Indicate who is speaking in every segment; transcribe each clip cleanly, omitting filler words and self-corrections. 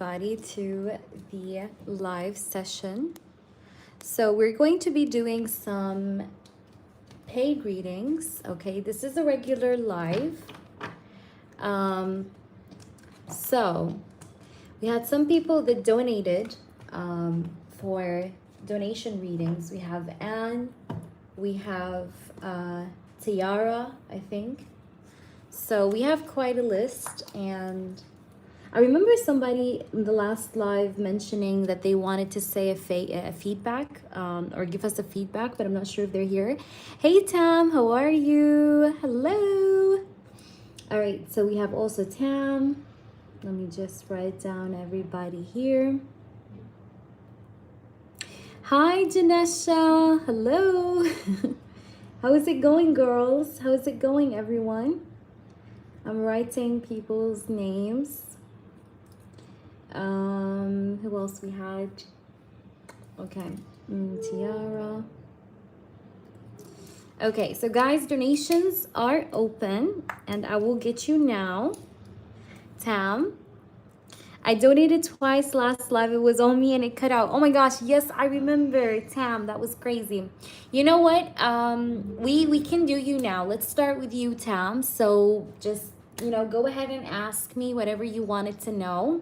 Speaker 1: Everybody to the live session. So we're going to be doing some paid readings. Okay, this is a regular live. So we had some people that donated for donation readings. We have Anne, we have Tiara, I think. So we have quite a list, and I remember somebody in the last live mentioning that they wanted to say a feedback or give us a feedback, but I'm not sure if they're here. Hey Tam, how are you? Hello. All right, so we have also Tam. Let me just write down everybody here. Hi Janesha, hello. How is it going, girls? How is it going, everyone? I'm writing people's names. Who else we had? Okay, Tiara. Okay, so guys, donations are open, and I will get you now. Tam, I donated twice last live. It was on me and it cut out. Oh my gosh, yes, I remember. Tam, that was crazy. You know what? We can do you now. Let's start with you, Tam. So just, go ahead and ask me whatever you wanted to know.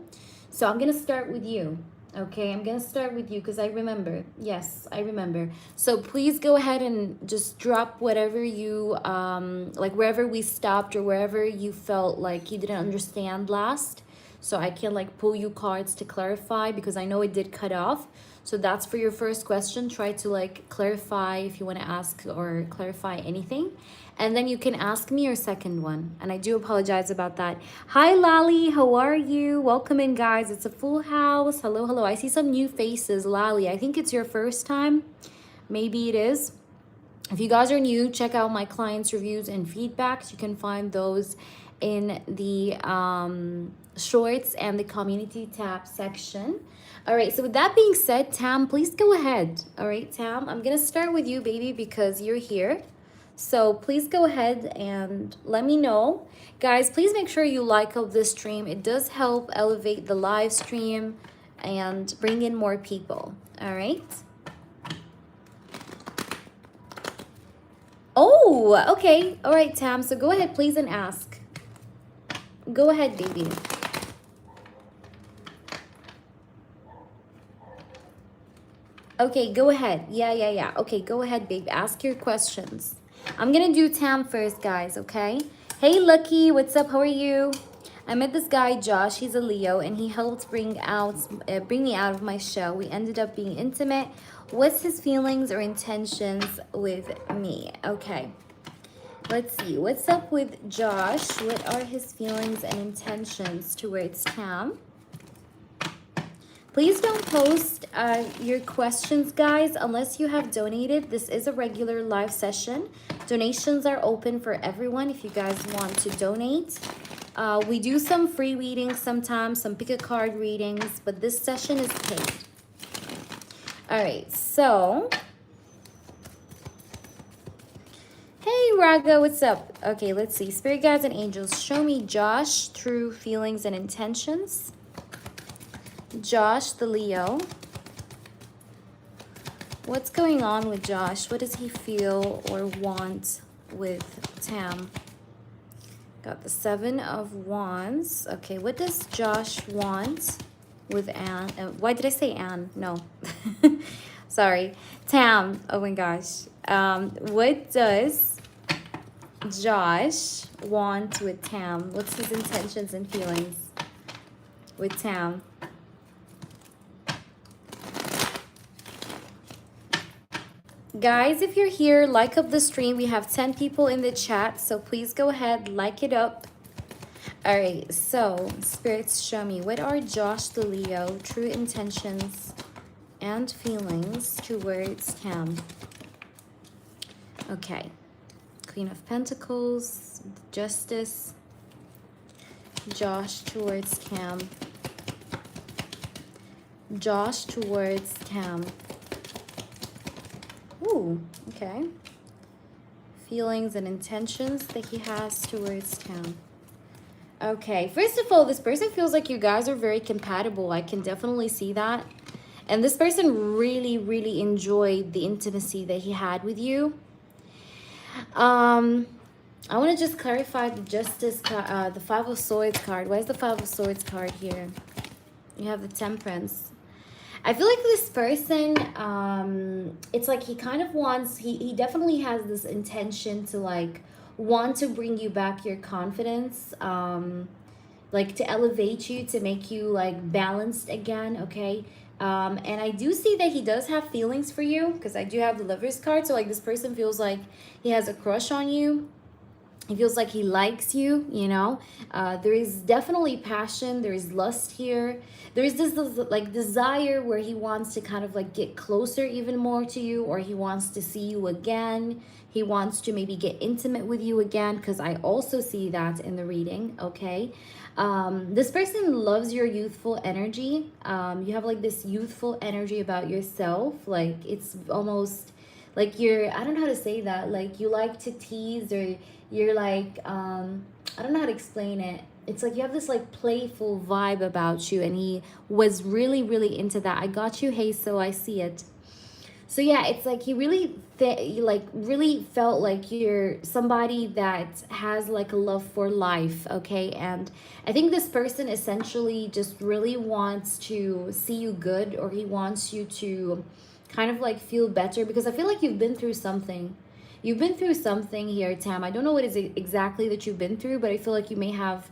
Speaker 1: So I'm gonna start with you. Okay, I'm gonna start with you because I remember. Yes, I remember. So please go ahead and just drop whatever you like wherever we stopped or wherever you felt like you didn't understand last. So I can like pull you cards to clarify because I know it did cut off. So that's for your first question. Try to like clarify if you want to ask or clarify anything. And then you can ask me your second one. And I do apologize about that. Hi, Lali. How are you? Welcome in, guys. It's a full house. Hello, hello. I see some new faces. Lali, I think it's your first time. Maybe it is. If you guys are new, check out my clients' reviews and feedbacks. You can find those in the shorts and the community tab section. All right, so with that being said, Tam, please go ahead. All right, Tam, I'm gonna start with you, baby, because you're here. So please go ahead and let me know. Guys, please make sure you like up this stream. It does help elevate the live stream and bring in more people. All right. Oh, okay. All right, Tam. So go ahead, please, and ask. Go ahead, baby. Okay, go ahead. Yeah. Okay, go ahead, babe. Ask your questions. I'm gonna do Tam first, guys, okay? Hey, Lucky, what's up? How are you? I met this guy, Josh. He's a Leo, and he helped bring me out of my shell. We ended up being intimate. What's his feelings or intentions with me? Okay. Let's see. What's up with Josh? What are his feelings and intentions towards Tam? Please don't post your questions, guys, unless you have donated. This is a regular live session. Donations are open for everyone if you guys want to donate. We do some free readings sometimes, some pick a card readings, but this session is paid. All right, so... Hey, Raga, what's up? Okay, let's see. Spirit guides and angels, show me Josh through feelings and intentions. Josh, the Leo. What's going on with Josh? What does he feel or want with Tam? Got the 7 of Wands. Okay, what does Josh want with Anne? Why did I say Anne? No. Sorry. Tam. Oh my gosh. What does Josh want with Tam? What's his intentions and feelings with Tam? Guys, if you're here, like up the stream. We have 10 people in the chat, so please go ahead, like it up. All right, so spirits, show me. What are Josh the Leo true intentions and feelings towards Tam? Okay. Queen of Pentacles, Justice, Josh towards Tam. Josh towards Tam. Ooh, okay. Feelings and intentions that he has towards Tam. Okay, first of all, this person feels like you guys are very compatible. I can definitely see that. And this person really, really enjoyed the intimacy that he had with you. Um, I want to just clarify the Justice card, the Five of Swords card. Where's the Five of Swords card here? You have the Temperance. I feel like this person, it's like he kind of wants, he definitely has this intention to like want to bring you back your confidence, like to elevate you, to make you like balanced again, okay? And I do see that he does have feelings for you because I do have the Lover's card. So like this person feels like he has a crush on you. He feels like he likes you, you know. There is definitely passion. There is lust here. There is this like desire where he wants to kind of like get closer even more to you, or he wants to see you again. He wants to maybe get intimate with you again, because I also see that in the reading, okay? This person loves your youthful energy. You have like this youthful energy about yourself. Like it's almost like you're, I don't know how to say that, like you like to tease, or you're like, I don't know how to explain it. It's like you have this like playful vibe about you, and he was really, really into that. I got you, hey, so I see it. So yeah, it's like he really really felt like you're somebody that has like a love for life, okay? And I think this person essentially just really wants to see you good, or he wants you to kind of like feel better, because I feel like you've been through something. You've been through something here, Tam. I don't know what is exactly that you've been through, but I feel like you may have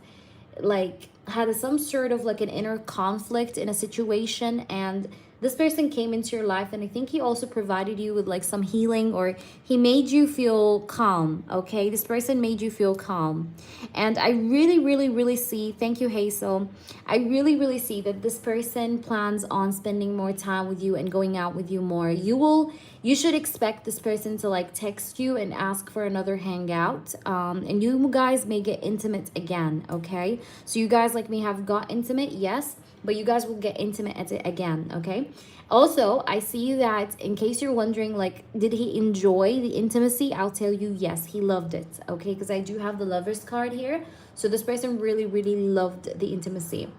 Speaker 1: like had some sort of like an inner conflict in a situation, and this person came into your life, and I think he also provided you with like some healing, or he made you feel calm, okay? This person made you feel calm. And I really, really, really see, thank you, Hazel, I really, really see that this person plans on spending more time with you and going out with you more. You should expect this person to like text you and ask for another hangout, and you guys may get intimate again, okay? So you guys like may have got intimate, yes, but you guys will get intimate again, okay? Also, I see that in case you're wondering, like, did he enjoy the intimacy? I'll tell you, yes, he loved it, okay? Because I do have the Lover's card here. So this person really, really loved the intimacy.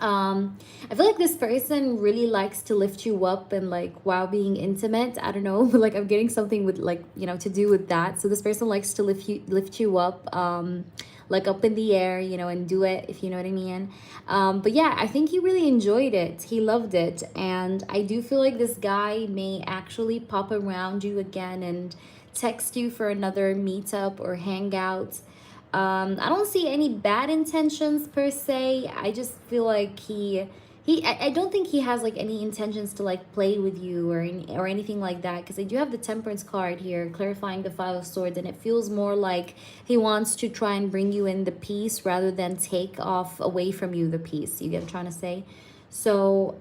Speaker 1: I feel like this person really likes to lift you up, and like while being intimate, I don't know, like I'm getting something with like, you know, to do with that. So this person likes to lift you up, like up in the air, you know, and do it, if you know what I mean. But yeah, I think he really enjoyed it. He loved it. And I do feel like this guy may actually pop around you again and text you for another meetup or hangout. I don't see any bad intentions per se. I just feel like I don't think he has like any intentions to like play with you or anything like that, because I do have the Temperance card here clarifying the Five of Swords, and it feels more like he wants to try and bring you in the peace rather than take off away from you the peace. You get what I'm trying to say? So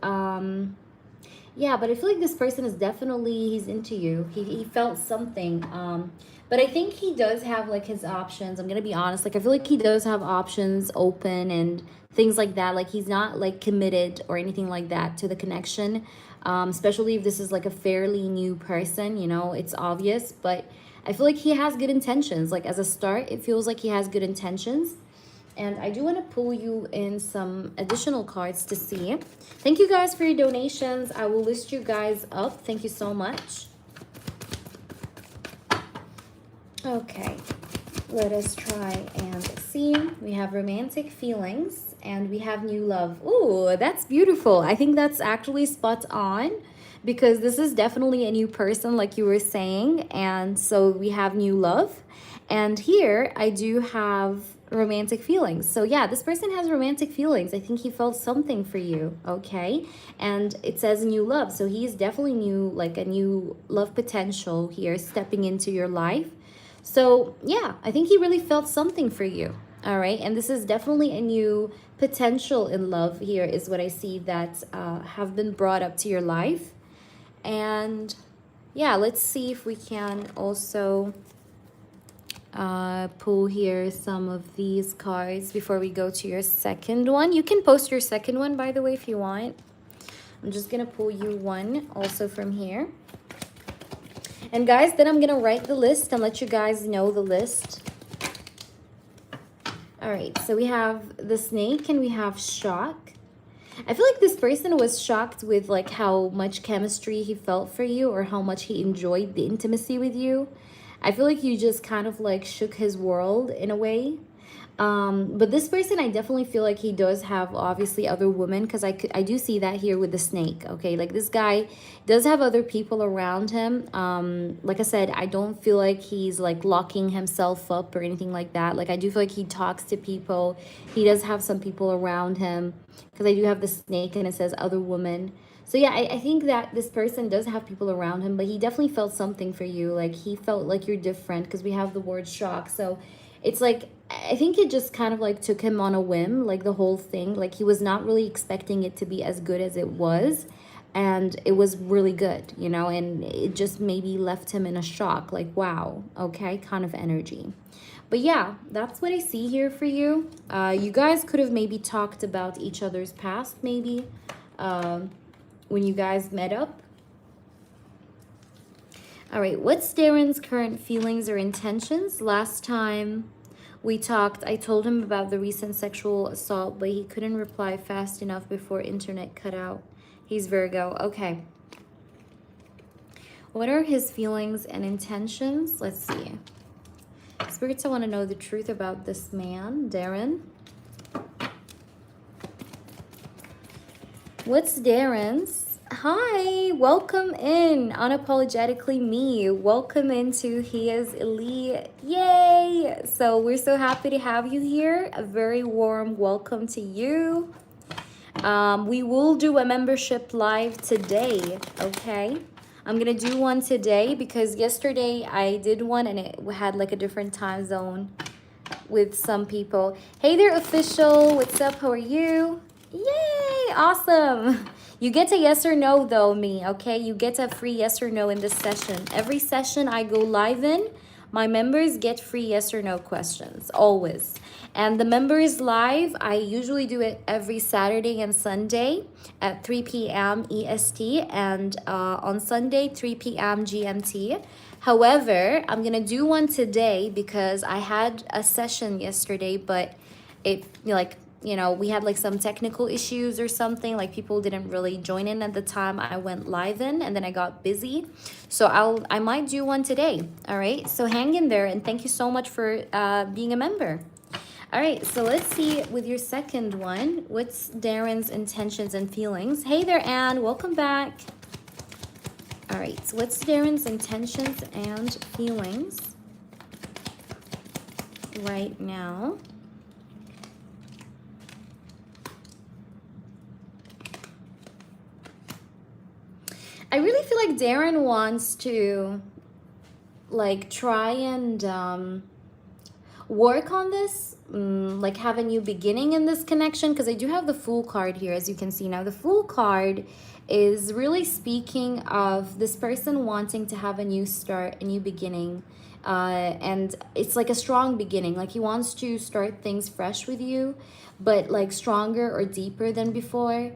Speaker 1: yeah, but I feel like this person is definitely, he's into you. He felt something. But I think he does have like his options. I'm gonna be honest. Like I feel like he does have options open and things like that. Like he's not like committed or anything like that to the connection. Especially if this is like a fairly new person, you know, it's obvious. But I feel like he has good intentions. Like as a start, it feels like he has good intentions. And I do want to pull you in some additional cards to see. Thank you guys for your donations. I will list you guys up. Thank you so much. Okay, let us try and see. We have romantic feelings and we have new love. Ooh, that's beautiful. I think that's actually spot on, because this is definitely a new person like you were saying. And so we have new love. And here I do have romantic feelings. So yeah, this person has romantic feelings. I think he felt something for you, okay? And it says new love. So he's definitely new, like a new love potential here stepping into your life. So yeah, I think he really felt something for you. All right. And this is definitely a new potential in love here is what I see that have been brought up to your life. And yeah, let's see if we can also pull here some of these cards before we go to your second one. You can post your second one, by the way, if you want. I'm just going to pull you one also from here. And guys, then I'm going to write the list and let you guys know the list. All right, so we have the snake and we have shock. I feel like this person was shocked with like how much chemistry he felt for you or how much he enjoyed the intimacy with you. I feel like you just kind of like shook his world in a way. But this person, I definitely feel like he does have obviously other women, because I do see that here with the snake. Okay, like this guy does have other people around him. Like I said, I don't feel like he's like locking himself up or anything like that. Like I do feel like he talks to people. He does have some people around him, because I do have the snake and it says other woman. So yeah, I think that this person does have people around him, but he definitely felt something for you. Like he felt like you're different, because we have the word shock. So it's like, I think it just kind of like took him on a whim, like the whole thing. Like he was not really expecting it to be as good as it was. And it was really good, you know, and it just maybe left him in a shock, like, wow, okay, kind of energy. But yeah, that's what I see here for you. You guys could have maybe talked about each other's past, maybe, when you guys met up. All right, what's Darren's current feelings or intentions? Last time we talked, I told him about the recent sexual assault, but he couldn't reply fast enough before internet cut out. He's Virgo. Okay. What are his feelings and intentions? Let's see. Spirits, I want to know the truth about this man, Darren. What's Darren's? Hi, welcome in. Unapologetically me. Welcome into He Is Elite. Yay! So we're so happy to have you here. A very warm welcome to you. We will do a membership live today, okay? I'm gonna do one today because yesterday I did one and it had like a different time zone with some people. Hey there, official. What's up? How are you? Yay! Awesome. You get a yes or no though, me, okay? You get a free yes or no in this session. Every session I go live in, my members get free yes or no questions, always. And the members live, I usually do it every Saturday and Sunday at 3 p.m. EST and on Sunday, 3 p.m. GMT. However, I'm going to do one today because I had a session yesterday, but it, like, you know, we had like some technical issues or something, like people didn't really join in at the time I went live in, and then I got busy. So I might do one today. All right, so hang in there, and thank you so much for being a member. All right, so let's see with your second one, what's Darren's intentions and feelings? Hey there, Anne, welcome back. All right, so what's Darren's intentions and feelings right now? I really feel like Darren wants to like try and work on this, like have a new beginning in this connection, because I do have the Fool card here, as you can see. Now the Fool card is really speaking of this person wanting to have a new start, a new beginning, and it's like a strong beginning. Like he wants to start things fresh with you, but like stronger or deeper than before.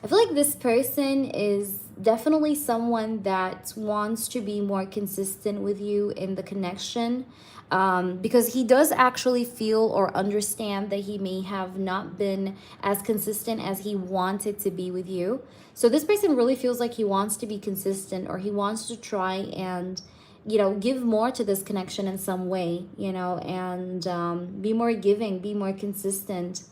Speaker 1: I feel like this person is definitely someone that wants to be more consistent with you in the connection, because he does actually feel or understand that he may have not been as consistent as he wanted to be with you. So this person really feels like he wants to be consistent, or he wants to try and, you know, give more to this connection in some way, you know, and be more giving, be more consistent.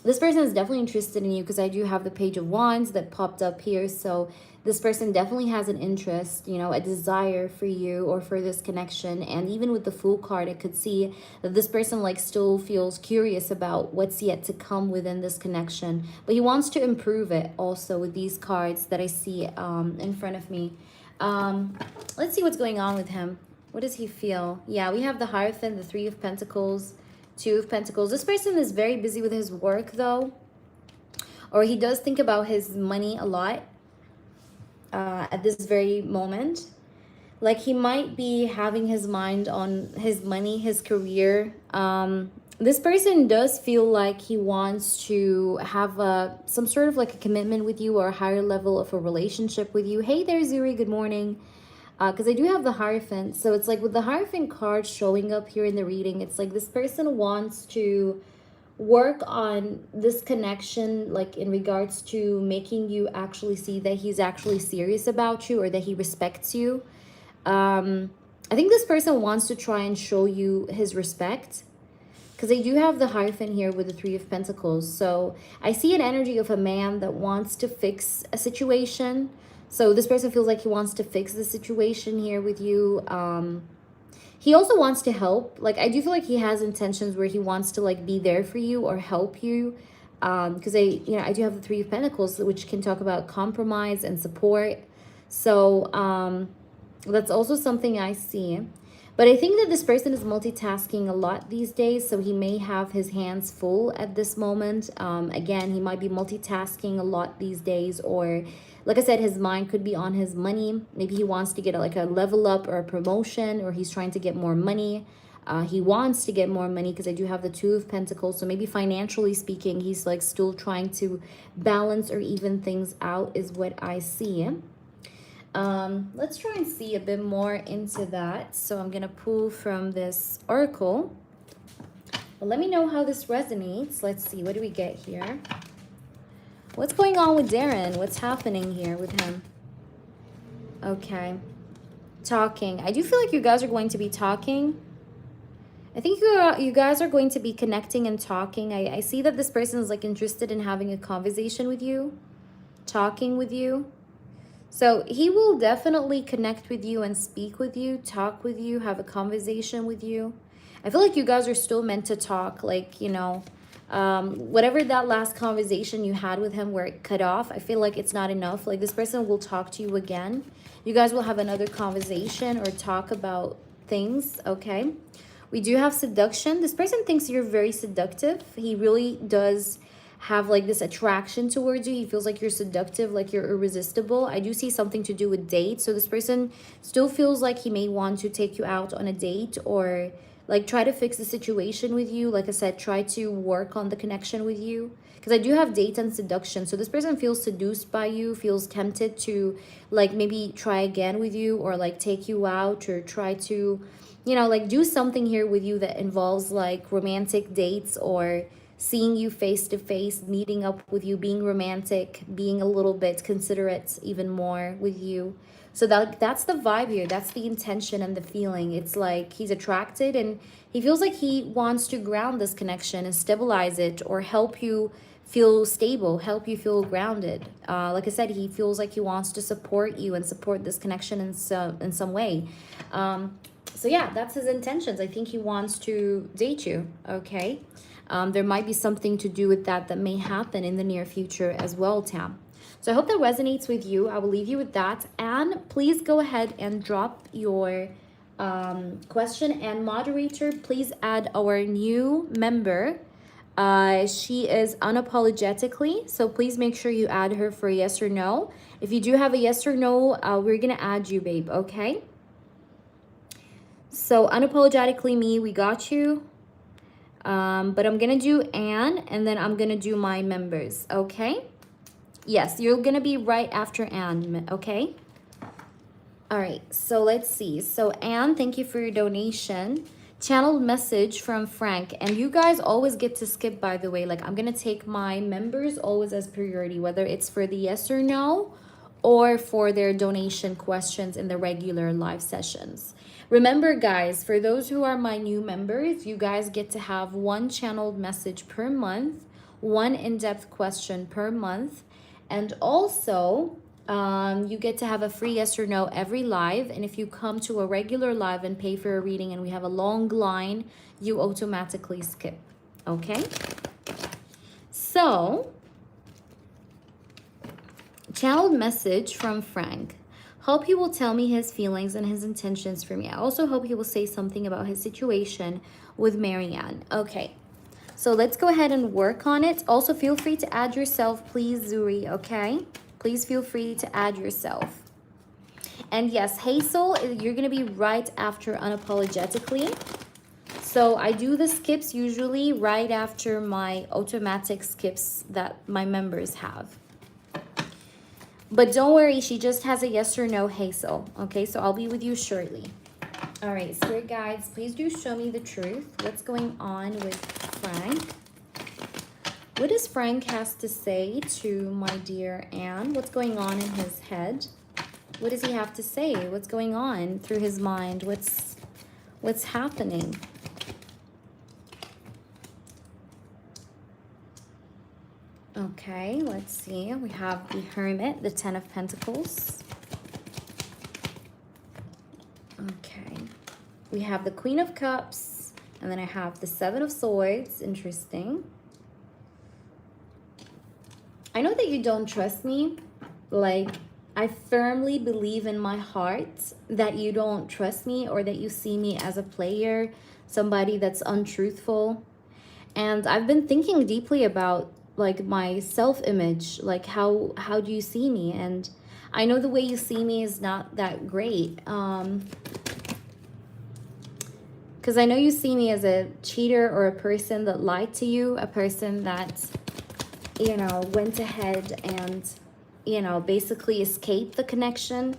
Speaker 1: This person is definitely interested in you, because I do have the Page of Wands that popped up here. So this person definitely has an interest, you know, a desire for you or for this connection. And even with the Fool card, I could see that this person like still feels curious about what's yet to come within this connection, but he wants to improve it also with these cards that I see in front of me. Let's see what's going on with him. What does he feel? Yeah, we have the Hierophant, the Three of Pentacles, Two of Pentacles. This person is very busy with his work though, or he does think about his money a lot at this very moment. Like he might be having his mind on his money, his career. This person does feel like he wants to have some sort of like a commitment with you, or a higher level of a relationship with you. Hey there, Zuri, good morning. Because I do have the Hierophant. So it's like with the Hierophant card showing up here in the reading, it's like this person wants to work on this connection, like in regards to making you actually see that he's actually serious about you or that he respects you. I think this person wants to try and show you his respect, because they do have the Hierophant here with the Three of Pentacles. So I see an energy of a man that wants to fix a situation. So this person feels like he wants to fix the situation here with you. He also wants to help. Like, I do feel like he has intentions where he wants to like be there for you or help you. Because I do have the Three of Pentacles, which can talk about compromise and support. So that's also something I see. But I think that this person is multitasking a lot these days, so he may have his hands full at this moment. Again, he might be multitasking a lot these days, or like I said, his mind could be on his money. Maybe he wants to get like a level up or a promotion, or he's trying to get more money. He wants to get more money because I do have the Two of Pentacles. So maybe financially speaking, he's like still trying to balance or even things out is what I see. Let's try and see a bit more into that. So I'm gonna pull from this oracle. Well, let me know how this resonates. Let's see, what do we get here? What's going on with Darren? What's happening here with him? Okay, talking. I do feel like you guys are going to be talking. I think you guys are going to be connecting and talking. I see that this person is like interested in having a conversation with you, talking with you. So he will definitely connect with you and speak with you, talk with you, have a conversation with you. I feel like you guys are still meant to talk, like, whatever that last conversation you had with him where it cut off, I feel like it's not enough. Like, this person will talk to you again. You guys will have another conversation or talk about things, okay? We do have seduction. This person thinks you're very seductive. He really does have like this attraction towards you. He feels like you're seductive, like you're irresistible. I do see something to do with dates. So this person still feels like he may want to take you out on a date or like try to fix the situation with you. Like I said, try to work on the connection with you. Because I do have date and seduction. So this person feels seduced by you, feels tempted to like maybe try again with you or like take you out or try to, like do something here with you that involves like romantic dates or seeing you face to face, meeting up with you, being romantic, being a little bit considerate even more with you. So that's the vibe here. That's the intention and the feeling. It's like he's attracted and he feels like he wants to ground this connection and stabilize it or help you feel stable, help you feel grounded. Like I said, he feels like he wants to support you and support this connection in some way. So yeah, that's his intentions. I think he wants to date you, okay? There might be something to do with that may happen in the near future as well, Tam. So I hope that resonates with you. I will leave you with that. And please go ahead and drop your question. And moderator, please add our new member. She is unapologetically. So please make sure you add her for yes or no. If you do have a yes or no, we're going to add you, babe, okay? So unapologetically me, we got you. But I'm gonna do Anne and then I'm gonna do my members, okay? Yes, you're gonna be right after Anne, okay? All right, so let's see. So Anne, thank you for your donation. Channeled message from Frank. And you guys always get to skip, by the way. Like, I'm gonna take my members always as priority, whether it's for the yes or no or for their donation questions in the regular live sessions. Remember, guys, for those who are my new members, you guys get to have one channeled message per month, one in-depth question per month, and also you get to have a free yes or no every live. And if you come to a regular live and pay for a reading and we have a long line, you automatically skip, okay? So, channeled message from Frank. Hope he will tell me his feelings and his intentions for me. I also hope he will say something about his situation with Marianne. Okay, so let's go ahead and work on it. Also, feel free to add yourself, please, Zuri, okay? Please feel free to add yourself. And yes, Hazel, you're going to be right after unapologetically. So I do the skips usually right after my automatic skips that my members have. But don't worry, she just has a yes or no hazel. Okay, so I'll be with you shortly. All right, spirit guides, please do show me the truth. What's going on with Frank? What does Frank has to say to my dear Anne? What's going on in his head? What does he have to say? What's going on through his mind? What's happening? Okay, let's see. We have the Hermit, the Ten of Pentacles. Okay. We have the Queen of Cups, and then I have the Seven of Swords. Interesting. I know that you don't trust me. Like, I firmly believe in my heart that you don't trust me, or that you see me as a player, somebody that's untruthful. And I've been thinking deeply about like my self-image, like how do you see me? And I know the way you see me is not that great, because I know you see me as a cheater, or a person that lied to you, a person that, you know, went ahead and, you know, basically escaped the connection.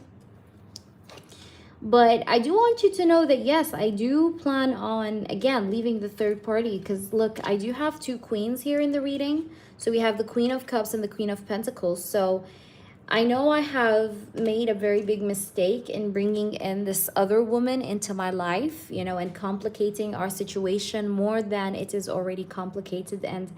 Speaker 1: But I do want you to know that, yes, I do plan on, again, leaving the third party. Because, look, I do have two queens here in the reading. So we have the Queen of Cups and the Queen of Pentacles. So I know I have made a very big mistake in bringing in this other woman into my life, you know, and complicating our situation more than it is already complicated. And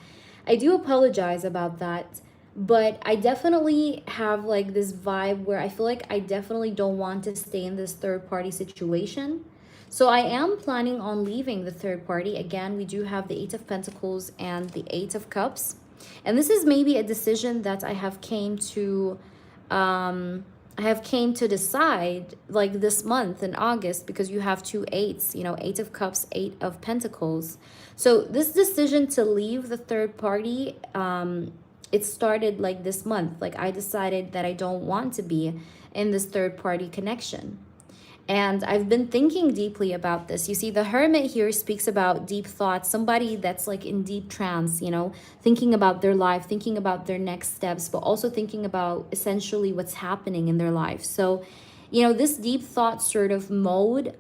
Speaker 1: I do apologize about that. But I definitely have like this vibe where I feel like I definitely don't want to stay in this third party situation. So I am planning on leaving the third party. Again, we do have the Eight of Pentacles and the Eight of Cups. And this is maybe a decision that I have came to decide like this month in August, because you have two eights, you know, Eight of Cups, Eight of Pentacles. So this decision to leave the third party, it started like this month. Like, I decided that I don't want to be in this third party connection. And I've been thinking deeply about this. You see, the Hermit here speaks about deep thoughts, somebody that's like in deep trance, you know, thinking about their life, thinking about their next steps, but also thinking about essentially what's happening in their life. So, you know, this deep thought sort of mode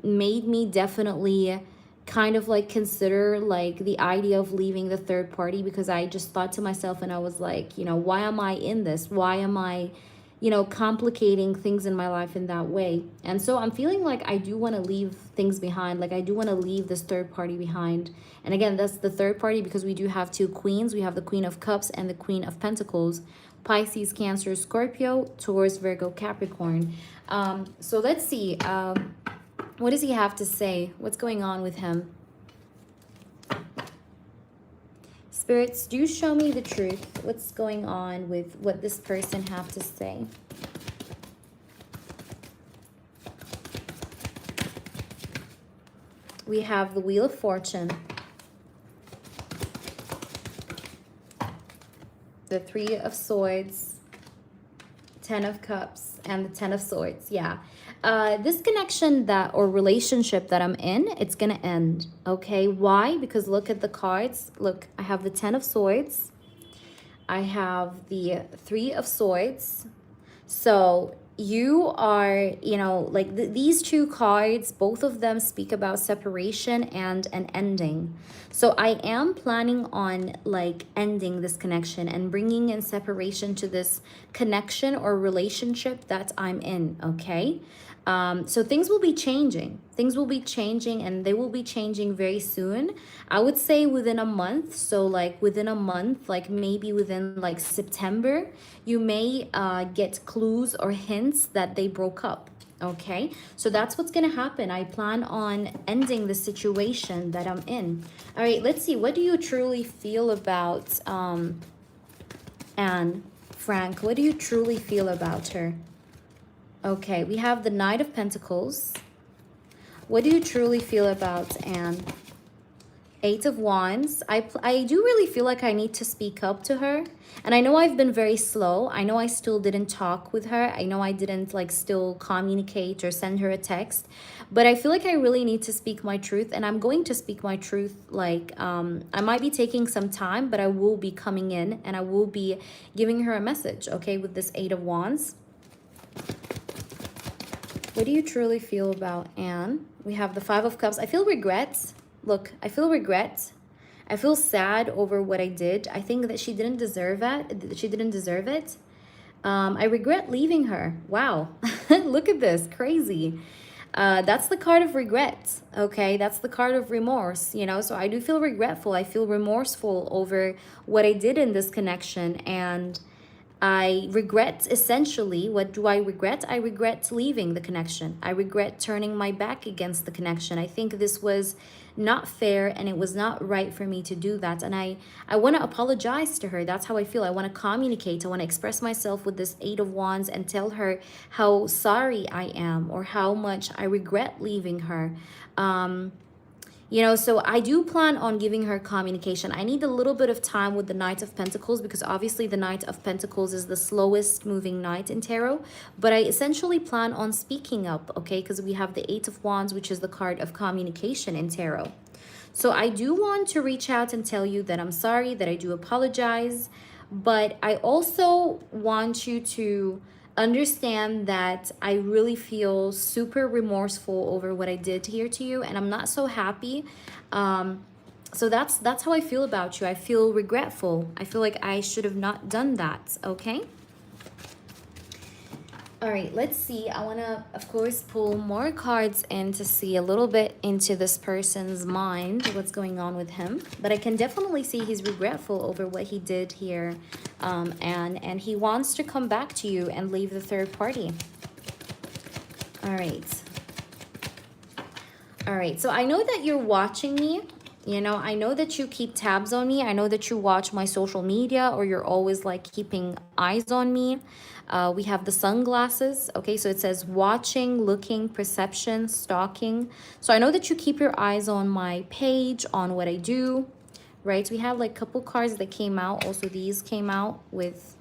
Speaker 1: made me definitely kind of like consider like the idea of leaving the third party, because I just thought to myself, and I was like, you know, why am I in this? Why am I, you know, complicating things in my life in that way? And so I'm feeling like I do want to leave things behind. Like, I do want to leave this third party behind. And again, that's the third party because we do have two queens. We have the Queen of Cups and the Queen of Pentacles. Pisces, Cancer, Scorpio, Taurus, Virgo, Capricorn. So let's see. What does he have to say? What's going on with him? Spirits, do show me the truth. What's going on with what this person have to say? We have the Wheel of Fortune, the Three of Swords, Ten of Cups, and the Ten of Swords. Yeah. This connection that or relationship that I'm in, it's gonna end. Okay, why? Because look at the cards. Look, I have the Ten of Swords, I have the Three of Swords. So you are, you know, like these two cards, both of them speak about separation and an ending. So I am planning on like ending this connection and bringing in separation to this connection or relationship that I'm in. Okay. So things will be changing. Things will be changing, and they will be changing very soon. I would say within a month. So like within a month, like maybe within like September, you may get clues or hints that they broke up. Okay, so that's what's gonna happen. I plan on ending the situation that I'm in. All right, let's see. What do you truly feel about Anne Frank? What do you truly feel about her? Okay, we have the Knight of Pentacles. What do you truly feel about Anne? Eight of Wands. I do really feel like I need to speak up to her. And I know I've been very slow. I know I still didn't talk with her. I know I didn't like still communicate or send her a text. But I feel like I really need to speak my truth. And I'm going to speak my truth. Like I might be taking some time, but I will be coming in and I will be giving her a message, okay, with this Eight of Wands. What do you truly feel about Anne? We have the Five of Cups. I feel regret. Look, I feel regret. I feel sad over what I did. I think that she didn't deserve it. She didn't deserve it. I regret leaving her. Wow. Look at this. Crazy. That's the card of regret. Okay. That's the card of remorse, you know. So I do feel regretful. I feel remorseful over what I did in this connection. And I regret, essentially, what do I regret? I regret leaving the connection. I regret turning my back against the connection. I think this was not fair and it was not right for me to do that. And I want to apologize to her. That's how I feel. I want to communicate. I want to express myself with this Eight of Wands and tell her how sorry I am or how much I regret leaving her. You know, so I do plan on giving her communication. I need a little bit of time with the Knight of Pentacles because obviously the Knight of Pentacles is the slowest moving knight in tarot. But I essentially plan on speaking up, okay? Because we have the Eight of Wands, which is the card of communication in tarot. So I do want to reach out and tell you that I'm sorry, that I do apologize. But I also want you to understand that I really feel super remorseful over what I did here to you, and I'm not so happy. So that's how I feel about you. I feel regretful. I feel like I should have not done that, okay? All right, let's see. I want to, of course, pull more cards in to see a little bit into this person's mind, what's going on with him. But I can definitely see he's regretful over what he did here. And he wants to come back to you and leave the third party. All right. All right, so I know that you're watching me. You know, I know that you keep tabs on me. I know that you watch my social media or you're always like keeping eyes on me. We have the sunglasses. Okay, so it says watching, looking, perception, stalking. So I know that you keep your eyes on my page, on what I do, right? We have like a couple cards that came out. Also, these came out with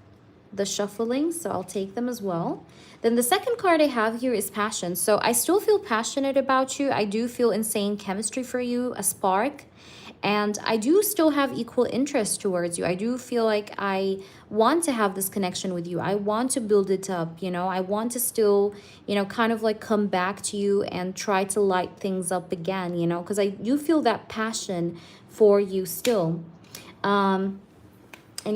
Speaker 1: the shuffling, so I'll take them as well. Then the second card I have here is passion. So I still feel passionate about you. I do feel insane chemistry for you, a spark. And I do still have equal interest towards you. I do feel like I want to have this connection with you. I want to build it up, you know. I want to still, you know, kind of like come back to you and try to light things up again, you know, because I do feel that passion for you still. And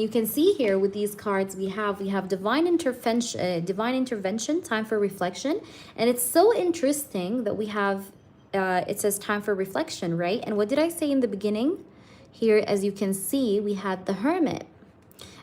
Speaker 1: you can see here with these cards we have divine intervention, time for reflection. And it's so interesting that we have it says time for reflection, right? And what did I say in the beginning? Here, as you can see, we had the Hermit.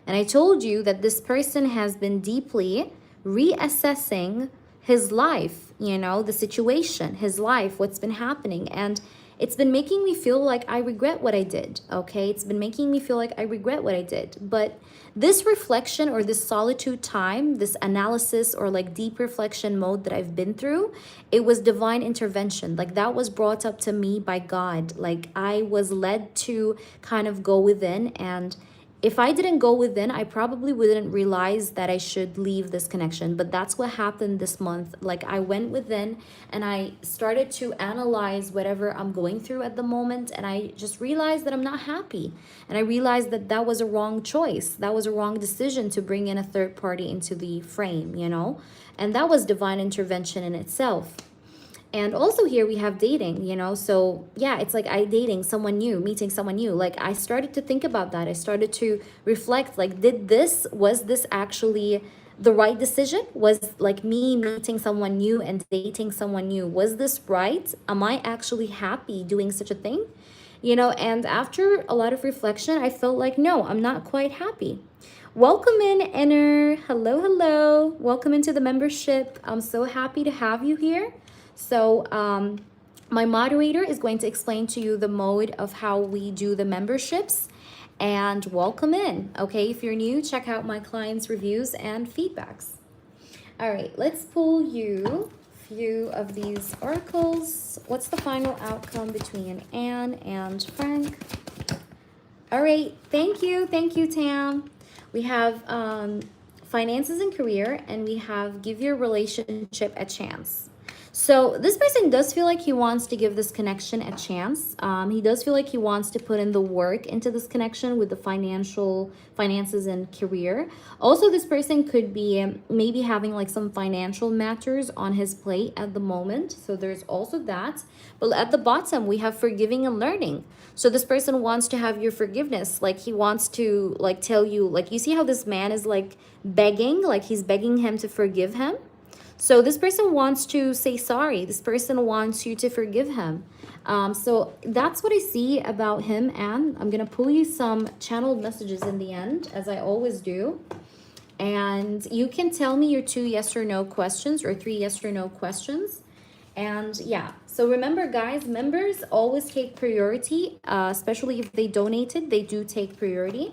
Speaker 1: And I told you that this person has been deeply reassessing his life, you know, the situation, his life, what's been happening. And it's been making me feel like I regret what I did, okay? It's been making me feel like I regret what I did. But this reflection or this solitude time, this analysis or like deep reflection mode that I've been through, it was divine intervention. Like that was brought up to me by God. Like I was led to kind of go within, and if I didn't go within, I probably wouldn't realize that I should leave this connection. But that's what happened this month. Like I went within and I started to analyze whatever I'm going through at the moment. And I just realized that I'm not happy. And I realized that that was a wrong choice. That was a wrong decision to bring in a third party into the frame, you know. And that was divine intervention in itself. And also here we have dating, you know, so yeah, it's like dating someone new, meeting someone new. Like I started to think about that. I started to reflect, like, was this actually the right decision? Was like me meeting someone new and dating someone new, was this right? Am I actually happy doing such a thing? You know, and after a lot of reflection, I felt like, no, I'm not quite happy. Welcome in, Inner. Hello, hello. Welcome into the membership. I'm so happy to have you here. So my moderator is going to explain to you the mode of how we do the memberships, and welcome in. Okay, if you're new, check out my clients' reviews and feedbacks. All right, let's pull you few of these oracles. What's the final outcome between Anne and Frank? All right, thank you, Tam. We have finances and career, and we have give your relationship a chance. So this person does feel like he wants to give this connection a chance. He does feel like he wants to put in the work into this connection with the finances and career. Also, this person could be maybe having like some financial matters on his plate at the moment. So there's also that. But at the bottom, we have forgiving and learning. So this person wants to have your forgiveness. Like he wants to like tell you, like you see how this man is like begging, like he's begging him to forgive him. So this person wants to say sorry. This person wants you to forgive him. So that's what I see about him. And I'm going to pull you some channeled messages in the end, as I always do. And you can tell me your 2 yes or no questions or 3 yes or no questions. And yeah, so remember guys, members always take priority, especially if they donated, they do take priority.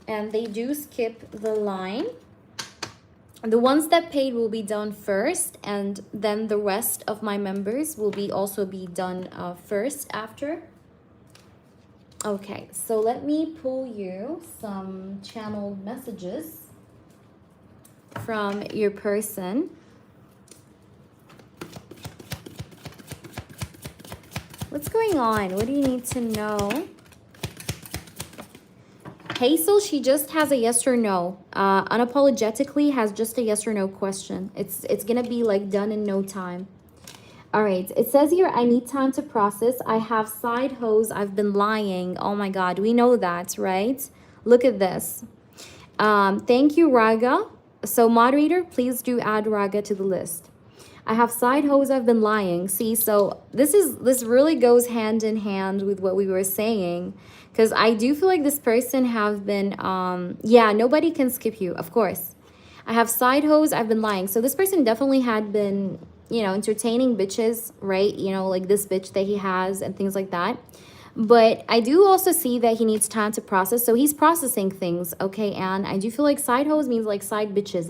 Speaker 1: And they do skip the line. The ones that paid will be done first, and then the rest of my members will also be done first after. Okay, so let me pull you some channeled messages from your person. What's going on? What do you need to know? Hazel, she just has a yes or no. Unapologetically has just a yes or no question. It's gonna be like done in no time. All right, it says here, I need time to process. I have side hoes. I've been lying. Oh my God, we know that, right? Look at this. Thank you, Raga. So moderator, please do add Raga to the list. I have side hoes. I've been lying. See, so this really goes hand in hand with what we were saying. Because I do feel like this person have been, yeah, nobody can skip you, of course. I have side hoes, I've been lying. So this person definitely had been, you know, entertaining bitches, right? You know, like this bitch that he has and things like that. But I do also see that he needs time to process. So he's processing things, okay? And I do feel like side hoes means like side bitches,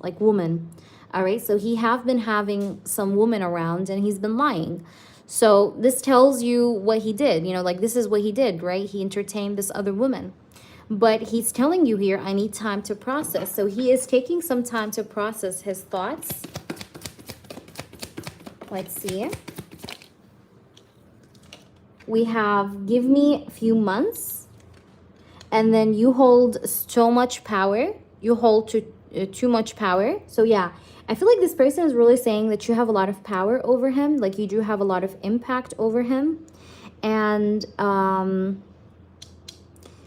Speaker 1: like woman. All right, so he have been having some woman around and he's been lying. So this tells you what he did, you know, like this is what he did, right? He entertained this other woman. But he's telling you here, I need time to process. So he is taking some time to process his thoughts. Let's see. We have give me a few months. And then you hold so much power. You hold too much power. So yeah. I feel like this person is really saying that you have a lot of power over him. Like you do have a lot of impact over him. And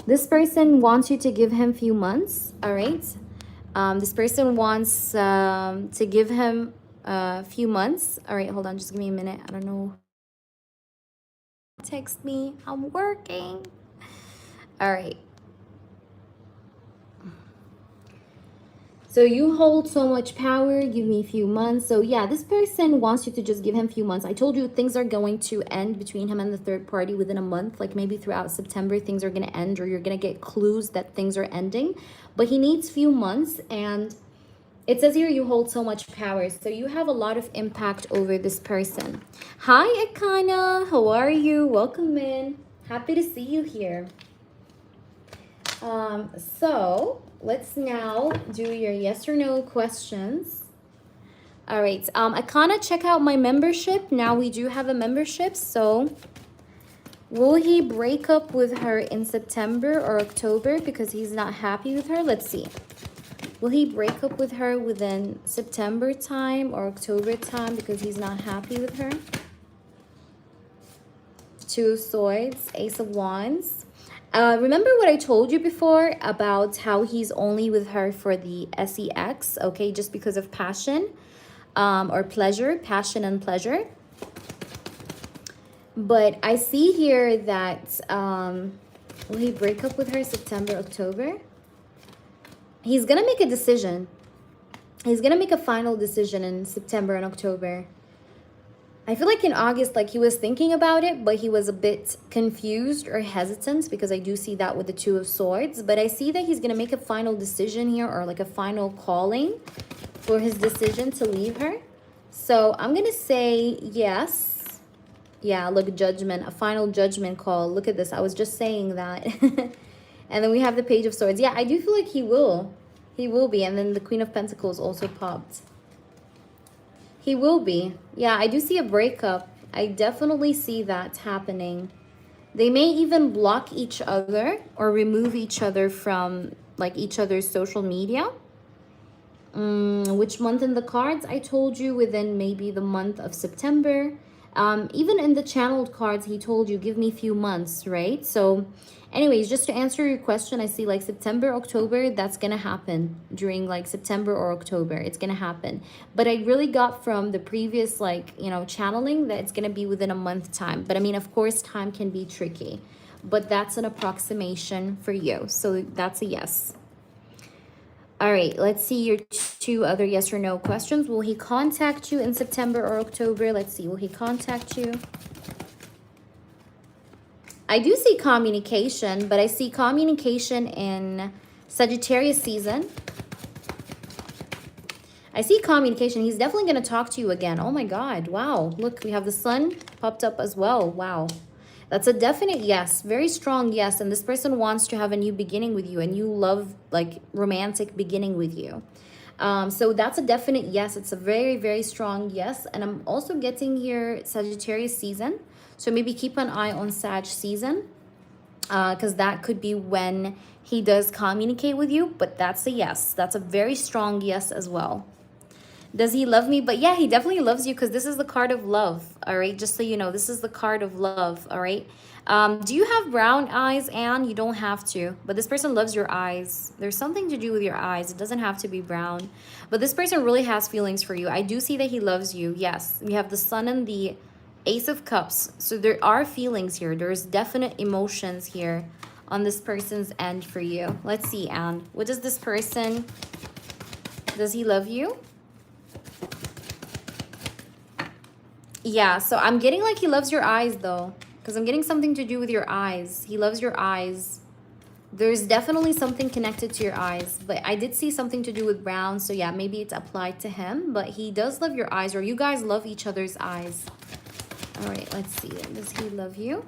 Speaker 1: this person wants you to give him a few months. All right. This person wants to give him a few months. All right. Hold on. Just give me a minute. I don't know. Text me. I'm working. All right. So you hold so much power, give me a few months. So yeah, this person wants you to just give him a few months. I told you things are going to end between him and the third party within a month. Like maybe throughout September, things are going to end, or you're going to get clues that things are ending. But he needs few months, and it says here you hold so much power. So you have a lot of impact over this person. Hi, Akana. How are you? Welcome in. Happy to see you here. So let's now do your yes or no questions. All right. Akana, check out my membership. Now we do have a membership. So will he break up with her in September or October because he's not happy with her? Let's see. Will he break up with her within September time or October time because he's not happy with her? Two of Swords, Ace of Wands. Remember what I told you before about how he's only with her for the sex, okay? Just because of passion or pleasure, passion and pleasure. But I see here that, will he break up with her September, October? He's going to make a decision. He's going to make a final decision in September and October. I feel like in August, like he was thinking about it, but he was a bit confused or hesitant because I do see that with the Two of Swords. But I see that he's going to make a final decision here, or like a final calling for his decision to leave her. So I'm going to say yes. Yeah, look, judgment, a final judgment call. Look at this. I was just saying that. And then we have the Page of Swords. Yeah, I do feel like he will. He will be. And then the Queen of Pentacles also popped. He will be. Yeah, I do see a breakup. I definitely see that happening. They may even block each other or remove each other from like each other's social media. Which month in the cards? I told you within maybe the month of September. Even in the channeled cards, he told you, give me a few months, right? So anyways, just to answer your question, I see like September, October, that's going to happen during like September or October. It's going to happen. But I really got from the previous like, you know, channeling that it's going to be within a month time. But I mean, of course, time can be tricky. But that's an approximation for you. So that's a yes. All right, let's see your two other yes or no questions. Will he contact you in September or October? Let's see, will he contact you? I do see communication, but I see communication in Sagittarius season. I see communication. He's definitely going to talk to you again. Oh my God, wow. Look, we have the sun popped up as well. Wow. That's a definite yes, very strong yes. And this person wants to have a new beginning with you, and you love like romantic beginning with you. So that's a definite yes. It's a very, very strong yes. And I'm also getting here Sagittarius season. So maybe keep an eye on Sag season, because that could be when he does communicate with you. But that's a yes. That's a very strong yes as well. Does he love me? But yeah, he definitely loves you, because this is the card of love. All right, just so you know, this is the card of love. All right. Do you have brown eyes, Anne? You don't have to, but this person loves your eyes. There's something to do with your eyes. It doesn't have to be brown, but this person really has feelings for you. I do see that he loves you. Yes, we have the Sun and the Ace of Cups. So there are feelings here. There's definite emotions here on this person's end for you. Let's see, Anne. What does this person, does he love you? Yeah, so I'm getting like he loves your eyes though, because I'm getting something to do with your eyes. He loves your eyes. There's definitely something connected to your eyes, but I did see something to do with brown. So yeah, maybe it's applied to him, but he does love your eyes, or you guys love each other's eyes. All right, let's see. Does he love you?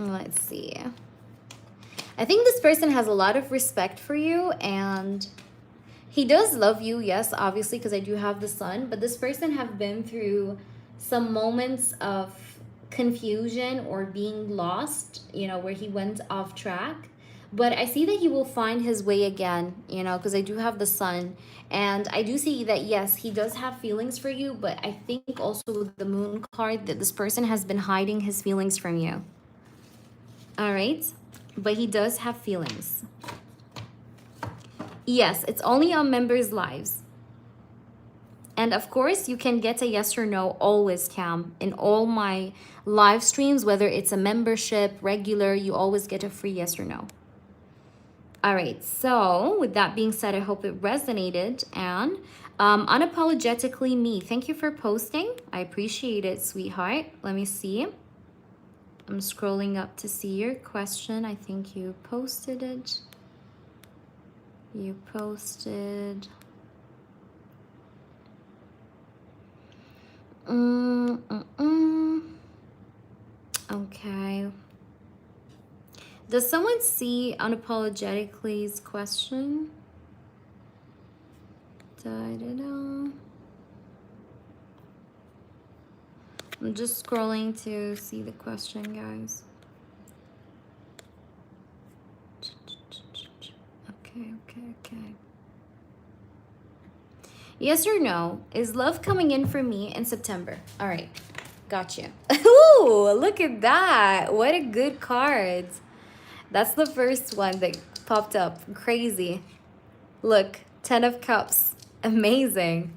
Speaker 1: Let's see. I think this person has a lot of respect for you, and he does love you, yes, obviously, because I do have the Sun. But this person have been through some moments of confusion or being lost, you know, where he went off track. But I see that he will find his way again, you know, because I do have the Sun. And I do see that, yes, he does have feelings for you. But I think also with the Moon card that this person has been hiding his feelings from you. All right. But he does have feelings. Yes, it's only on members' lives. And of course, you can get a yes or no always, Cam. In all my live streams, whether it's a membership, regular, you always get a free yes or no. All right, so with that being said, I hope it resonated. And unapologetically me, thank you for posting. I appreciate it, sweetheart. Let me see. I'm scrolling up to see your question. I think you posted it. You posted. Okay. Does someone see unapologetically's question? I'm just scrolling to see the question, guys. Okay. Yes or no, is love coming in for me in September? All right, gotcha. Ooh, look at that. What a good card. That's the first one that popped up. Crazy. Look, 10 of Cups. Amazing.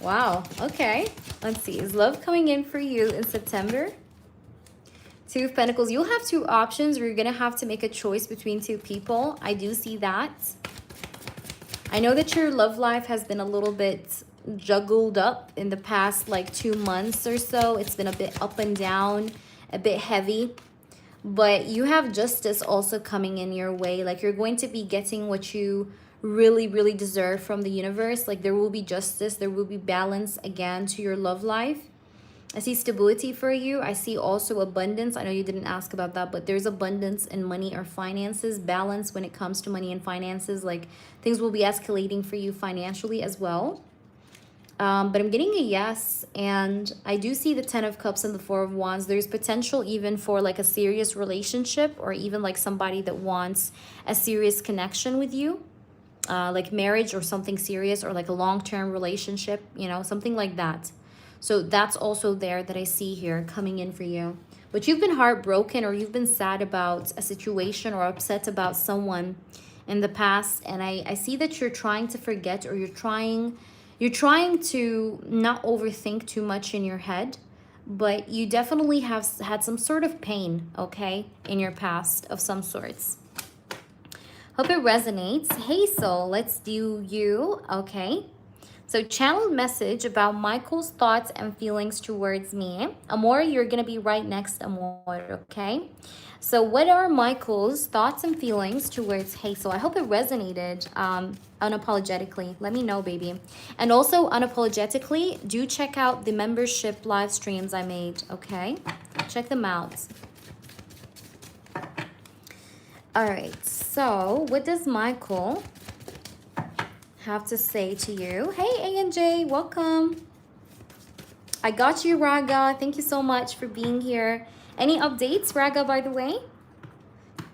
Speaker 1: Wow, okay. Let's see, is love coming in for you in September? 2 of Pentacles. You'll have 2 options, or you're going to have to make a choice between 2 people. I do see that. I know that your love life has been a little bit juggled up in the past like 2 months or so. It's been a bit up and down, a bit heavy. But you have justice also coming in your way. Like you're going to be getting what you really, really deserve from the universe. Like there will be justice, there will be balance again to your love life. I see stability for you. I see also abundance. I know you didn't ask about that, but there's abundance in money or finances, balance when it comes to money and finances. Like things will be escalating for you financially as well. But I'm getting a yes, and I do see the 10 of Cups and the 4 of Wands. There's potential even for like a serious relationship, or even like somebody that wants a serious connection with you, like marriage or something serious, or like a long-term relationship, you know, something like that. So that's also there that I see here coming in for you. But you've been heartbroken, or you've been sad about a situation, or upset about someone in the past, and I see that you're trying to forget, or you're trying to not overthink too much in your head, but you definitely have had some sort of pain, okay, in your past of some sorts. Hope it resonates. Hey, soul, let's do you, okay? So channeled message about Michael's thoughts and feelings towards me. Amor, you're going to be right next, Amor, okay? So what are Michael's thoughts and feelings towards Hazel? I hope it resonated unapologetically. Let me know, baby. And also, unapologetically, do check out the membership live streams I made, okay? Check them out. All right, so what does Michael have to say to you? Hey, ANJ, welcome. I got you, Raga. Thank you so much for being here. Any updates, Raga, by the way?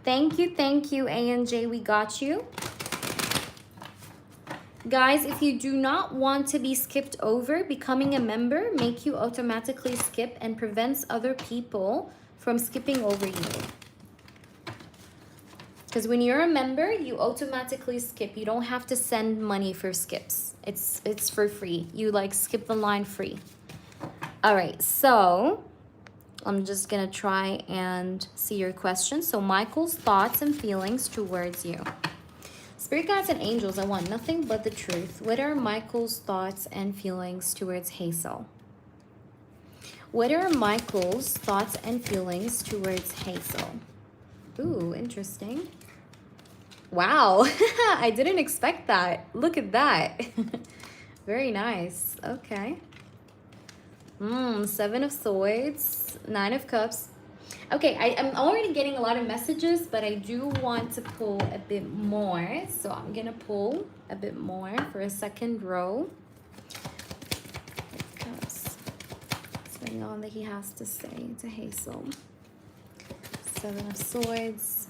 Speaker 1: Thank you, ANJ. We got you. Guys, if you do not want to be skipped over, becoming a member make you automatically skip and prevents other people from skipping over you. Because when you're a member, you automatically skip. You don't have to send money for skips. It's for free. You like skip the line free. All right, so I'm just gonna try and see your question. So Michael's thoughts and feelings towards you. Spirit guides and angels, I want nothing but the truth. What are Michael's thoughts and feelings towards Hazel? What are Michael's thoughts and feelings towards Hazel? Ooh, interesting. Wow, I didn't expect that. Look at that. Very nice. Okay. 7 of Swords, 9 of Cups. Okay, I'm already getting a lot of messages, but I do want to pull a bit more. So I'm going to pull a bit more for a second row. What's going on that he has to say to Hazel? 7 of Swords.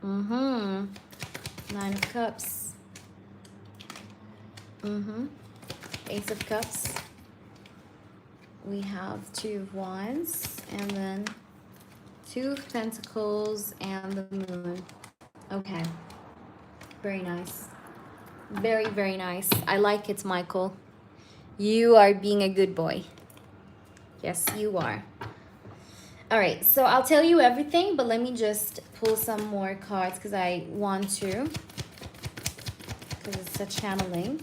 Speaker 1: 9 of Cups. Ace of Cups. We have 2 of Wands, and then 2 of Pentacles and the Moon. Okay. Very nice. Very, very nice. I like it, Michael. You are being a good boy. Yes, you are. All right, so I'll tell you everything, but let me just pull some more cards because I want to. Because it's a channeling.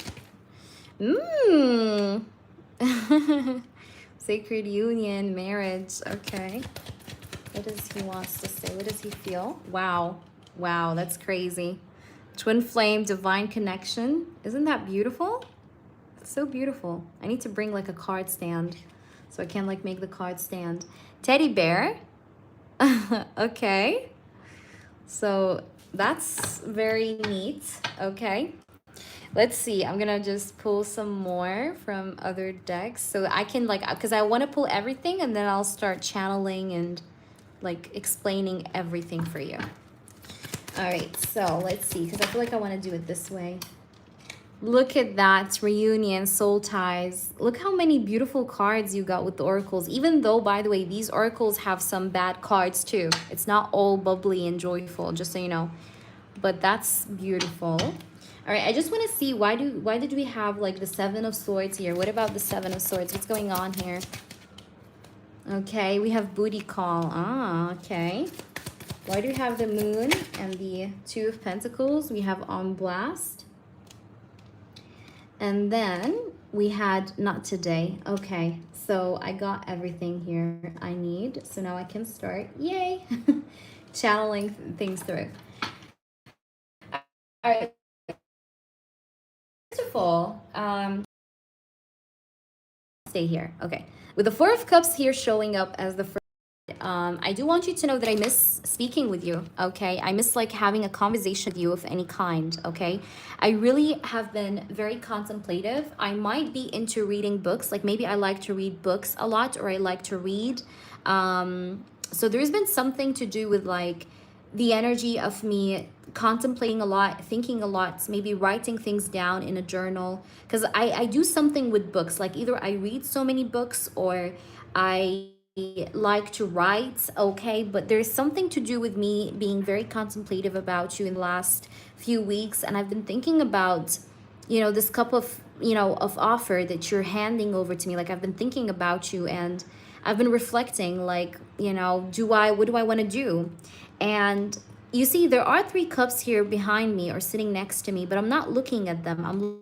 Speaker 1: Sacred union, marriage. Okay. What does he wants to say? What does he feel? Wow. Wow, that's crazy. Twin flame, divine connection. Isn't that beautiful? It's so beautiful. I need to bring like a card stand so I can like make the card stand. Teddy bear. Okay. So that's very neat. Okay. Let's see. I'm gonna just pull some more from other decks so I can like, because I want to pull everything and then I'll start channeling and like explaining everything for you. All right, so let's see, because I feel like I want to do it this way. Look at that, reunion, soul ties. Look how many beautiful cards you got with the oracles, even though, by the way, these oracles have some bad cards too. It's not all bubbly and joyful, just so you know, but that's beautiful. All right, I just want to see why did we have like the 7 of Swords here? What about the 7 of Swords? What's going on here? Okay, we have booty call. Ah, okay. Why do we have the Moon and the 2 of Pentacles? We have on blast. And then we had not today. Okay, so I got everything here I need. So now I can start, yay, channeling things through. All right. beautiful. Stay here. Okay. With the Four of Cups here showing up as the first, I do want you to know that I miss speaking with you, okay? I miss like having a conversation with you of any kind, okay? I really have been very contemplative. I might be into reading books, like maybe I like to read books a lot, or I like to read. So there's been something to do with like the energy of me contemplating a lot, thinking a lot, maybe writing things down in a journal. Because I do something with books, like either I read so many books or I like to write, okay? But there's something to do with me being very contemplative about you in the last few weeks. And I've been thinking about, you know, this cup of, you know, of offer that you're handing over to me. Like I've been thinking about you and I've been reflecting, like, you know, what do I want to do? And you see, there are three cups here behind me or sitting next to me, but I'm not looking at them. I'm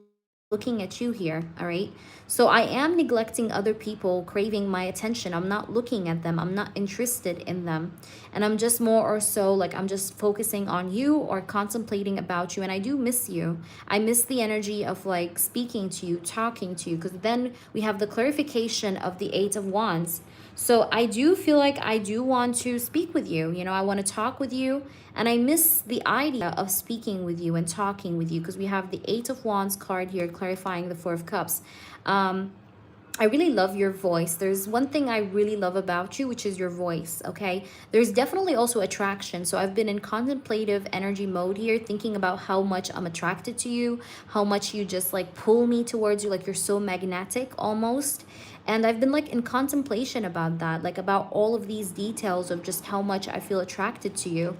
Speaker 1: looking at you here, all right? So I am neglecting other people craving my attention. I'm not looking at them. I'm not interested in them. And I'm just more or so like I'm just focusing on you or contemplating about you. And I do miss you. I miss the energy of like speaking to you, talking to you, because then we have the clarification of the Eight of Wands. So I do feel like I do want to speak with you. You know, I want to talk with you. And I miss the idea of speaking with you and talking with you because we have the Eight of Wands card here clarifying the Four of Cups. I really love your voice. There's one thing I really love about you, which is your voice, okay? There's definitely also attraction. So I've been in contemplative energy mode here, thinking about how much I'm attracted to you, how much you just like pull me towards you, like you're so magnetic almost. And I've been like in contemplation about that, like about all of these details of just how much I feel attracted to you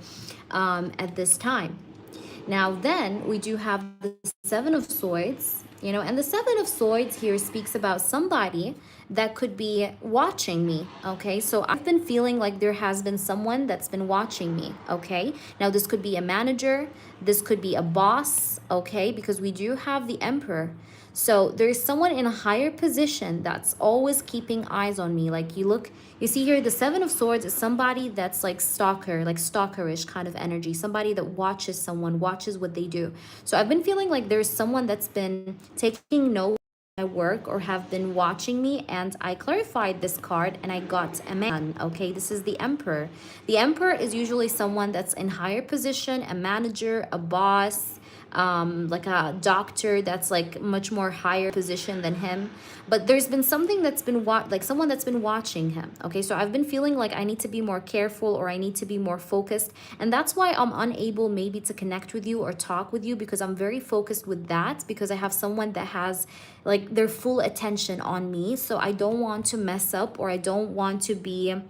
Speaker 1: at this time. Now then we do have the Seven of Swords, you know, and the Seven of Swords here speaks about somebody that could be watching me, okay? So I've been feeling like there has been someone that's been watching me, okay? Now this could be a manager, this could be a boss, okay? Because we do have the Emperor. So there's someone in a higher position that's always keeping eyes on me. Like you see here, the Seven of Swords is somebody that's like stalker, like stalkerish kind of energy. Somebody that watches someone, watches what they do. So I've been feeling like there's someone that's been taking note of my work or have been watching me, and I clarified this card and I got a man, okay? This is the Emperor. The Emperor is usually someone that's in higher position, a manager, a boss, like a doctor that's like much more higher position than him. But there's been something that's been like someone that's been watching him, okay? So I've been feeling like I need to be more careful or I need to be more focused, and that's why I'm unable maybe to connect with you or talk with you, because I'm very focused with that, because I have someone that has like their full attention on me. So I don't want to mess up, or I don't want to be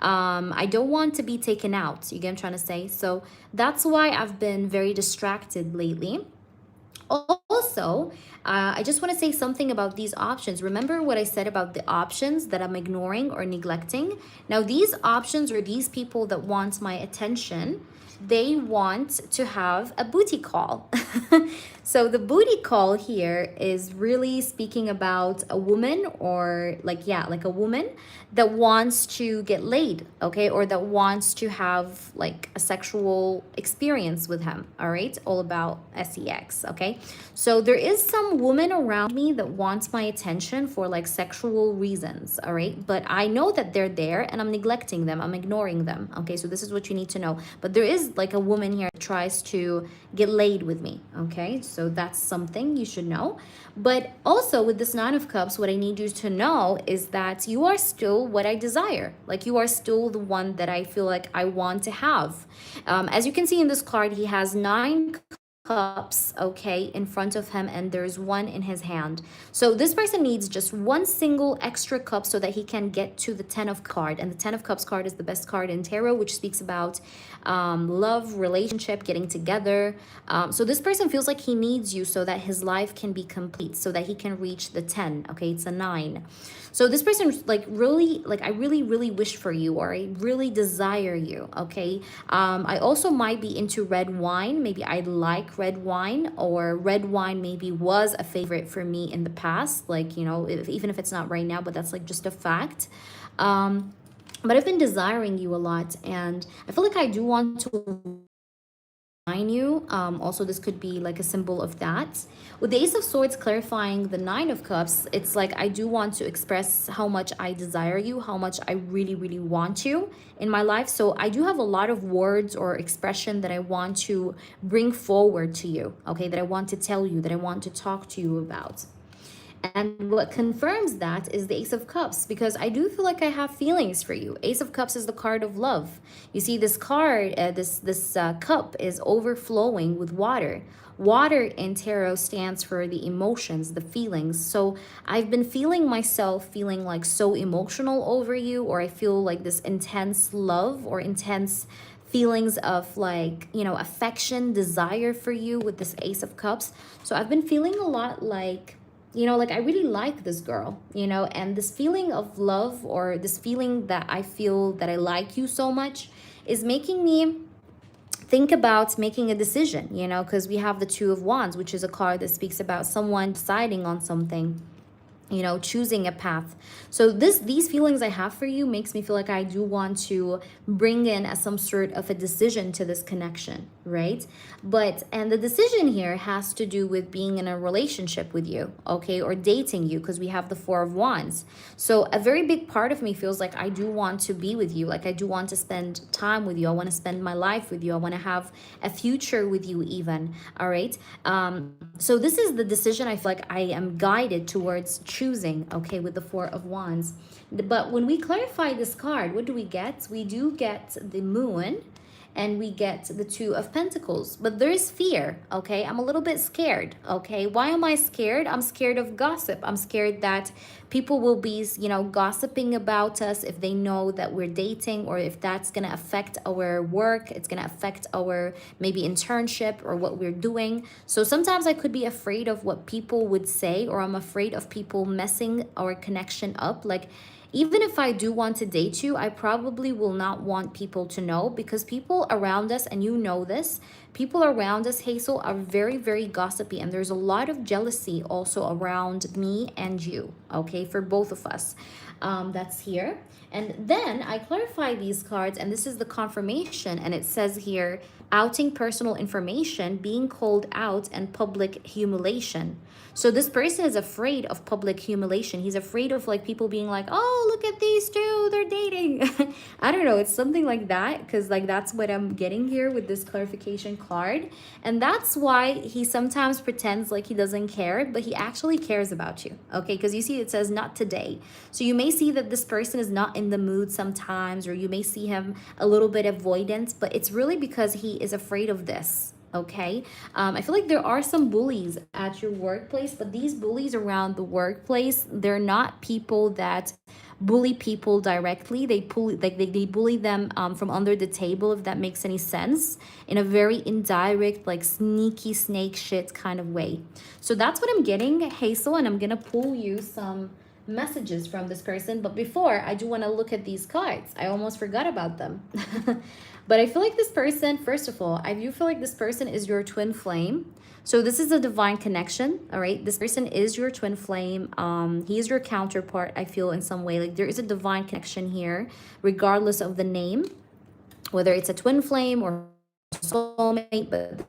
Speaker 1: taken out. You get what I'm trying to say? So that's why I've been very distracted lately. Also, I just want to say something about these options. Remember what I said about the options that I'm ignoring or neglecting? Now, these options or these people that want my attention, they want to have a booty call. So the booty call here is really speaking about a woman, or like, yeah, like a woman that wants to get laid, okay? Or that wants to have like a sexual experience with him, all right? All about sex, okay? So there is some woman around me that wants my attention for like sexual reasons, all right? But I know that they're there and I'm neglecting them, I'm ignoring them, okay? So this is what you need to know. But there is like a woman here that tries to get laid with me, okay? So that's something you should know. But also with this Nine of Cups, what I need you to know is that you are still what I desire. Like you are still the one that I feel like I want to have. As you can see in this card, he has 9 cups, okay, in front of him, and there's one in his hand. So this person needs just one single extra cup so that he can get to the 10 of card. And the 10 of cups card is the best card in tarot, which speaks about love, relationship, getting together. So this person feels like he needs you so that his life can be complete, so that he can reach the 10, okay? It's a 9. So this person like really, like I really, really wish for you, or I really desire you, okay? I also might be into red wine. Maybe I like red wine, or red wine maybe was a favorite for me in the past, like, you know, even if it's not right now, but that's like just a fact. But I've been desiring you a lot, and I feel like I do want to you. Also, this could be like a symbol of that. With the Ace of Swords clarifying the Nine of Cups, it's like I do want to express how much I desire you, how much I really, really want you in my life. So I do have a lot of words or expression that I want to bring forward to you, okay, that I want to tell you, that I want to talk to you about. And what confirms that is the Ace of Cups, because I do feel like I have feelings for you. Ace of Cups is the card of love. You see, this card, this cup is overflowing with water. Water in tarot stands for the emotions, the feelings. So I've been feeling myself feeling like so emotional over you, or I feel like this intense love or intense feelings of like, you know, affection, desire for you with this Ace of Cups. So I've been feeling a lot like, you know, like I really like this girl, you know, and this feeling of love, or this feeling that I feel that I like you so much, is making me think about making a decision, you know, because we have the Two of Wands, which is a card that speaks about someone deciding on something, you know, choosing a path. So these feelings I have for you makes me feel like I do want to bring in as some sort of a decision to this connection, right? And the decision here has to do with being in a relationship with you, okay, or dating you, because we have the Four of Wands. So a very big part of me feels like I do want to be with you, like I do want to spend time with you, I want to spend my life with you, I want to have a future with you even, all right? So this is the decision I feel like I am guided towards choosing, okay, with the Four of Wands. But when we clarify this card, what do we get? We do get the Moon, and we get the Two of Pentacles. But there is fear, okay? I'm a little bit scared, okay? Why am I scared? I'm scared of gossip. I'm scared that people will be, you know, gossiping about us if they know that we're dating, or if that's gonna affect our work, it's gonna affect our maybe internship or what we're doing. So sometimes I could be afraid of what people would say, or I'm afraid of people messing our connection up. Like, even if I do want to date you, I probably will not want people to know, because people around us, and you know this, people around us, Hazel, are very, very gossipy. And there's a lot of jealousy also around me and you, okay, for both of us. That's here. And then I clarify these cards, and this is the confirmation. And it says here, outing personal information, being called out, and public humiliation. So this person is afraid of public humiliation. He's afraid of like people being like, oh, look at these two, they're dating. I don't know, it's something like that, because like that's what I'm getting here with this clarification card. And that's why he sometimes pretends like he doesn't care, but he actually cares about you, okay? Because you see it says not today. So you may see that this person is not in the mood sometimes, or you may see him a little bit avoidant, but it's really because he is afraid of this. Okay, I feel like there are some bullies at your workplace, but these bullies around the workplace, they're not people that bully people directly. They bully, like they bully them from under the table, if that makes any sense, in a very indirect, like sneaky snake shit kind of way. So that's what I'm getting, Hazel, and I'm gonna pull you some messages from this person. But before, I do want to look at these cards. I almost forgot about them. But I feel like this person, first of all, I do feel like this person is your twin flame. So this is a divine connection, all right? This person is your twin flame. He is your counterpart, I feel, in some way. Like there is a divine connection here, regardless of the name, whether it's a twin flame or soulmate, but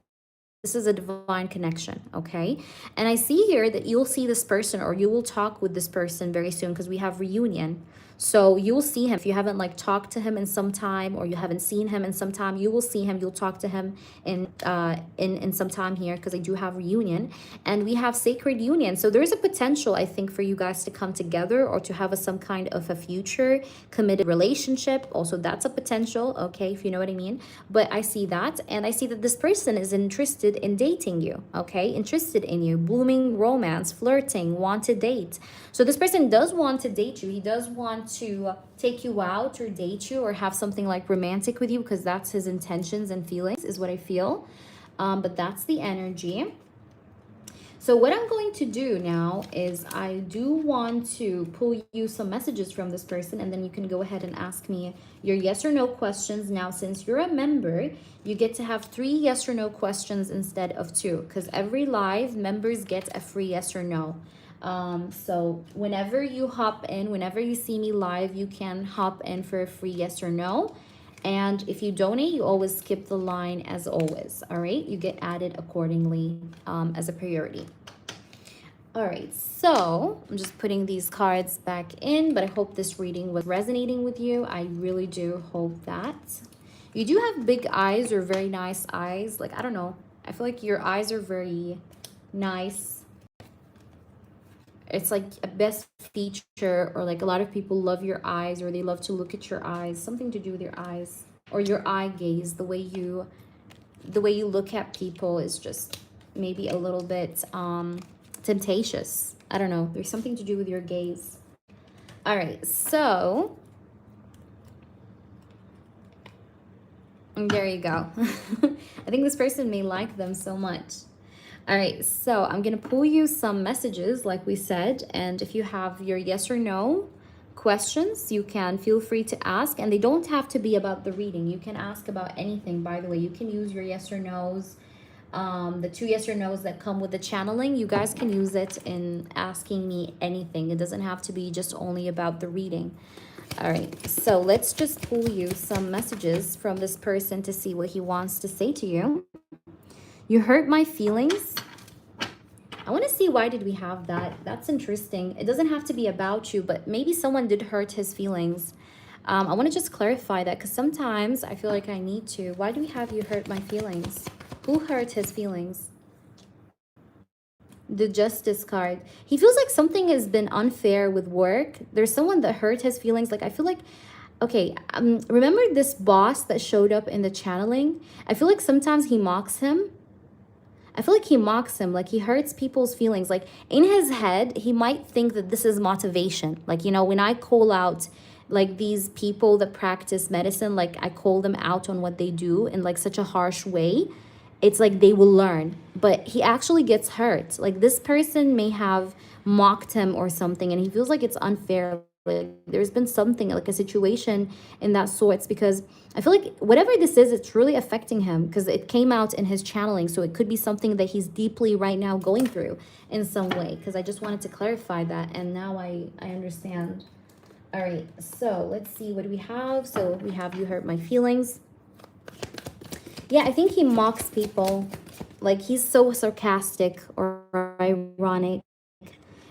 Speaker 1: this is a divine connection, okay? And I see here that you'll see this person, or you will talk with this person very soon, because we have reunion. So you'll see him. If you haven't like talked to him in some time, or you haven't seen him in some time, you will see him. You'll talk to him in some time here, because I do have reunion, and we have sacred union. So there's a potential, I think, for you guys to come together, or to have some kind of a future committed relationship. Also, that's a potential, okay, if you know what I mean. But I see that, and I see that this person is interested in dating you, okay, interested in you, blooming romance, flirting, want to date. So this person does want to date you. He does want to take you out or date you, or have something like romantic with you, because that's his intentions and feelings, is what I feel. But that's the energy. So what I'm going to do now is I do want to pull you some messages from this person, and then you can go ahead and ask me your yes or no questions. Now, since you're a member, you get to have 3 yes or no questions instead of 2, because every live, members get a free yes or no. So whenever you hop in, whenever you see me live, you can hop in for a free yes or no. And if you donate, you always skip the line as always. All right, you get added accordingly as a priority. All right, so I'm just putting these cards back in, but I hope this reading was resonating with you. I really do hope that. You do have big eyes or very nice eyes. Like, I don't know. I feel like your eyes are very nice. It's like a best feature, or like a lot of people love your eyes, or they love to look at your eyes. Something to do with your eyes or your eye gaze. The way you look at people is just maybe a little bit temptatious. I don't know. There's something to do with your gaze. All right, so there you go. I think this person may like them so much. All right, so I'm going to pull you some messages like we said, and if you have your yes or no questions, you can feel free to ask, and they don't have to be about the reading. You can ask about anything, by the way. You can use your yes or no's. The 2 yes or no's that come with the channeling, you guys can use it in asking me anything. It doesn't have to be just only about the reading. All right, so let's just pull you some messages from this person to see what he wants to say to you. You hurt my feelings. I want to see, why did we have that? That's interesting. It doesn't have to be about you, but maybe someone did hurt his feelings. I want to just clarify that, because sometimes I feel like I need to. Why do we have you hurt my feelings? Who hurt his feelings? The Justice card. He feels like something has been unfair with work. There's someone that hurt his feelings. Like, I feel like, okay, remember this boss that showed up in the channeling? I feel like sometimes he mocks him. I feel like he mocks him, like he hurts people's feelings. Like in his head, he might think that this is motivation. Like, you know, when I call out like these people that practice medicine, like I call them out on what they do in like such a harsh way, it's like they will learn. But he actually gets hurt. Like this person may have mocked him or something, and he feels like it's unfair. Like there's been something, like a situation in that sorts, because I feel like whatever this is, it's really affecting him, because it came out in his channeling. So it could be something that he's deeply right now going through in some way, because I just wanted to clarify that, and now I understand. All right, so let's see, what do we have? So we have you hurt my feelings. Yeah, I think he mocks people. Like he's so sarcastic or ironic.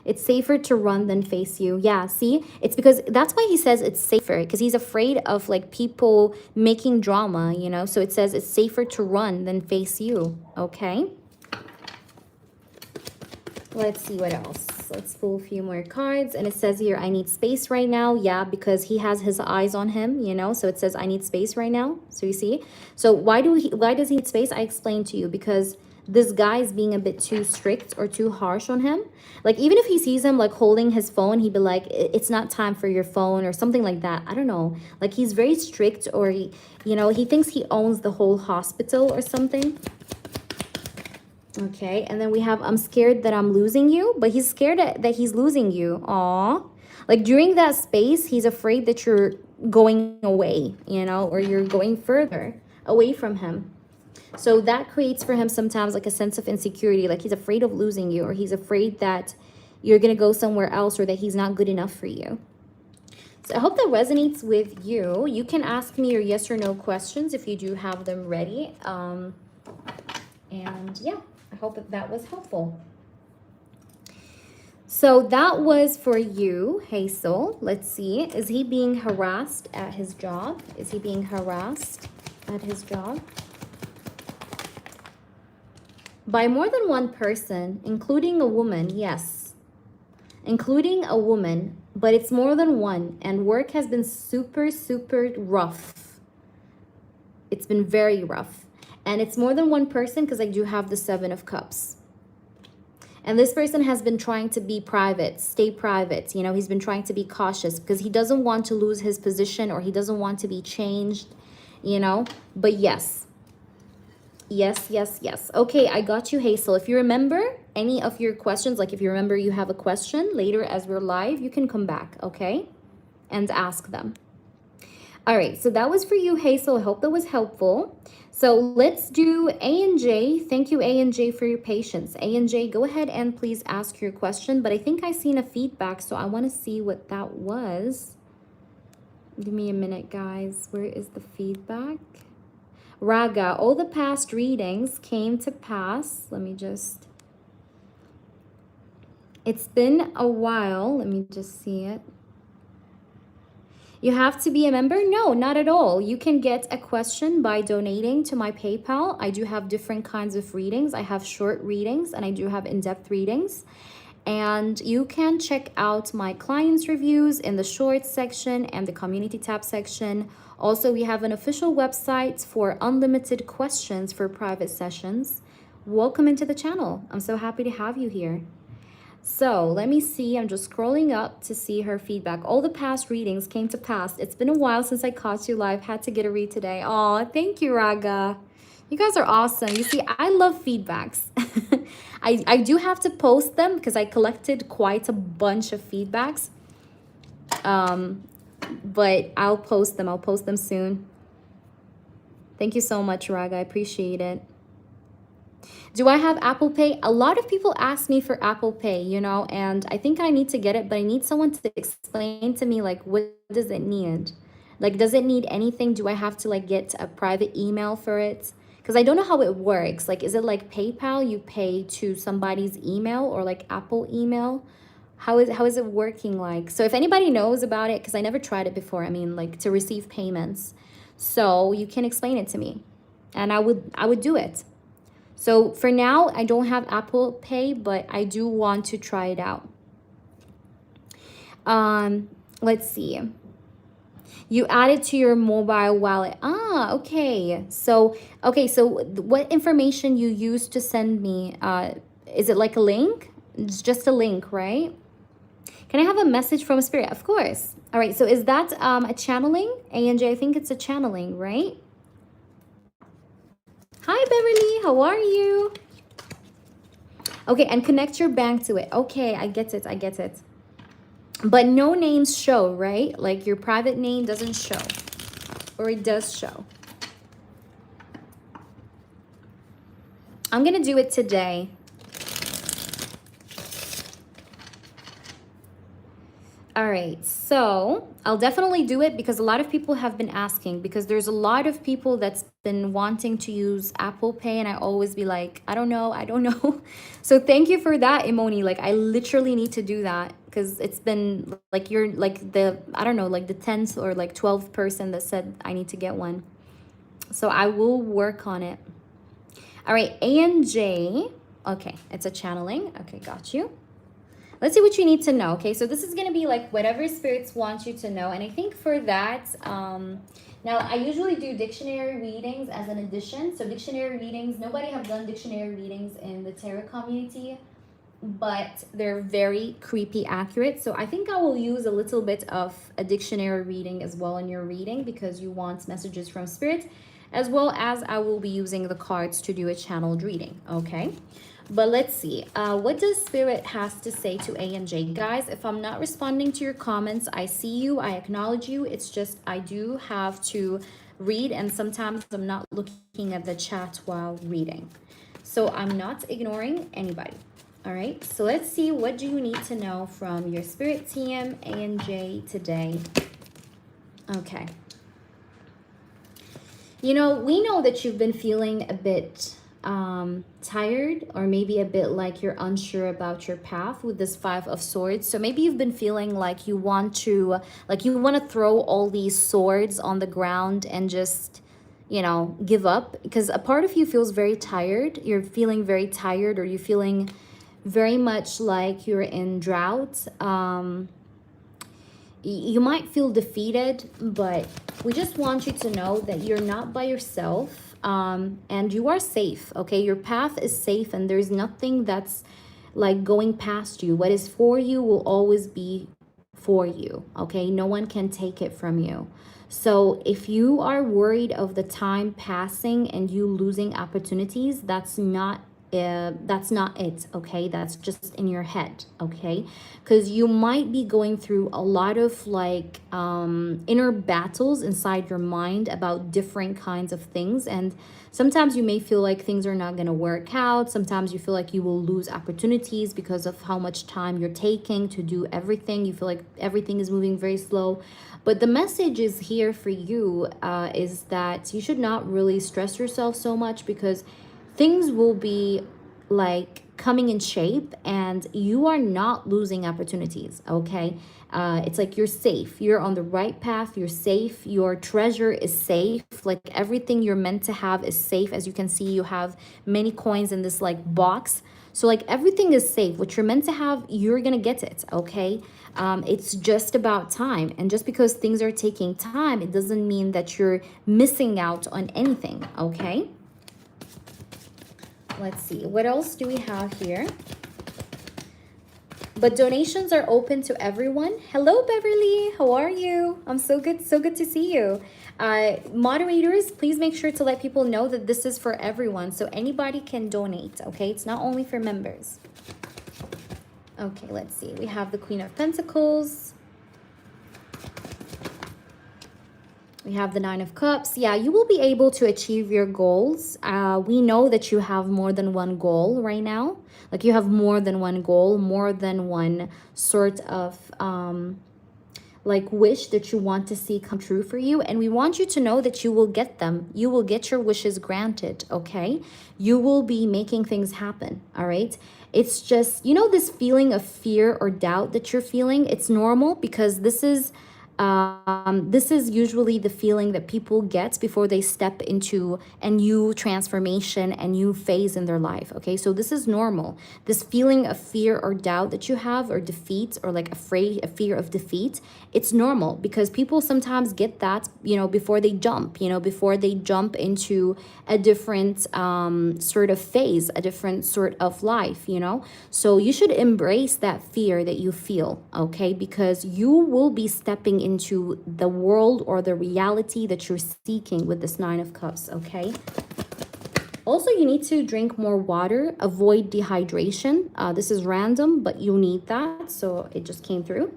Speaker 1: It's safer to run than face you. Yeah, see? It's because that's why he says it's safer, because he's afraid of like people making drama, you know? So it says it's safer to run than face you, okay? Let's see what else. Let's pull a few more cards. And it says here, I need space right now. Yeah, because he has his eyes on him, you know? So it says, I need space right now. So you see? So why does he need space? I explained to you, because this guy is being a bit too strict or too harsh on him. Like, even if he sees him like holding his phone, he'd be like, it's not time for your phone, or something like that. I don't know. Like, he's very strict, or he, you know, he thinks he owns the whole hospital or something. Okay, and then we have, I'm scared that I'm losing you, but he's scared that he's losing you. Aw. Like during that space, he's afraid that you're going away, you know, or you're going further away from him. So that creates for him sometimes like a sense of insecurity, like he's afraid of losing you, or he's afraid that you're going to go somewhere else, or that he's not good enough for you. So I hope that resonates with you. You can ask me your yes or no questions if you do have them ready. And yeah, I hope that was helpful. So that was for you, Hazel. Let's see. Is he being harassed at his job? Is he being harassed at his job? By more than one person, including a woman, yes. Including a woman, but it's more than one. And work has been super, super rough. It's been very rough. And it's more than one person, because I do have the 7 of Cups. And this person has been trying to be private, stay private. You know, he's been trying to be cautious because he doesn't want to lose his position, or he doesn't want to be changed, you know. But yes. Yes, yes, yes. Okay, I got you, Hazel. If you remember any of your questions, like if you remember you have a question later as we're live, you can come back, okay? And ask them. All right, so that was for you, Hazel. I hope that was helpful. So let's do A and J. Thank you, A and J, for your patience. A and J, go ahead and please ask your question. But I think I seen a feedback, so I want to see what that was. Give me a minute, guys. Where is the feedback? Raga, all the past readings came to pass. Let me just... It's been a while. Let me just see it. You have to be a member? No, not at all. You can get a question by donating to my PayPal. I do have different kinds of readings. I have short readings and I do have in-depth readings. And you can check out my clients' reviews in the shorts section and the community tab section. Also, we have an official website for unlimited questions for private sessions. Welcome into the channel. I'm so happy to have you here. So let me see. I'm just scrolling up to see her feedback. All the past readings came to pass. It's been a while since I caught you live. Had to get a read today. Oh, thank you, Raga. You guys are awesome. You see, I love feedbacks. I do have to post them because I collected quite a bunch of feedbacks. But I'll post them. I'll post them soon. Thank you so much, Raga. I appreciate it. Do I have Apple Pay? A lot of people ask me for Apple Pay, you know, and I think I need to get it, but I need someone to explain to me, like, what does it need? Like, does it need anything? Do I have to, like, get a private email for it? Because I don't know how it works. Like, is it like PayPal? You pay to somebody's email or like Apple email? How is it working like? So if anybody knows about it, because I never tried it before, I mean, like, to receive payments. So you can explain it to me and I would do it. So for now, I don't have Apple Pay, but I do want to try it out. Let's see. You add it to your mobile wallet. Ah, okay. So what information you use to send me? Is it like a link? It's just a link, right? Can I have a message from Spirit? Of course. All right. So is that a channeling? ANJ, I think it's a channeling, right? Hi, Beverly. How are you? Okay, and connect your bank to it. Okay, I get it. I get it. But no names show, right? Like your private name doesn't show. Or it does show. I'm going to do it today. All right, so I'll definitely do it because a lot of people have been asking, because there's a lot of people that's been wanting to use Apple Pay and I always be like, I don't know. So thank you for that, Imoni. Like, I literally need to do that because it's been like, you're like the, I don't know, like the 10th or like 12th person that said I need to get one. So I will work on it. All right, ANJ. Okay, it's a channeling. Okay, got you. Let's see what you need to know. Okay, so this is going to be like whatever spirits want you to know. And I think for that, now I usually do dictionary readings as an addition. So dictionary readings, nobody have done dictionary readings in the tarot community, but they're very creepy accurate. So I think I will use a little bit of a dictionary reading as well in your reading because you want messages from spirit, as well as I will be using the cards to do a channeled reading. Okay. But let's see, what does Spirit has to say to ANJ? Guys, if I'm not responding to your comments, I see you, I acknowledge you. It's just I do have to read and sometimes I'm not looking at the chat while reading. So I'm not ignoring anybody. All right, so let's see, what do you need to know from your Spirit team, ANJ, today? Okay. You know, we know that you've been feeling a bit tired, or maybe a bit like you're unsure about your path with this 5 of Swords. So maybe you've been feeling like you want to throw all these swords on the ground and just, you know, give up, because a part of you feels very tired. You're feeling very tired, or you're feeling very much like you're in drought. You might feel defeated, but we just want you to know that you're not by yourself. And you are safe, okay? Your path is safe and there's nothing that's like going past you. What is for you will always be for you, okay? No one can take it from you. So if you are worried of the time passing and you losing opportunities, that's not that's not it, okay? That's just in your head, okay? Because you might be going through a lot of like inner battles inside your mind about different kinds of things, and sometimes you may feel like things are not going to work out. Sometimes you feel like you will lose opportunities because of how much time you're taking to do everything. You feel like everything is moving very slow. But the message is here for you, is that you should not really stress yourself so much, because things will be like coming in shape and you are not losing opportunities, okay? It's like you're safe, you're on the right path, you're safe, your treasure is safe, like everything you're meant to have is safe. As you can see, you have many coins in this like box, so like everything is safe. What you're meant to have, you're gonna get it, okay? It's just about time, and just because things are taking time, it doesn't mean that you're missing out on anything, okay? Let's see, what else do we have here? But donations are open to everyone. Hello, Beverly. How are you? I'm so good to see you. Moderators, please make sure to let people know that this is for everyone, so anybody can donate, okay? It's not only for members. Okay, let's see. We have the Queen of Pentacles. We have the Nine of Cups. Yeah, you will be able to achieve your goals. We know that you have more than one goal right now. Like you have more than one goal, more than one sort of like wish that you want to see come true for you. And we want you to know that you will get them. You will get your wishes granted, okay? You will be making things happen, all right? It's just, you know, this feeling of fear or doubt that you're feeling, it's normal, because this is usually the feeling that people get before they step into a new transformation, a new phase in their life, okay? So this is normal. This feeling of fear or doubt that you have, or defeat, or like a fear of defeat, it's normal, because people sometimes get that, you know, before they jump, you know, before they jump into a different sort of phase, a different sort of life, you know? So you should embrace that fear that you feel, okay? Because you will be stepping into the world or the reality that you're seeking with this Nine of Cups, okay? Also, you need to drink more water, avoid dehydration. This is random, but you need that, so it just came through.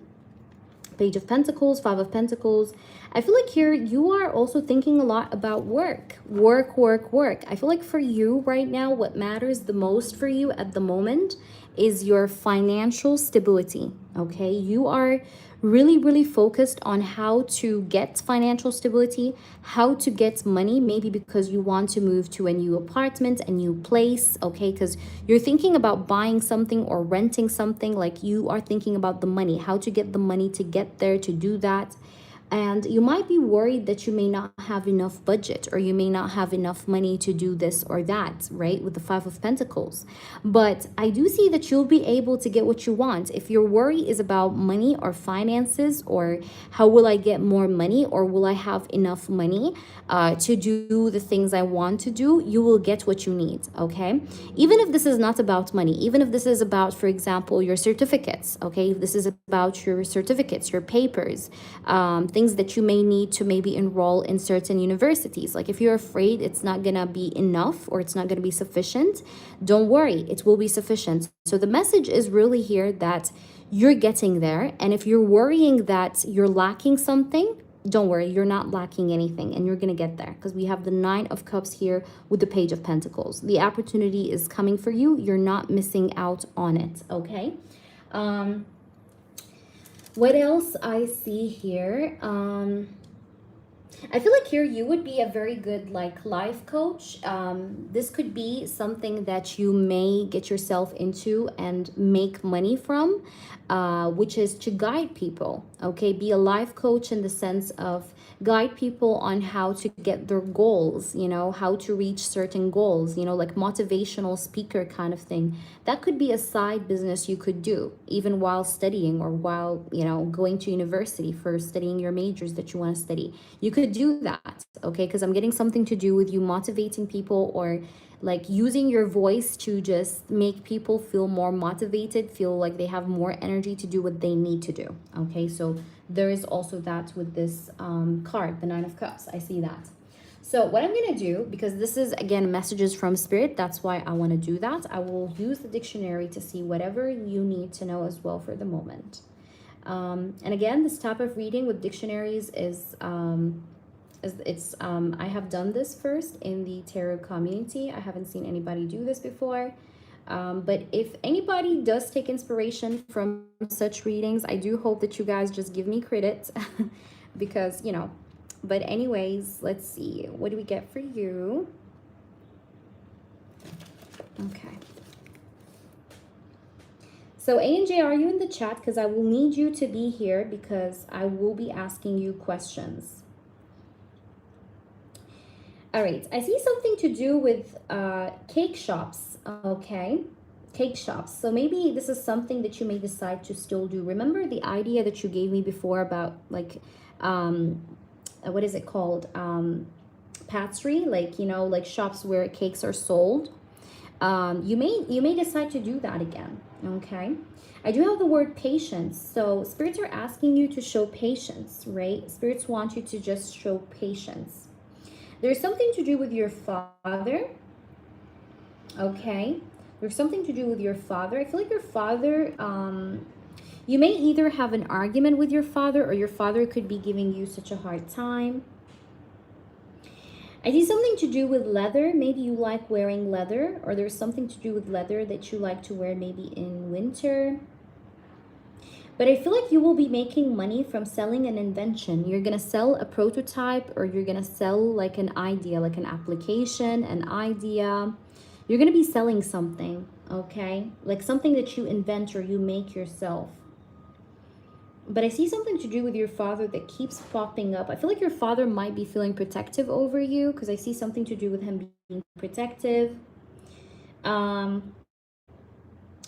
Speaker 1: Page of Pentacles, Five of Pentacles. I feel like here you are also thinking a lot about work. I feel like for you right now, what matters the most for you at the moment is your financial stability, okay? You are really focused on how to get financial stability, how to get money, maybe because you want to move to a new apartment, a new place, okay? Because you're thinking about buying something or renting something, like you are thinking about the money, how to get the money to get there, to do that. And you might be worried that you may not have enough budget, or you may not have enough money to do this or that, right? With the Five of Pentacles. But I do see that you'll be able to get what you want. If your worry is about money or finances, or how will I get more money, or will I have enough money to do the things I want to do, you will get what you need, okay? Even if this is not about money, even if this is about, for example, your certificates, okay? If this is about your certificates, your papers, things that you may need to maybe enroll in certain universities. Like if you're afraid it's not gonna be enough, or it's not gonna be sufficient, don't worry, it will be sufficient. So the message is really here that you're getting there. And if you're worrying that you're lacking something, don't worry, you're not lacking anything, and you're gonna get there, because we have the Nine of Cups here with the Page of Pentacles. The opportunity is coming for you. You're not missing out on it, okay? What else I see here? I feel like here you would be a very good like life coach. This could be something that you may get yourself into and make money from, which is to guide people, okay? Be a life coach in the sense of guide people on how to get their goals, you know, how to reach certain goals, you know, like motivational speaker kind of thing. That could be a side business you could do even while studying, or while, you know, going to university for studying your majors that you want to study. You could do that, okay? Because I'm getting something to do with you motivating people, or like using your voice to just make people feel more motivated, feel like they have more energy to do what they need to do, okay? So there is also that with this card, the Nine of Cups. I see that. So what I'm going to do, because this is, again, messages from spirit, that's why I want to do that. I will use the dictionary to see whatever you need to know as well for the moment. And again, this type of reading with dictionaries is I have done this first in the tarot community. I haven't seen anybody do this before. But if anybody does take inspiration from such readings, I do hope that you guys just give me credit because, you know, but anyways, let's see. What do we get for you? Okay. So A&J, are you in the chat? Because I will need you to be here because I will be asking you questions. All right. I see something to do with cake shops. Okay. Cake shops. So maybe this is something that you may decide to still do. Remember the idea that you gave me before about like, what is it called? Patisserie, like, you know, like shops where cakes are sold. You may decide to do that again. Okay. I do have the word patience. So spirits are asking you to show patience, right? Spirits want you to just show patience. There's something to do with your father. Okay. There's something to do with your father. I feel like your father, you may either have an argument with your father or your father could be giving you such a hard time. I see something to do with leather. Maybe you like wearing leather, or there's something to do with leather that you like to wear maybe in winter. But I feel like you will be making money from selling an invention. You're going to sell a prototype, or you're going to sell like an idea, like an application, an idea. You're going to be selling something, okay? Like something that you invent or you make yourself. But I see something to do with your father that keeps popping up. I feel like your father might be feeling protective over you because I see something to do with him being protective.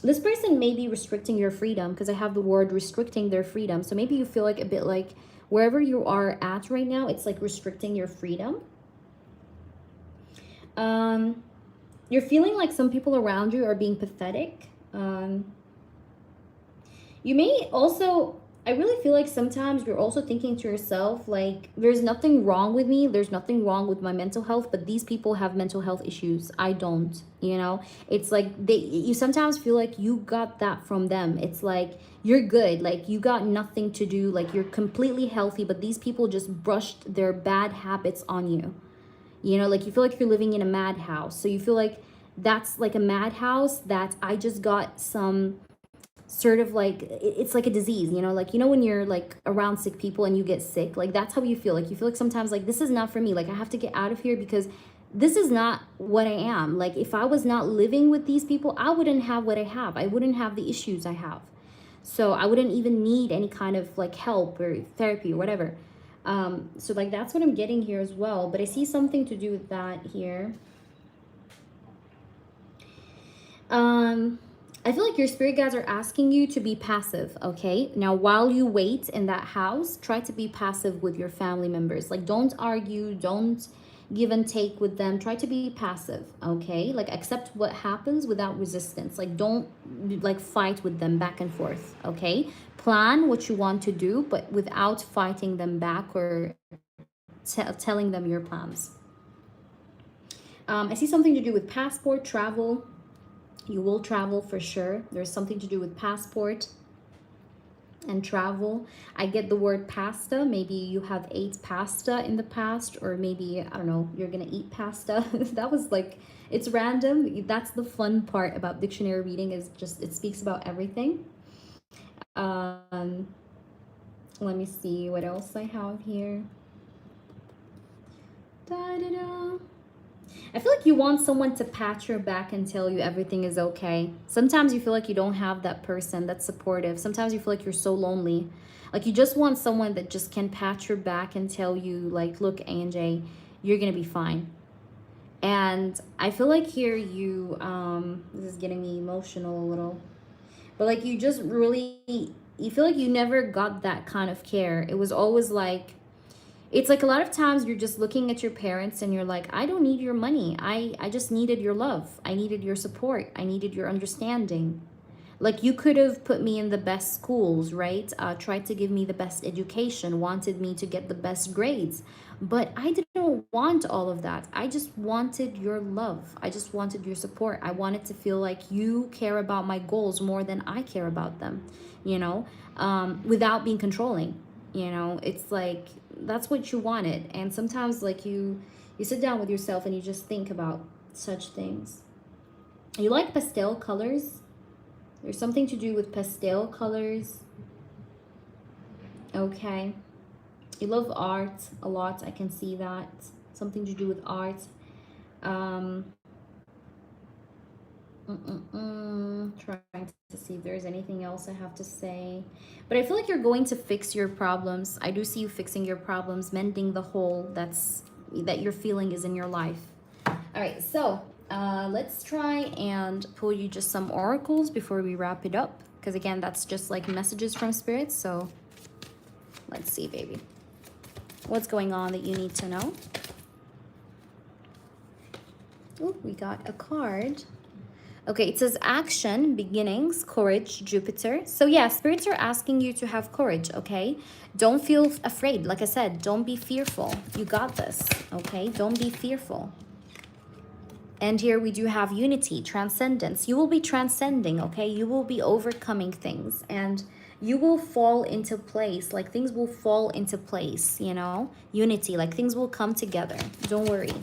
Speaker 1: This person may be restricting your freedom because I have the word restricting their freedom. So maybe you feel like a bit like wherever you are at right now, it's like restricting your freedom. You're feeling like some people around you are being pathetic. You may also, I really feel like sometimes you're also thinking to yourself, like, there's nothing wrong with me. There's nothing wrong with my mental health, but these people have mental health issues. I don't, you know? It's like you sometimes feel like you got that from them. It's like, you're good. Like, you got nothing to do. Like, you're completely healthy, but these people just brushed their bad habits on you. You know, like you feel like you're living in a madhouse. So you feel like that's like a madhouse that I just got some sort of like, it's like a disease, you know, like, you know, when you're like around sick people and you get sick, like that's how you feel. Like you feel like sometimes like this is not for me. Like I have to get out of here because this is not what I am. Like if I was not living with these people, I wouldn't have what I have. I wouldn't have the issues I have. So I wouldn't even need any kind of like help or therapy or whatever. So like that's what I'm getting here as well. But I see something to do with that here. I feel like your spirit guides are asking you to be passive, okay? Now, while you wait in that house, try to be passive with your family members. Like, don't argue, don't give and take with them. Try to be passive, okay? Like, accept what happens without resistance. Like, don't, like, fight with them back and forth, okay? Plan what you want to do, but without fighting them back or telling them your plans. I see something to do with passport, travel. You will travel for sure. There's something to do with passport and travel. I get the word pasta. Maybe you have ate pasta in the past, or maybe, I don't know, you're gonna eat pasta. That was like, it's random. That's the fun part about dictionary reading, is just it speaks about everything. Let me see what else I have here. Da-da-da. I feel like you want someone to pat your back and tell you everything is okay. Sometimes you feel like you don't have that person that's supportive. Sometimes you feel like you're so lonely. Like you just want someone that just can pat your back and tell you like, look, AJ, you're going to be fine. And I feel like here you, this is getting me emotional a little. But like you just really, you feel like you never got that kind of care. It was always like, it's like a lot of times you're just looking at your parents and you're like, I don't need your money. I just needed your love. I needed your support. I needed your understanding. Like you could have put me in the best schools, right? Tried to give me the best education, wanted me to get the best grades. But I didn't want all of that. I just wanted your love. I just wanted your support. I wanted to feel like you care about my goals more than I care about them, you know, without being controlling. You know, it's like that's what you wanted. And sometimes like you sit down with yourself and you just think about such things. You like pastel colors? There's something to do with pastel colors. Okay. You love art a lot. I can see that. Something to do with art. Trying to see if there's anything else I have to say. But I feel like you're going to fix your problems. I do see you fixing your problems, mending the hole that you're feeling is in your life. All right, so let's try and pull you just some oracles before we wrap it up. Because again, that's just like messages from spirits. So let's see, baby. What's going on that you need to know? Oh, we got a card. Okay, it says action, beginnings, courage, Jupiter. So yeah, spirits are asking you to have courage, okay? Don't feel afraid. Like I said, don't be fearful. You got this, okay? Don't be fearful. And here we do have unity, transcendence. You will be transcending, okay? You will be overcoming things and you will fall into place. Like things will fall into place, you know? Unity, like things will come together. Don't worry.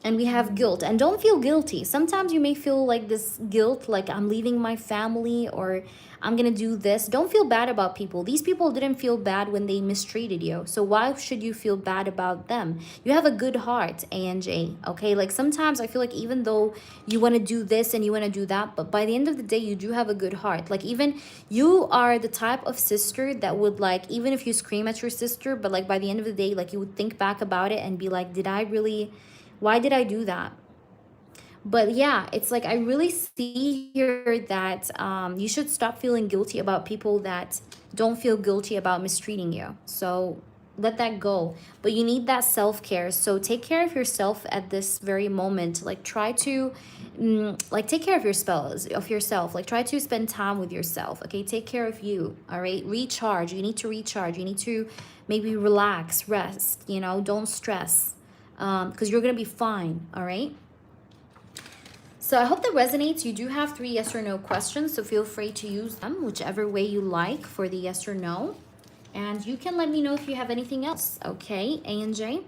Speaker 1: And we have guilt. And don't feel guilty. Sometimes you may feel like this guilt, like I'm leaving my family or I'm going to do this. Don't feel bad about people. These people didn't feel bad when they mistreated you. So why should you feel bad about them? You have a good heart, ANJ. Okay, like sometimes I feel like even though you want to do this and you want to do that, but by the end of the day, you do have a good heart. Like even you are the type of sister that would like, even if you scream at your sister, but like by the end of the day, like you would think back about it and be like, why did I do that? But yeah, it's like I really see here that you should stop feeling guilty about people that don't feel guilty about mistreating you. So let that go. But you need that self-care. So take care of yourself at this very moment. Like try to like take care of yourself. Like try to spend time with yourself. Okay, take care of you. All right, recharge. You need to recharge. You need to maybe relax, rest, you know, don't stress. Because you're going to be fine, all right? So I hope that resonates. You do have 3 yes or no questions, so feel free to use them whichever way you like for the yes or no. And you can let me know if you have anything else, okay, ANJ?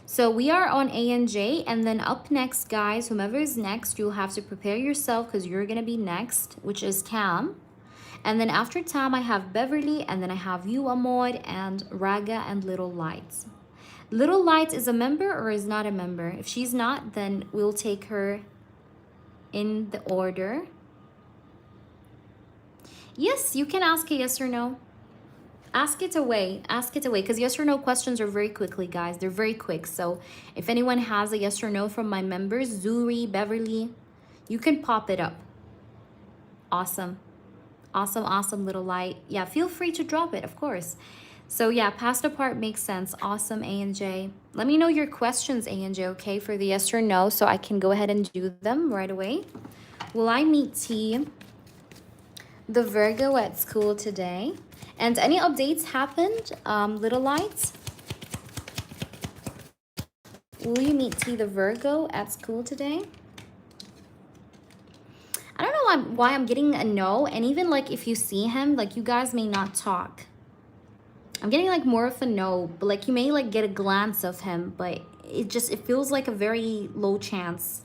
Speaker 1: So we are on ANJ, and then up next, guys, whomever is next, you'll have to prepare yourself because you're going to be next, which is Tam. And then after Tam, I have Beverly, and then I have you, Amor, and Raga, and Little Lights. Little Light is a member or is not a member? If she's not, then we'll take her in the order. Yes, you can ask a yes or no. Ask it away. Ask it away. Because yes or no questions are very quickly, guys. They're very quick. So if anyone has a yes or no from my members, Zuri, Beverly, you can pop it up. Awesome. Awesome, awesome, Little Light. Yeah, feel free to drop it, of course. So yeah, past apart makes sense. Awesome, ANJ. Let me know your questions, ANJ, okay, for the yes or no, so I can go ahead and do them right away. Will I meet T, the Virgo, at school today? And any updates happened, Little Lights? Will you meet T, the Virgo, at school today? I don't know why I'm getting a no, and even like if you see him, like you guys may not talk. I'm getting like more of a no, but like you may like get a glance of him, but it feels like a very low chance.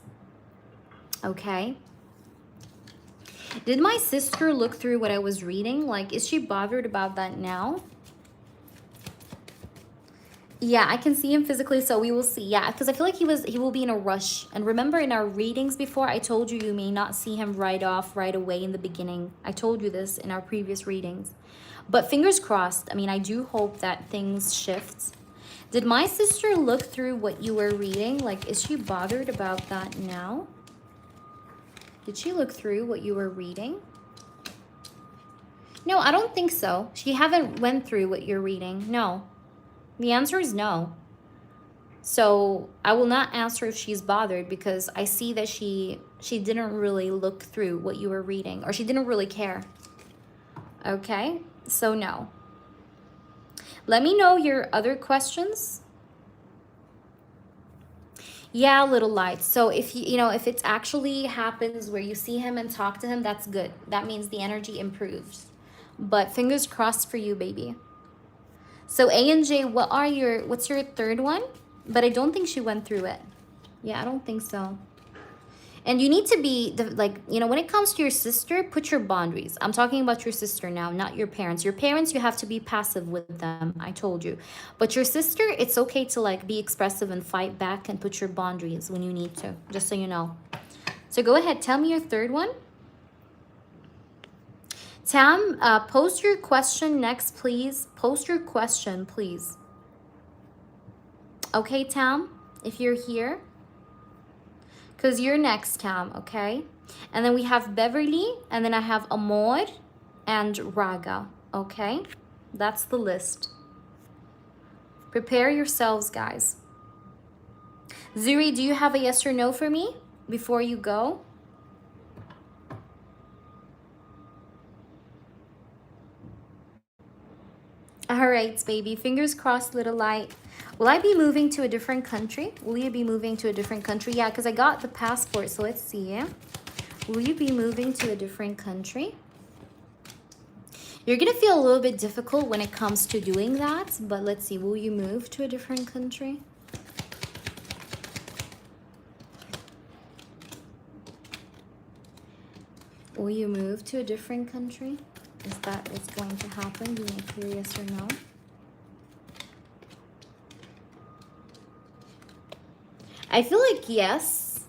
Speaker 1: Okay. Did my sister look through what I was reading? Like, is she bothered about that now? Yeah, I can see him physically, so we will see. Yeah, because I feel like he will be in a rush. And remember in our readings before, I told you may not see him right away in the beginning. I told you this in our previous readings. But fingers crossed. I mean, I do hope that things shift. Did my sister look through what you were reading? Like, is she bothered about that now? Did she look through what you were reading? No, I don't think so. She haven't went through what you're reading. No. The answer is no. So I will not answer if she's bothered because I see that she didn't really look through what you were reading, or she didn't really care. Okay, so no. Let me know your other questions. Yeah, little light. So if you know, if it actually happens where you see him and talk to him, that's good. That means the energy improves. But fingers crossed for you, baby. So A and J, what's your third one? But I don't think she went through it. Yeah, I don't think so. And you need to be, like, you know, when it comes to your sister, put your boundaries. I'm talking about your sister now, not your parents. Your parents, you have to be passive with them. I told you. But your sister, it's okay to, like, be expressive and fight back and put your boundaries when you need to, just so you know. So go ahead. Tell me your third one. Tam, post your question next, please. Post your question, please. Okay, Tam, if you're here. Because you're next, Tam, okay? And then we have Beverly, and then I have Amor and Raga, okay? That's the list. Prepare yourselves, guys. Zuri, do you have a yes or no for me before you go? All right, baby. Fingers crossed, little light. Will I be moving to a different country? Will you be moving to a different country? Yeah, because I got the passport, so let's see. Yeah? Will you be moving to a different country? You're going to feel a little bit difficult when it comes to doing that, but let's see. Will you move to a different country? Will you move to a different country? Is that what's going to happen? Do you want to hear yes or no? I feel like yes.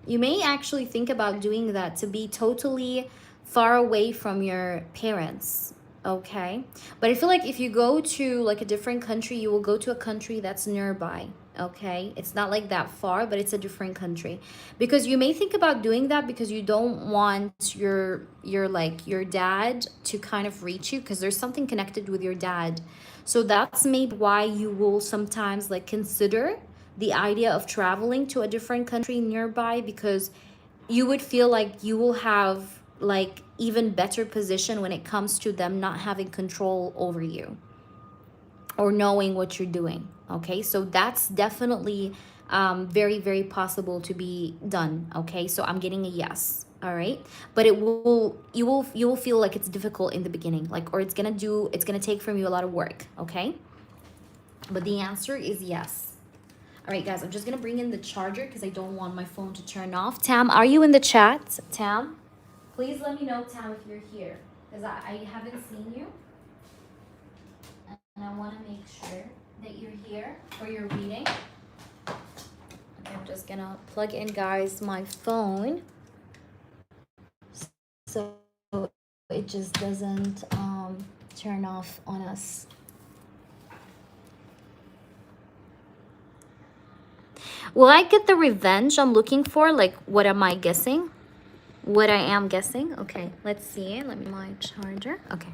Speaker 1: You may actually think about doing that to be totally far away from your parents, okay? But I feel like if you go to like a different country, you will go to a country that's nearby, okay? It's not like that far, but it's a different country. Because you may think about doing that because you don't want your dad to kind of reach you, because there's something connected with your dad. So that's maybe why you will sometimes like consider the idea of traveling to a different country nearby, because you would feel like you will have like even better position when it comes to them not having control over you or knowing what you're doing. Okay, so that's definitely very, very possible to be done. Okay, so I'm getting a yes. All right, but you will feel like it's difficult in the beginning, like, or it's gonna take from you a lot of work. Okay, but the answer is yes. All right, guys, I'm just going to bring in the charger because I don't want my phone to turn off. Tam, are you in the chat? Tam, please let me know, Tam, if you're here, because I haven't seen you. And I want to make sure that you're here or you're reading. Okay, I'm just going to plug in, guys, my phone so it just doesn't turn off on us. Will I get the revenge I'm looking for? Like, what am I guessing? What I am guessing? Okay, let's see. Let me my charger. Okay.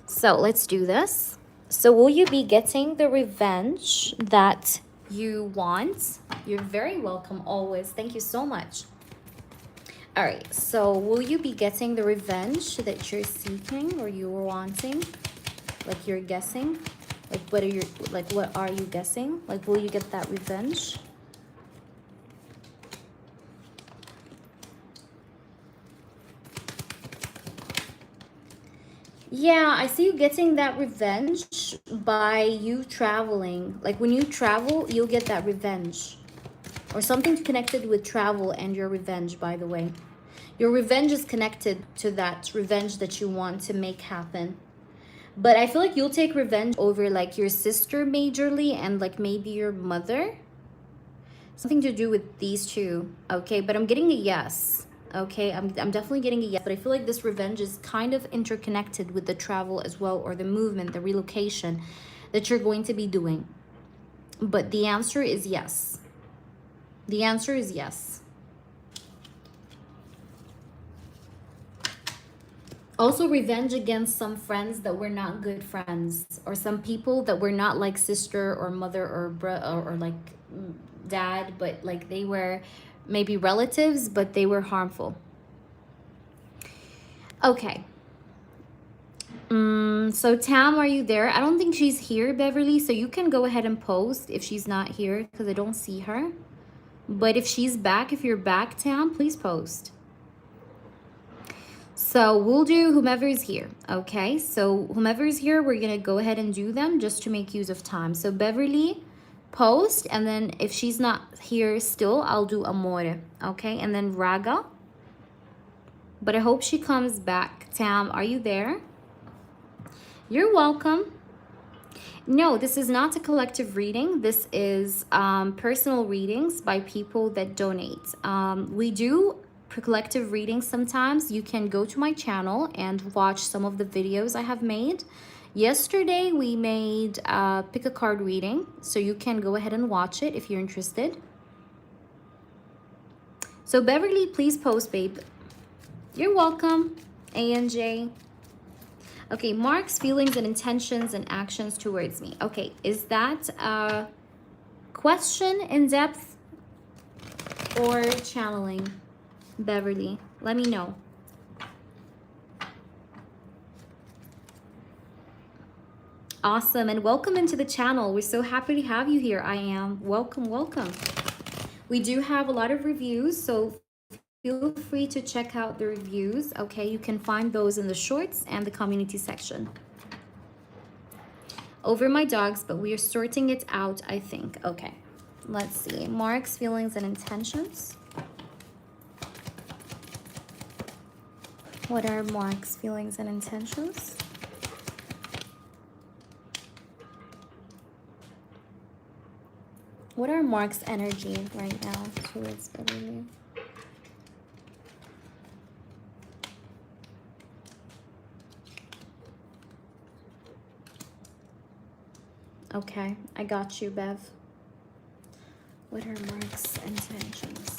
Speaker 1: So let's do this. So will you be getting the revenge that you want? You're very welcome always. Thank you so much. All right. So will you be getting the revenge that you're seeking or you're wanting? Like you're guessing? Like what are you guessing? Like, will you get that revenge? Yeah, I see you getting that revenge by you traveling. Like when you travel, you'll get that revenge. Or something connected with travel and your revenge, by the way. Your revenge is connected to that revenge that you want to make happen. But I feel like you'll take revenge over like your sister majorly and like maybe your mother. Something to do with these two. Okay, but I'm getting a yes. Okay, I'm definitely getting a yes. But I feel like this revenge is kind of interconnected with the travel as well, or the movement, the relocation that you're going to be doing. But the answer is yes. The answer is yes. Also, revenge against some friends that were not good friends, or some people that were not like sister or mother or or like dad, but like they were maybe relatives, but they were harmful. Okay. So Tam, are you there? I don't think she's here, Beverly, so you can go ahead and post if she's not here because I don't see her. But if she's back, if you're back, Tam, please post. So we'll do whomever is here, okay? So whomever is here, we're gonna go ahead and do them just to make use of time. So Beverly, post, and then if she's not here still, I'll do Amore, okay? And then Raga. But I hope she comes back. Tam, are you there? You're welcome. No, this is not a collective reading. This is personal readings by people that donate. We do collective readings sometimes. You can go to my channel and watch some of the videos I have made. Yesterday, we made pick a card reading, so you can go ahead and watch it if you're interested. So Beverly, please post, babe. You're welcome, ANJ. Okay, Mark's feelings and intentions and actions towards me. Okay, is that a question in depth or channeling? Beverly, let me know. Awesome, and welcome into the channel. We're so happy to have you here. I am. Welcome, welcome. We do have a lot of reviews, so feel free to check out the reviews, okay? You can find those in the shorts and the community section. Over my dogs, but we are sorting it out, I think. Okay, let's see. Mark's feelings and intentions. What are Mark's feelings and intentions? What are Mark's energy right now towards Beverly? Okay, I got you, Bev. What are Mark's intentions?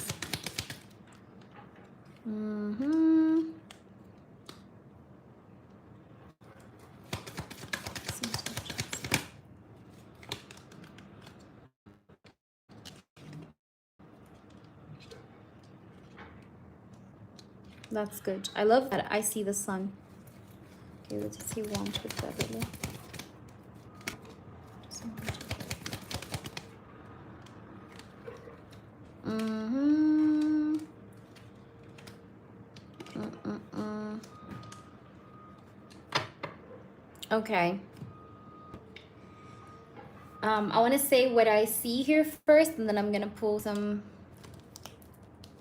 Speaker 1: That's good. I love that. I see the sun. Okay, let's see want with Beverly. Okay. I want to say what I see here first, and then I'm going to pull some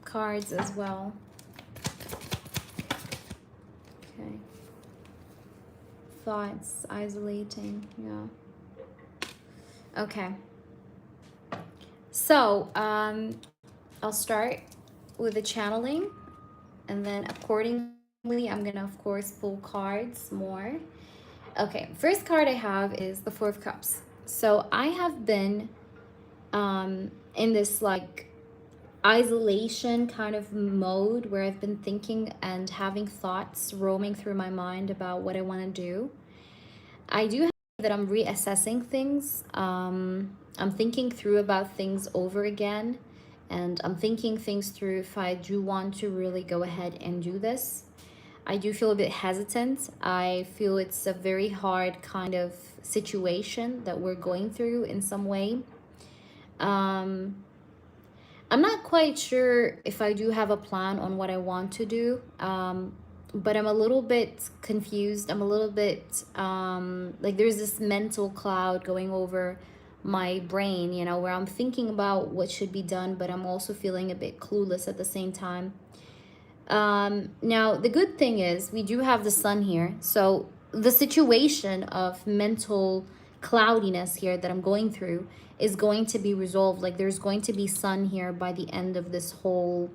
Speaker 1: cards as well. Okay. Thoughts, isolating, yeah. Okay. So, I'll start with the channeling, and then accordingly, I'm going to, of course, pull cards more. Okay, first card I have is the Four of Cups. So I have been in this like isolation kind of mode where I've been thinking and having thoughts roaming through my mind about what I want to do. I do have that I'm reassessing things. I'm thinking through about things over again, and I'm thinking things through if I do want to really go ahead and do this. I do feel a bit hesitant. I feel it's a very hard kind of situation that we're going through in some way. I'm not quite sure if I do have a plan on what I want to do, but I'm a little bit confused. I'm a little bit like there's this mental cloud going over my brain, you know, where I'm thinking about what should be done, but I'm also feeling a bit clueless at the same time. Now, the good thing is we do have the sun here. So the situation of mental cloudiness here that I'm going through is going to be resolved. Like there's going to be sun here by the end of this whole,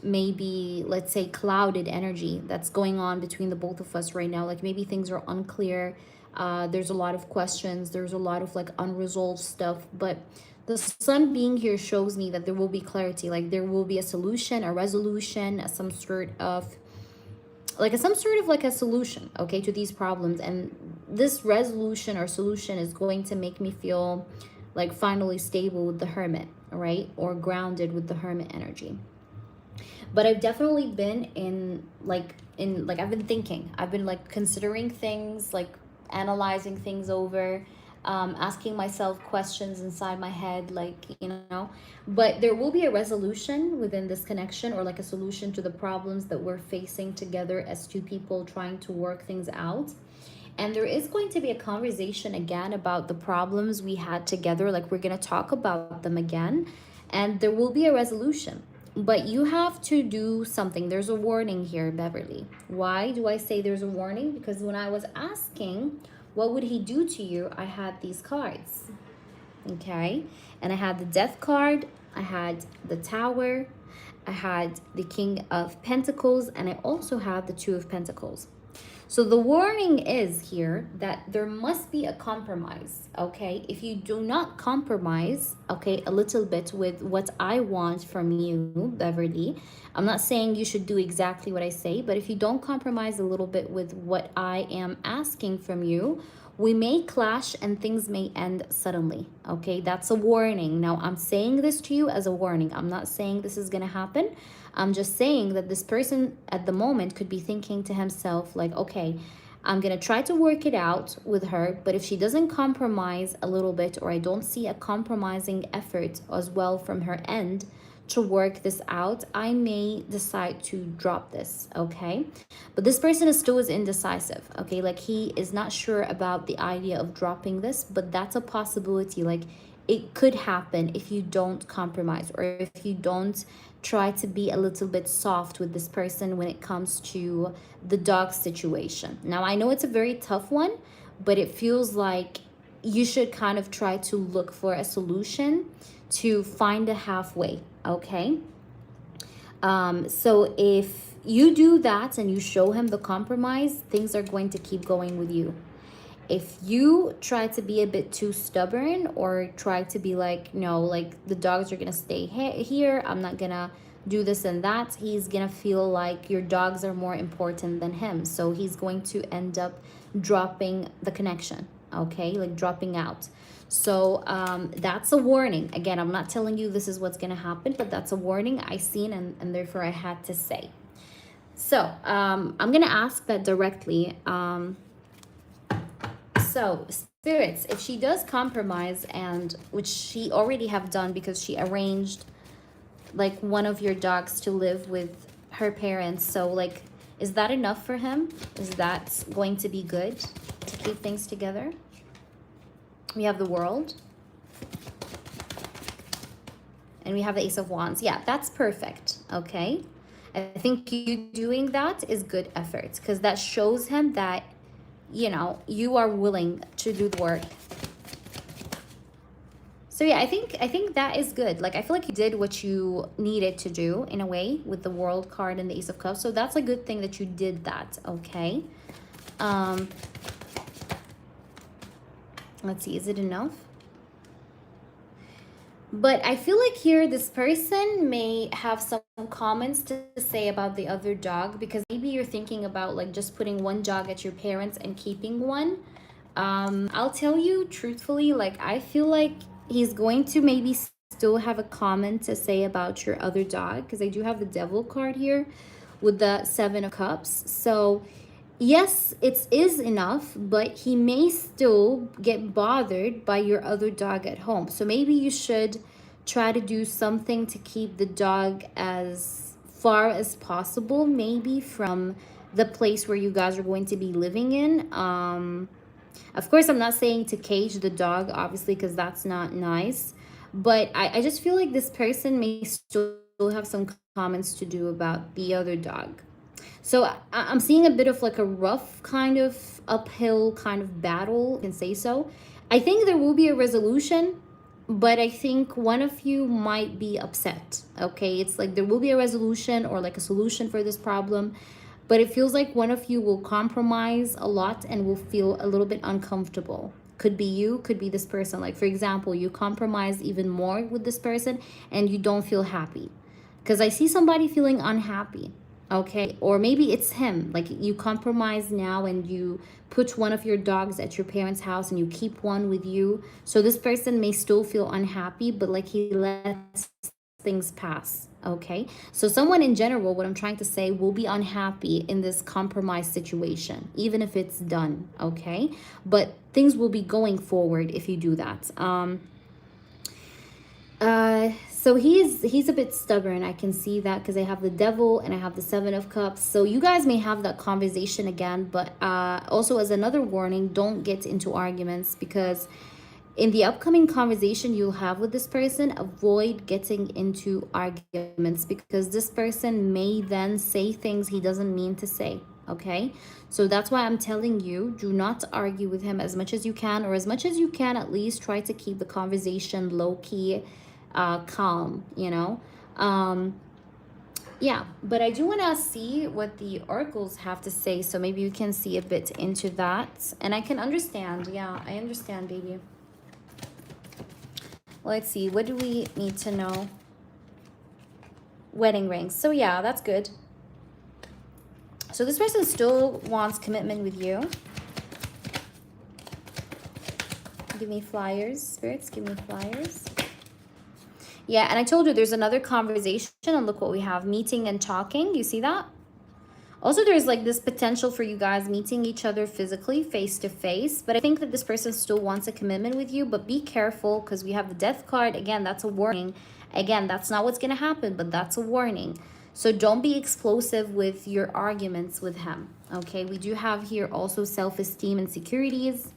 Speaker 1: maybe, let's say, clouded energy that's going on between the both of us right now. Like maybe things are unclear. There's a lot of questions. There's a lot of like unresolved stuff, but the sun being here shows me that there will be clarity, like there will be a solution, a resolution, some sort of like a solution, okay, to these problems. And this resolution or solution is going to make me feel like finally stable with the Hermit, right? Or grounded with the Hermit energy. But I've definitely been in I've been thinking, I've been like considering things, like analyzing things over, asking myself questions inside my head, like, you know. But there will be a resolution within this connection, or like a solution to the problems that we're facing together as two people trying to work things out. And there is going to be a conversation again about the problems we had together. Like, we're going to talk about them again, and there will be a resolution. But you have to do something. There's a warning here, Beverly. Why do I say there's a warning? Because when I was asking, what would he do to you? I had these cards. Okay. And I had the Death card, I had the Tower, I had the King of Pentacles, and I also had the Two of Pentacles. So the warning is here that there must be a compromise, okay? If you do not compromise, okay, a little bit with what I want from you, Beverly, I'm not saying you should do exactly what I say, but if you don't compromise a little bit with what I am asking from you, we may clash and things may end suddenly, okay? That's a warning. Now, I'm saying this to you as a warning. I'm not saying this is gonna happen. I'm just saying that this person at the moment could be thinking to himself, like, okay, I'm going to try to work it out with her, but if she doesn't compromise a little bit, or I don't see a compromising effort as well from her end to work this out, I may decide to drop this, okay? But this person is still indecisive, okay? Like, he is not sure about the idea of dropping this, but that's a possibility. Like, it could happen if you don't compromise, or if you don't try to be a little bit soft with this person when it comes to the dog situation. Now, I know it's a very tough one, but it feels like you should kind of try to look for a solution to find a halfway, okay? So if you do that and you show him the compromise, things are going to keep going with you. If you try to be a bit too stubborn, or try to be like, no, like, the dogs are gonna stay here, I'm not gonna do this and that, he's gonna feel like your dogs are more important than him. So he's going to end up dropping the connection, okay? Like, dropping out. So that's a warning. Again, I'm not telling you this is what's gonna happen, but that's a warning I seen, and therefore I had to say. So I'm gonna ask that directly. So, spirits, if she does compromise, and which she already have done because she arranged like one of your dogs to live with her parents. So, like, is that enough for him? Is that going to be good to keep things together? We have the World. And we have the Ace of Wands. Yeah, that's perfect, okay? I think you doing that is good effort, because that shows him that, you know, you are willing to do the work. So yeah, I think that is good. Like, I feel like you did what you needed to do in a way with the World card and the Ace of Cups. So that's a good thing that you did that, okay? Let's see, is it enough? But I feel like here this person may have some comments to say about the other dog, because maybe you're thinking about like just putting one dog at your parents and keeping one. I'll tell you truthfully, like, I feel like he's going to maybe still have a comment to say about your other dog, because I do have the Devil card here with the Seven of Cups. So yes, it is enough, but he may still get bothered by your other dog at home. So maybe you should try to do something to keep the dog as far as possible, maybe from the place where you guys are going to be living in. Of course, I'm not saying to cage the dog, obviously, because that's not nice. But I just feel like this person may still have some comments to do about the other dog. So I'm seeing a bit of like a rough kind of uphill kind of battle, you can say so. I think there will be a resolution, but I think one of you might be upset, okay? It's like there will be a resolution or like a solution for this problem, but it feels like one of you will compromise a lot and will feel a little bit uncomfortable. Could be you, could be this person. Like, for example, you compromise even more with this person and you don't feel happy. Because I see somebody feeling unhappy, okay? Or maybe it's him. Like, you compromise now and you put one of your dogs at your parents' house and you keep one with you. So this person may still feel unhappy, but like he lets things pass, Okay, so someone in general, what I'm trying to say, will be unhappy in this compromise situation, even if it's done. Okay, but things will be going forward if you do that. So he's a bit stubborn. I can see that because I have the devil and I have the 7 of Cups. So you guys may have that conversation again, but also as another warning, don't get into arguments, because in the upcoming conversation you'll have with this person, avoid getting into arguments, because this person may then say things he doesn't mean to say. Okay, so that's why I'm telling you, do not argue with him as much as you can, or as much as you can, at least try to keep the conversation low-key, calm, you know. Yeah, but I do want to see what the oracles have to say, so maybe you can see a bit into that, and I can understand. Yeah, I understand, baby. Let's see, what do we need to know? Wedding rings. So yeah, that's good. So this person still wants commitment with you. Give me flyers, spirits, give me flyers. Yeah, and I told you there's another conversation, and look what we have, meeting and talking. You see that? Also, there's like this potential for you guys meeting each other physically, face to face. But I think that this person still wants a commitment with you. But be careful, because we have the Death card. Again, that's a warning. Again, that's not what's going to happen, but that's a warning. So don't be explosive with your arguments with him. Okay, we do have here also self-esteem and insecurities.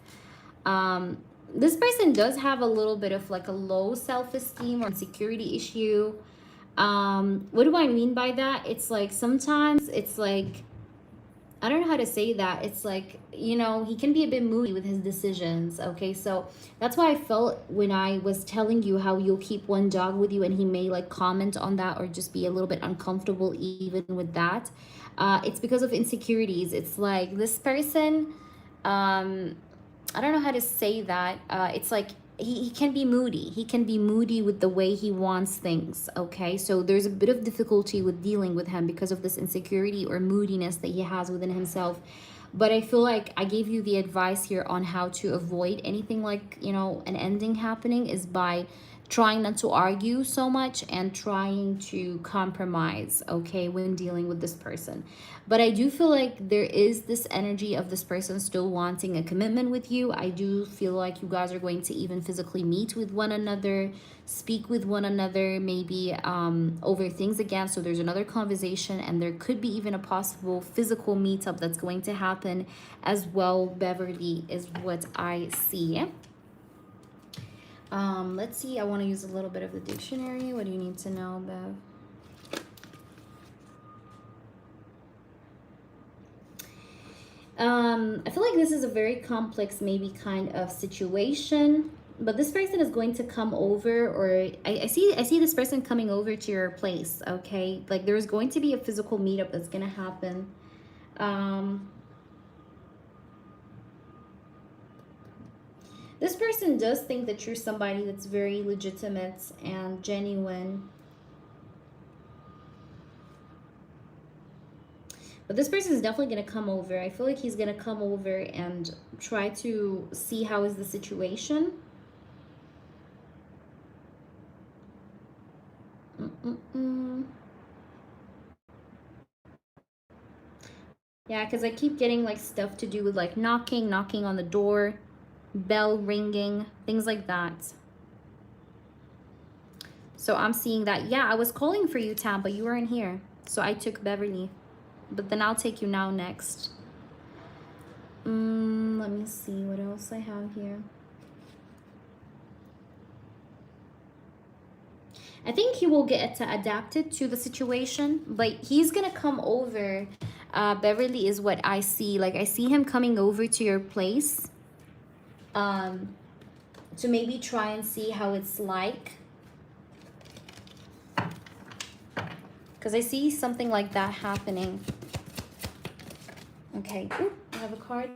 Speaker 1: This person does have a little bit of like a low self-esteem or insecurity issue. What do I mean by that? It's like sometimes it's like, I don't know how to say that. It's like, you know, he can be a bit moody with his decisions. Okay, so that's why I felt when I was telling you how you'll keep one dog with you and he may like comment on that or just be a little bit uncomfortable even with that. It's because of insecurities. It's like this person, I don't know how to say that. It's like he can be moody. He can be moody with the way he wants things, okay? So there's a bit of difficulty with dealing with him because of this insecurity or moodiness that he has within himself. But I feel like I gave you the advice here on how to avoid anything like, you know, an ending happening is by trying not to argue so much and trying to compromise, okay, when dealing with this person. But I do feel like there is this energy of this person still wanting a commitment with you. I do feel like you guys are going to even physically meet with one another, speak with one another, maybe over things again. So there's another conversation, and there could be even a possible physical meetup that's going to happen as well. Beverly is what I see. Let's see. I want to use a little bit of the dictionary. What do you need to know, Bev? I feel like this is a very complex, maybe kind of situation, but this person is going to come over, or I see this person coming over to your place, okay? Like there's going to be a physical meetup that's going to happen. This person does think that you're somebody that's very legitimate and genuine. But this person is definitely going to come over. I feel like he's going to come over and try to see how is the situation. Yeah, because I keep getting like stuff to do with like knocking on the door, bell ringing, things like that. So I'm seeing that. Yeah, I was calling for you, Tam, but you weren't here. So I took Beverly. But then I'll take you now next. Let me see what else I have here. I think he will get adapted to the situation, but he's gonna come over. Beverly is what I see. Like I see him coming over to your place to maybe try and see how it's like. Because I see something like that happening. Okay, ooh, I have a card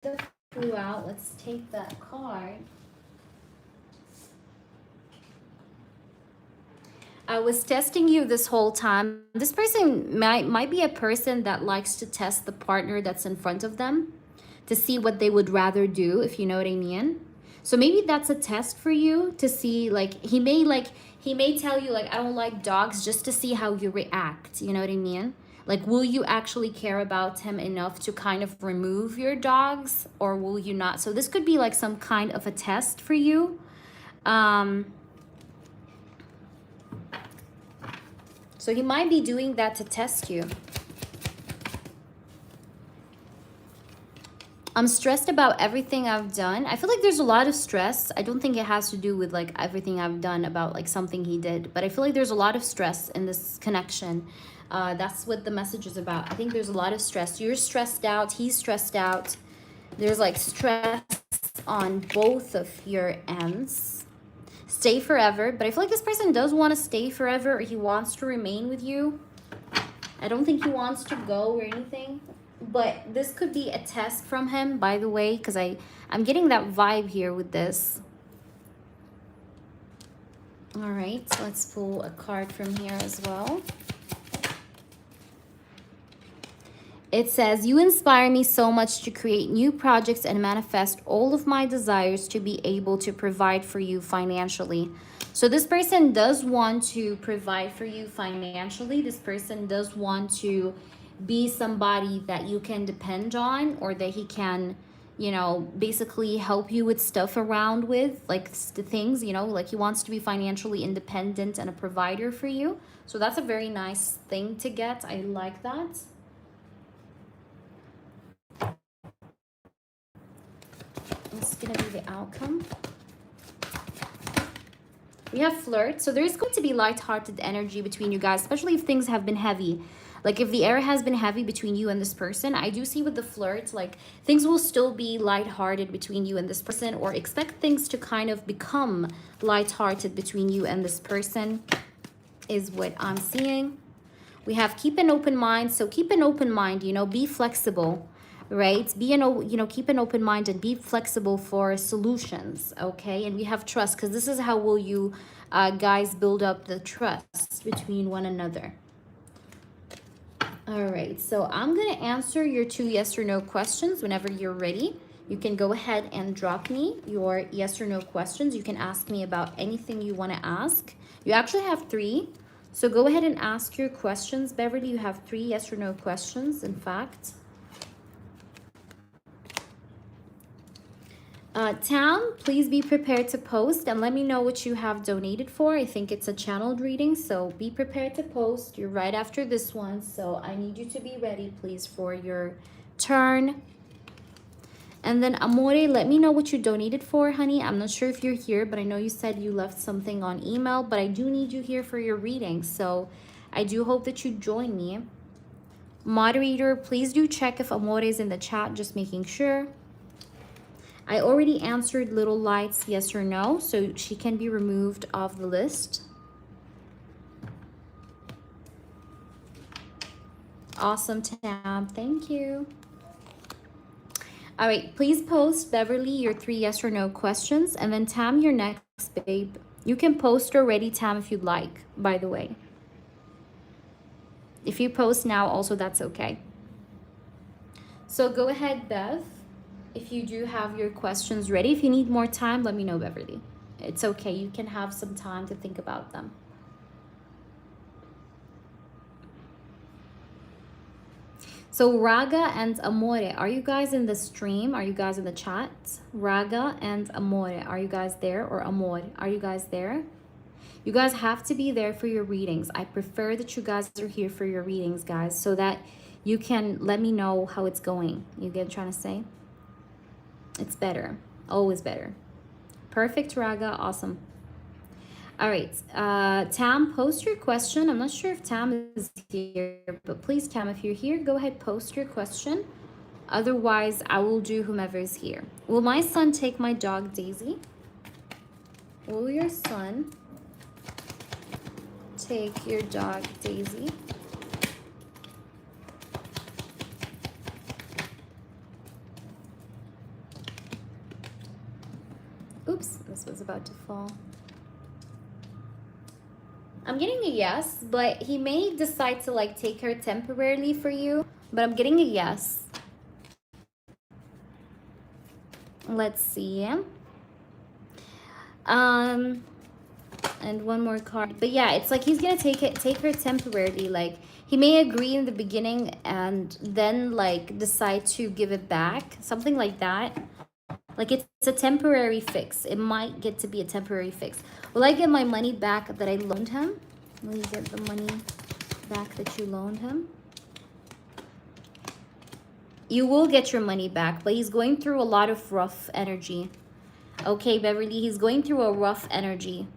Speaker 1: that flew out. Let's take that card. I was testing you this whole time. This person might be a person that likes to test the partner that's in front of them to see what they would rather do, if you know what I mean. So maybe that's a test for you to see, like, he may tell you, like, I don't like dogs, just to see how you react. You know what I mean? Like, will you actually care about him enough to kind of remove your dogs, or will you not? So this could be like some kind of a test for you. So he might be doing that to test you. I'm stressed about everything I've done. I feel like there's a lot of stress. I don't think it has to do with like everything I've done about like something he did, but I feel like there's a lot of stress in this connection. That's what the message is about. I think there's a lot of stress. You're stressed out. He's stressed out. There's like stress on both of your ends. Stay forever, but I feel like this person does want to stay forever, or he wants to remain with you. I don't think he wants to go or anything. But this could be a test from him, by the way, because I'm getting that vibe here with this. All right, let's pull a card from here as well. It says, you inspire me so much to create new projects and manifest all of my desires to be able to provide for you financially. So this person does want to provide for you financially. This person does want to be somebody that you can depend on, or that he can, you know, basically help you with stuff around with, like the things, you know, like he wants to be financially independent and a provider for you. So that's a very nice thing to get. I like that. This is gonna be the outcome. We have flirt. So there's going to be light-hearted energy between you guys, especially if things have been heavy. Like if the air has been heavy between you and this person, I do see with the flirt, like things will still be lighthearted between you and this person, or expect things to kind of become lighthearted between you and this person is what I'm seeing. We have keep an open mind. So keep an open mind, you know, be flexible, right? Keep an open mind and be flexible for solutions, okay? And we have trust, because this is how will you guys build up the trust between one another. All right, so I'm going to answer your 2 yes or no questions. Whenever you're ready, you can go ahead and drop me your yes or no questions. You can ask me about anything you want to ask. You actually have 3, so go ahead and ask your questions. Beverly, you have 3 yes or no questions, in fact. Tam, please be prepared to post and let me know what you have donated for. I think it's a channeled reading, so be prepared to post. You're right after this one, so I need you to be ready, please, for your turn. And then Amore, let me know what you donated for, honey. I'm not sure if you're here, but I know you said you left something on email, but I do need you here for your reading, so I do hope that you join me. Moderator, please do check if Amore is in the chat, just making sure. I already answered Little Lights yes or no, so she can be removed off the list. Awesome, Tam. Thank you. All right, please post, Beverly, your 3 yes or no questions, and then Tam, your next, babe. You can post already, Tam, if you'd like, by the way. If you post now, also, that's okay. So go ahead, Bev. If you do have your questions ready, if you need more time, let me know, Beverly. It's okay. You can have some time to think about them. So Raga and Amore, are you guys in the stream? Are you guys in the chat? Raga and Amore, are you guys there? Or Amor, are you guys there? You guys have to be there for your readings. I prefer that you guys are here for your readings, guys, so that you can let me know how it's going. You get what I'm trying to say? It's better. Always better. Perfect, Raga. Awesome. All right. Tam, post your question. I'm not sure if Tam is here, but please, Tam, if you're here, go ahead, post your question. Otherwise, I will do whomever is here. Will my son take my dog, Daisy? Will your son take your dog, Daisy? Oops, this was about to fall. I'm getting a yes, but he may decide to like take her temporarily for you, but I'm getting a yes. Let's see. Um, and one more card. But yeah, it's like he's gonna take her temporarily. Like he may agree in the beginning and then like decide to give it back, something like that. Like it's a temporary fix. It might get to be a temporary fix. Will I get my money back that I loaned him? Will you get the money back that you loaned him? You will get your money back, but he's going through a lot of rough energy. Okay, Beverly, he's going through a rough energy.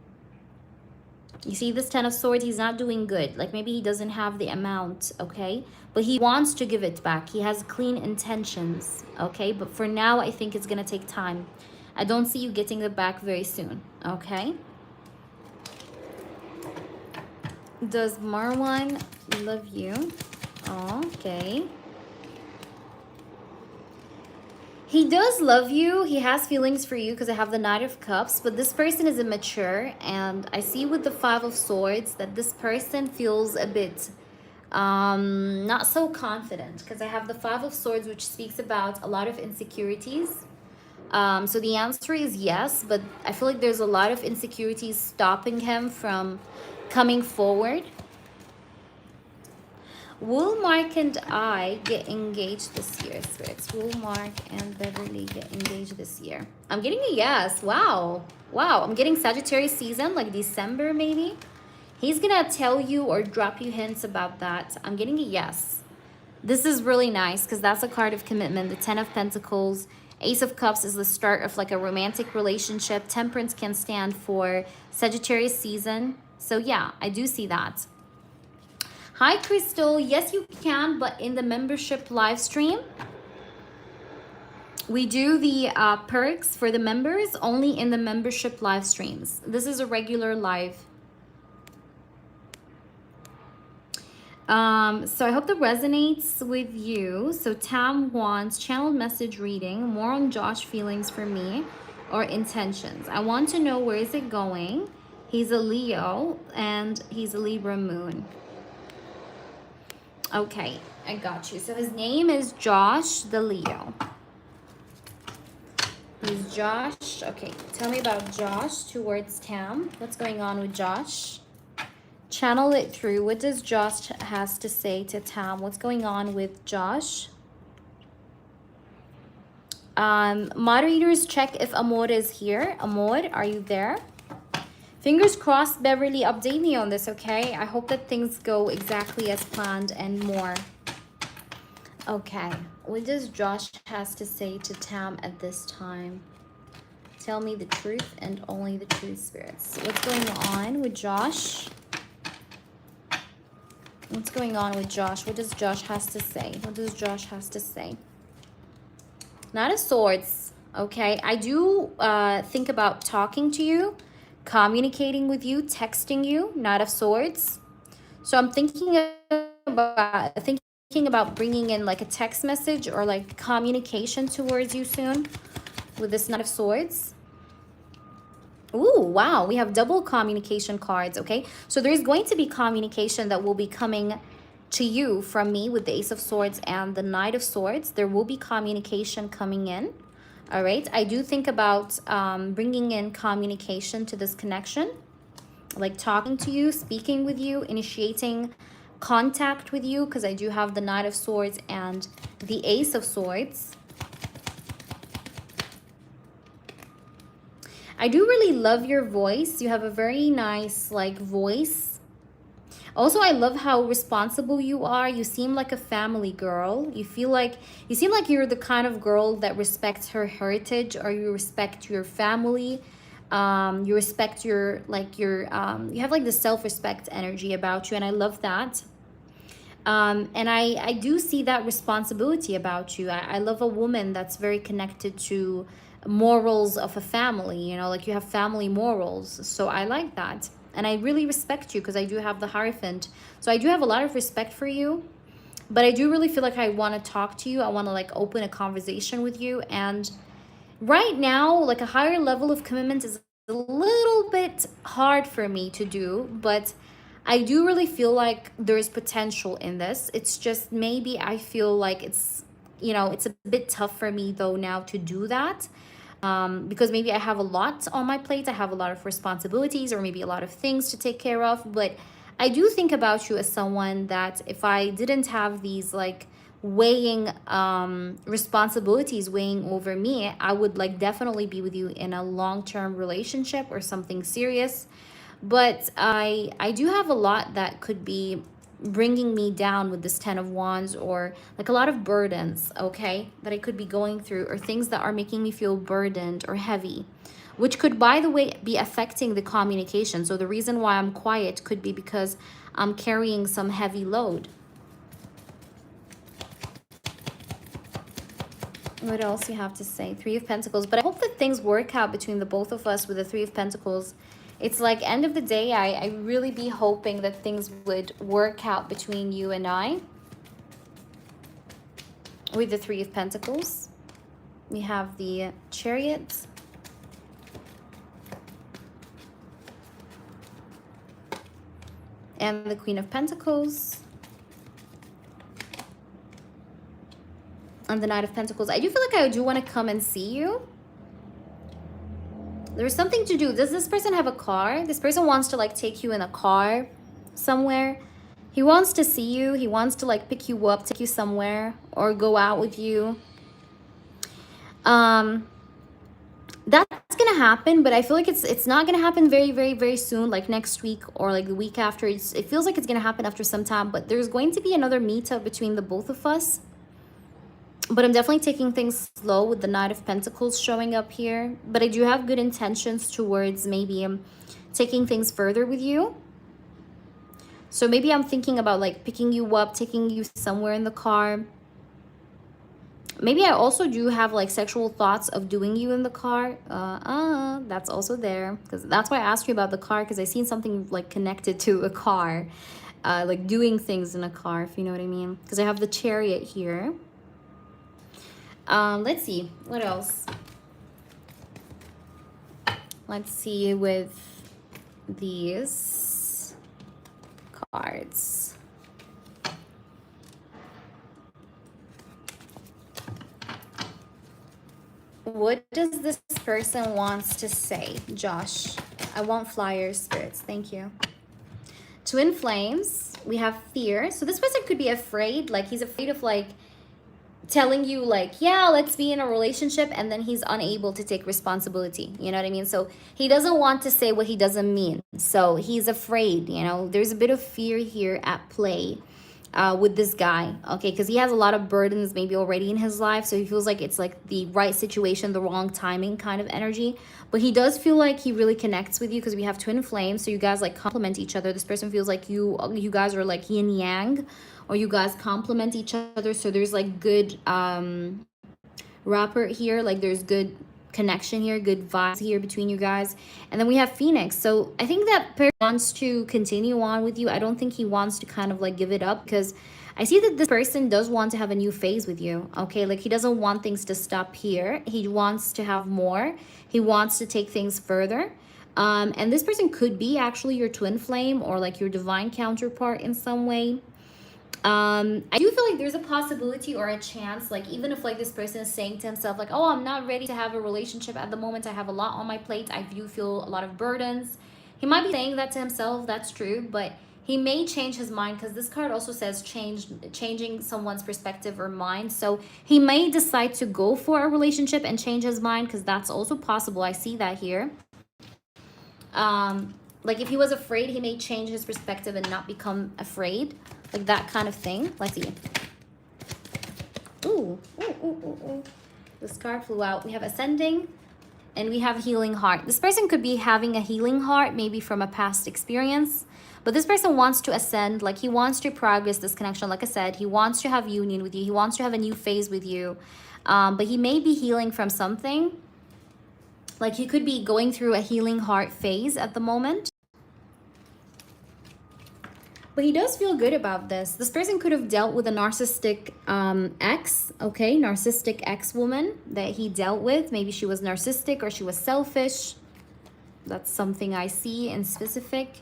Speaker 1: You see this Ten of Swords, he's not doing good. Like maybe he doesn't have the amount, okay? But he wants to give it back. He has clean intentions, okay? But for now, I think it's going to take time. I don't see you getting it back very soon, okay? Does Marwan love you? Oh, okay. He does love you. He has feelings for you because I have the Knight of Cups. But this person is immature. And I see with the Five of Swords that this person feels a bit not so confident. Because I have the Five of Swords, which speaks about a lot of insecurities. So the answer is yes. But I feel like there's a lot of insecurities stopping him from coming forward. Will Mark and I get engaged this year, spirits? Will Mark and Beverly get engaged this year? I'm getting a yes. Wow. Wow. I'm getting Sagittarius season, like December maybe. He's going to tell you or drop you hints about that. I'm getting a yes. This is really nice because that's a card of commitment. The Ten of Pentacles. Ace of Cups is the start of like a romantic relationship. Temperance can stand for Sagittarius season. So yeah, I do see that. Hi, Crystal. Yes, you can, but in the membership live stream, we do the perks for the members only in the membership live streams. This is a regular live. So I hope that resonates with you. So Tam wants channeled message reading, more on Josh feelings for me or intentions. I want to know where is it going. He's a Leo and he's a Libra moon. Okay, I got you. So his name is Josh the Leo. He's Josh. Okay, tell me about Josh towards Tam. What's going on with Josh? Channel it through. What does Josh has to say to Tam? What's going on with Josh? Moderators, check if Amor is here. Amor, are you there? Fingers crossed, Beverly, update me on this, okay? I hope that things go exactly as planned and more. Okay, what does Josh has to say to Tam at this time? Tell me the truth and only the truth, spirits. What's going on with Josh? What's going on with Josh? What does Josh has to say? What does Josh has to say? Knight of Swords, okay? I do think about talking to you, communicating with you, texting you, Knight of Swords. So I'm thinking about bringing in like a text message or like communication towards you soon with this Knight of Swords. Ooh, wow, we have double communication cards, okay? So there's going to be communication that will be coming to you from me with the Ace of Swords and the Knight of Swords. There will be communication coming in, all right? I do think about bringing in communication to this connection, like talking to you, speaking with you, initiating contact with you, because I do have the Knight of Swords and the Ace of Swords. I do really love your voice. You have a very nice like voice. Also, I love how responsible you are. You seem like a family girl. You seem like you're the kind of girl that respects her heritage, or you respect your family. You respect your you have like the self-respect energy about you, and I love that. And I do see that responsibility about you. I love a woman that's very connected to morals of a family, you know, like you have family morals. So I like that. And I really respect you because I do have the Hierophant. So I do have a lot of respect for you. But I do really feel like I want to talk to you. I want to like open a conversation with you. And right now, like a higher level of commitment is a little bit hard for me to do. But I do really feel like there's potential in this. It's just maybe I feel like it's, you know, it's a bit tough for me though now to do that. because maybe I have a lot on my plate. I have a lot of responsibilities or maybe a lot of things to take care of. But I do think about you as someone that if I didn't have these like weighing responsibilities weighing over me, I would like definitely be with you in a long-term relationship or something serious. But I do have a lot that could be bringing me down with this 10 of wands, or like a lot of burdens, okay, that I could be going through, or things that are making me feel burdened or heavy, which could, by the way, be affecting the communication. So the reason why I'm quiet could be because I'm carrying some heavy load. What else you have to say? Three of Pentacles. But I hope that things work out between the both of us with the Three of Pentacles. It's like end of the day, I really be hoping that things would work out between you and I. With the Three of Pentacles. We have the Chariot. And the Queen of Pentacles. And the Knight of Pentacles. I do feel like I do want to come and see you. There's something to do. Does this person have a car? This person wants to like take you in a car somewhere. He wants to see you. He wants to like pick you up, take you somewhere, or go out with you. That's gonna happen, but I feel like it's not gonna happen very soon, like next week or like the week after. It feels like it's gonna happen after some time, but there's going to be another meetup between the both of us. But I'm definitely taking things slow with the Knight of Pentacles showing up here. But I do have good intentions towards maybe taking things further with you. So maybe I'm thinking about like picking you up, taking you somewhere in the car. Maybe I also do have like sexual thoughts of doing you in the car. That's also there. Because that's why I asked you about the car, because I seen something like connected to a car. Like doing things in a car, if you know what I mean. Because I have the Chariot here. Let's see what else. Let's see with these cards. What does this person wants to say? Josh, I want flyers, spirits. Thank you. Twin flames. We have fear. So this person could be afraid. Like he's afraid of like telling you like, yeah, let's be in a relationship, and then he's unable to take responsibility. You know what I mean? So he doesn't want to say what he doesn't mean. So he's afraid, you know. There's a bit of fear here at play with this guy, okay? Because he has a lot of burdens maybe already in his life. So he feels like it's like the right situation, the wrong timing kind of energy. But he does feel like he really connects with you because we have twin flames. So you guys like complement each other. This person feels like you guys are like yin yang, or you guys complement each other. So there's like good rapport here, like there's good connection here, good vibes here between you guys. And then we have Phoenix. So I think that person wants to continue on with you. I don't think he wants to kind of like give it up, because I see that this person does want to have a new phase with you, okay? Like he doesn't want things to stop here. He wants to have more. He wants to take things further. And this person could be actually your twin flame or like your divine counterpart in some way. I do feel like there's a possibility or a chance, like even if like this person is saying to himself like, oh, I'm not ready to have a relationship at the moment, I have a lot on my plate, I do feel a lot of burdens. He might be saying that to himself, that's true, but he may change his mind, because this card also says changing someone's perspective or mind. So he may decide to go for a relationship and change his mind, because that's also possible. I see that here. Like if he was afraid, he may change his perspective and not become afraid. Like that kind of thing. Let's see. Ooh. This card flew out. We have Ascending and we have Healing Heart. This person could be having a healing heart, maybe from a past experience. But this person wants to ascend. Like he wants to progress this connection. Like I said, he wants to have union with you. He wants to have a new phase with you. But he may be healing from something. Like he could be going through a healing heart phase at the moment. But he does feel good about this. This person could have dealt with a narcissistic ex, okay? Narcissistic ex-woman that he dealt with. Maybe she was narcissistic or she was selfish. That's something I see in specific.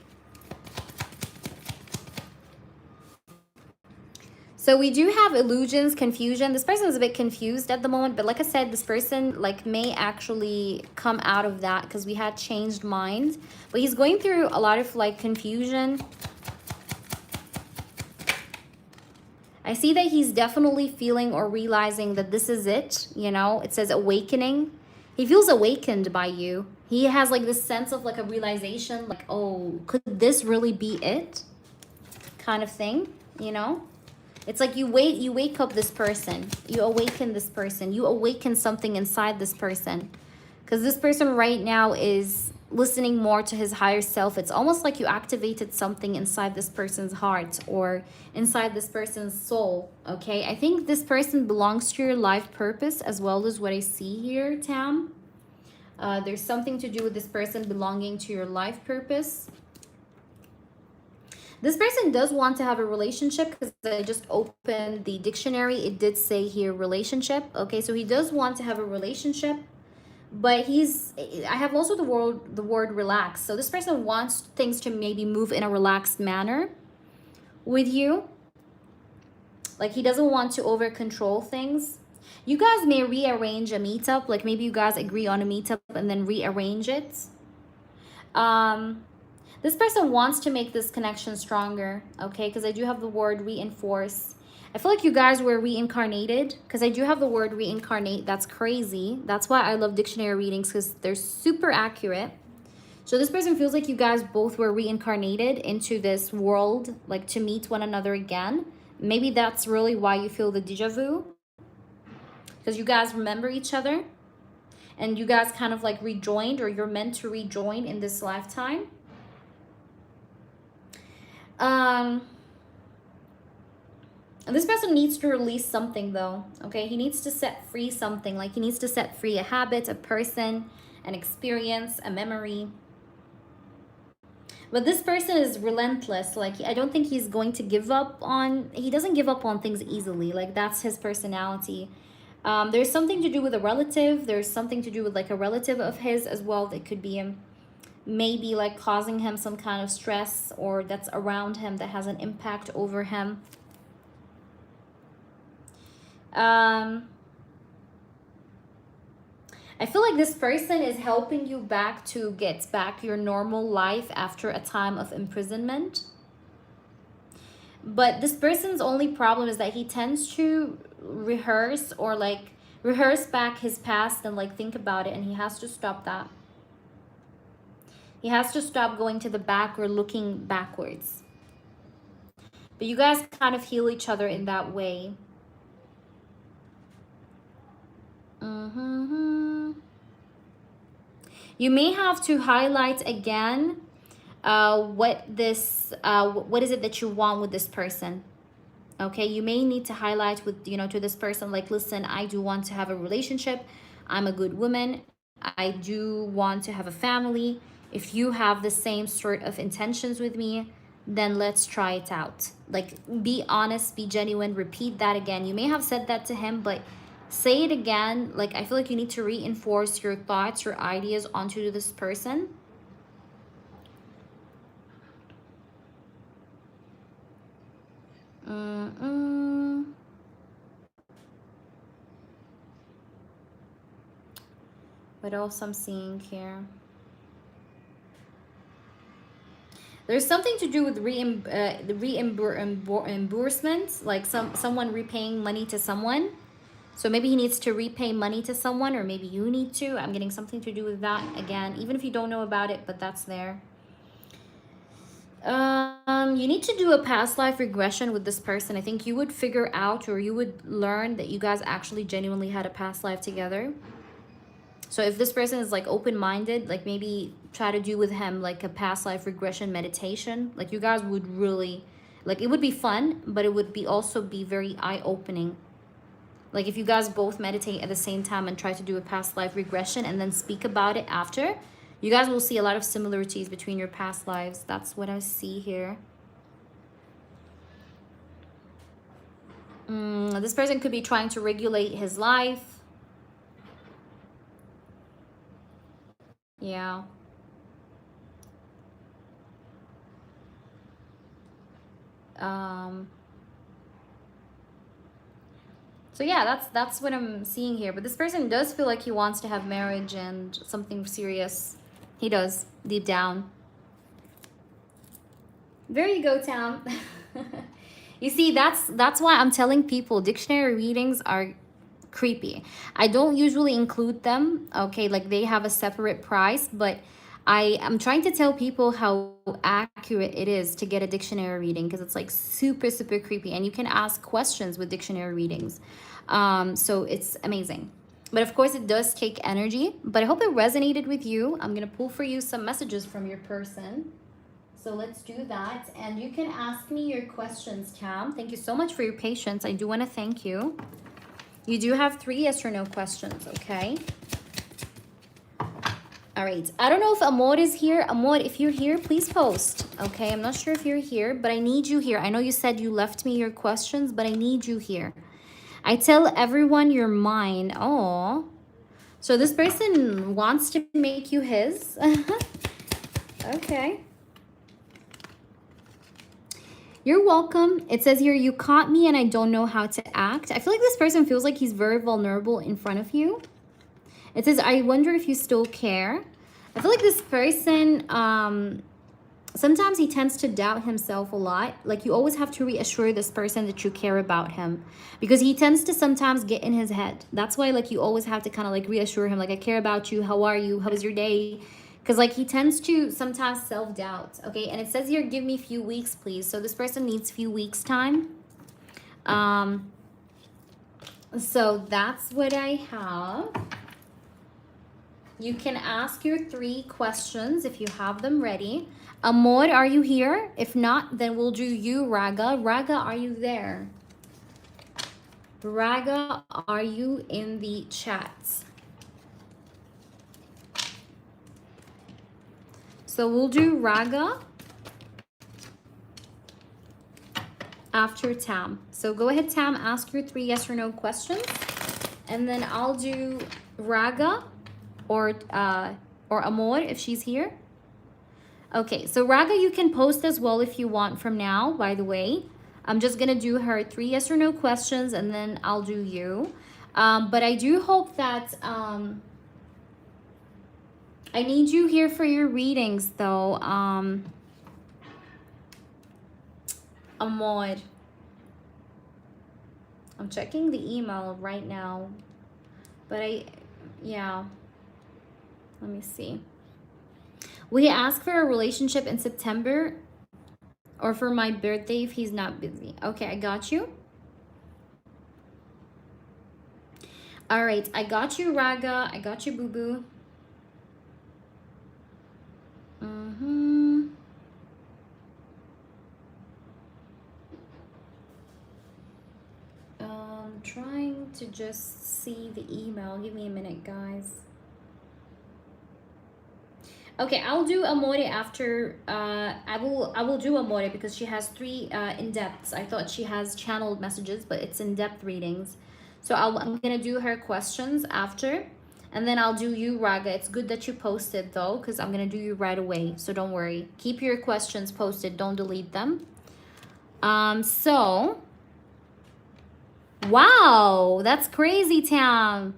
Speaker 1: So we do have illusions, confusion. This person is a bit confused at the moment, but like I said, this person like may actually come out of that because we had changed minds. But he's going through a lot of like confusion. I see that he's definitely feeling or realizing that this is it, you know. It says awakening. He feels awakened by you. He has like this sense of like a realization, like, oh, could this really be it? Kind of thing, you know. It's like you wake up this person, you awaken this person, you awaken something inside this person. Because this person right now is listening more to his higher self. It's almost like you activated something inside this person's heart or inside this person's soul, okay? I think this person belongs to your life purpose as well as what I see here, Tam. There's something to do with this person belonging to your life purpose. This person does want to have a relationship because I just opened the dictionary. It did say here relationship. Okay, so he does want to have a relationship, but I have also the word relax. So this person wants things to maybe move in a relaxed manner with you. Like he doesn't want to over control things. You guys may rearrange a meetup. Like maybe you guys agree on a meetup and then rearrange it. This person wants to make this connection stronger, okay? Because I do have the word reinforce. I feel like you guys were reincarnated because I do have the word reincarnate. That's crazy. That's why I love dictionary readings because they're super accurate. So this person feels like you guys both were reincarnated into this world, like to meet one another again. Maybe that's really why you feel the déjà vu. Because you guys remember each other and you guys kind of like rejoined, or you're meant to rejoin in this lifetime. This person needs to release something though, okay? He needs to set free something. Like he needs to set free a habit, a person, an experience, a memory. But this person is relentless. Like I don't think he's going to give up on, he doesn't give up on things easily. Like that's his personality. There's something to do with a relative. There's something to do with like a relative of his as well that could be maybe like causing him some kind of stress, or that's around him that has an impact over him. I feel like this person is helping you get back your normal life after a time of imprisonment. But this person's only problem is that he tends to rehearse back his past and like think about it, and he has to stop that. He has to stop going to the back or looking backwards. But you guys kind of heal each other in that way. You may have to highlight again what is it that you want with this person. Okay, you may need to highlight with, you know, to this person, like, listen, I do want to have a relationship. I'm a good woman. I do want to have a family. If you have the same sort of intentions with me, then let's try it out. Like, be honest, be genuine, repeat that again. You may have said that to him, but say it again. Like, I feel like you need to reinforce your thoughts, your ideas onto this person. What else I'm seeing here? There's something to do with the reimbursement, like someone repaying money to someone. So maybe he needs to repay money to someone, or maybe you need to. I'm getting something to do with that again, even if you don't know about it, but that's there. You need to do a past life regression with this person. I think you would figure out, or you would learn that you guys actually genuinely had a past life together. So if this person is like open-minded, like maybe try to do with him like a past life regression meditation. Like you guys would really, like, it would be fun, but it would be also be very eye-opening. Like if you guys both meditate at the same time and try to do a past life regression and then speak about it after, you guys will see a lot of similarities between your past lives. That's what I see here. This person could be trying to regulate his life. Yeah. So yeah, that's what I'm seeing here. But this person does feel like he wants to have marriage and something serious. He does, deep down. There you go, Tam. You see, that's why I'm telling people dictionary readings are creepy. I don't usually include them, okay? Like they have a separate price, but I am trying to tell people how accurate it is to get a dictionary reading because it's like super, super creepy. And you can ask questions with dictionary readings. So it's amazing. But of course, it does take energy. But I hope it resonated with you. I'm going to pull for you some messages from your person. So let's do that. And you can ask me your questions, Tam. Thank you so much for your patience. I do want to thank you. You do have 3 yes or no questions, okay? All right. I don't know if Amor is here. Amor, if you're here, please post, okay? I'm not sure if you're here, but I need you here. I know you said you left me your questions, but I need you here. I tell everyone you're mine. Oh, so this person wants to make you his. Okay. You're welcome. It says here, you caught me and I don't know how to act. I feel like this person feels like he's very vulnerable in front of you. It says, I wonder if you still care. I feel like this person, sometimes he tends to doubt himself a lot. Like you always have to reassure this person that you care about him because he tends to sometimes get in his head. That's why like you always have to kind of like reassure him, like, I care about you. How are you? How was your day? Because like he tends to sometimes self-doubt. Okay. And it says here, give me a few weeks, please. So this person needs a few weeks time. So that's what I have. You can ask your 3 questions if you have them ready. Amor, are you here? If not, then we'll do you, Raga. Raga, are you there? Raga, are you in the chat? So we'll do Raga after Tam. So go ahead, Tam, ask your 3 yes or no questions. And then I'll do Raga or Amor if she's here. Okay, so Raga, you can post as well if you want from now, by the way. I'm just going to do her 3 yes or no questions and then I'll do you. But I do hope that I need you here for your readings, though. Amor. I'm checking the email right now. But yeah. Let me see. Will he ask for a relationship in September or for my birthday if he's not busy? Okay, I got you. All right, I got you, Raga. I got you, Boo-Boo. Trying to just see the email. Give me a minute, guys. Okay, I'll do Amore after. I will do Amore because she has 3 in-depths. I thought she has channeled messages, but it's in-depth readings. So I'm gonna do her questions after, and then I'll do you, Raga. It's good that you posted though, because I'm gonna do you right away. So don't worry. Keep your questions posted. Don't delete them. So. Wow, that's crazy, Tam.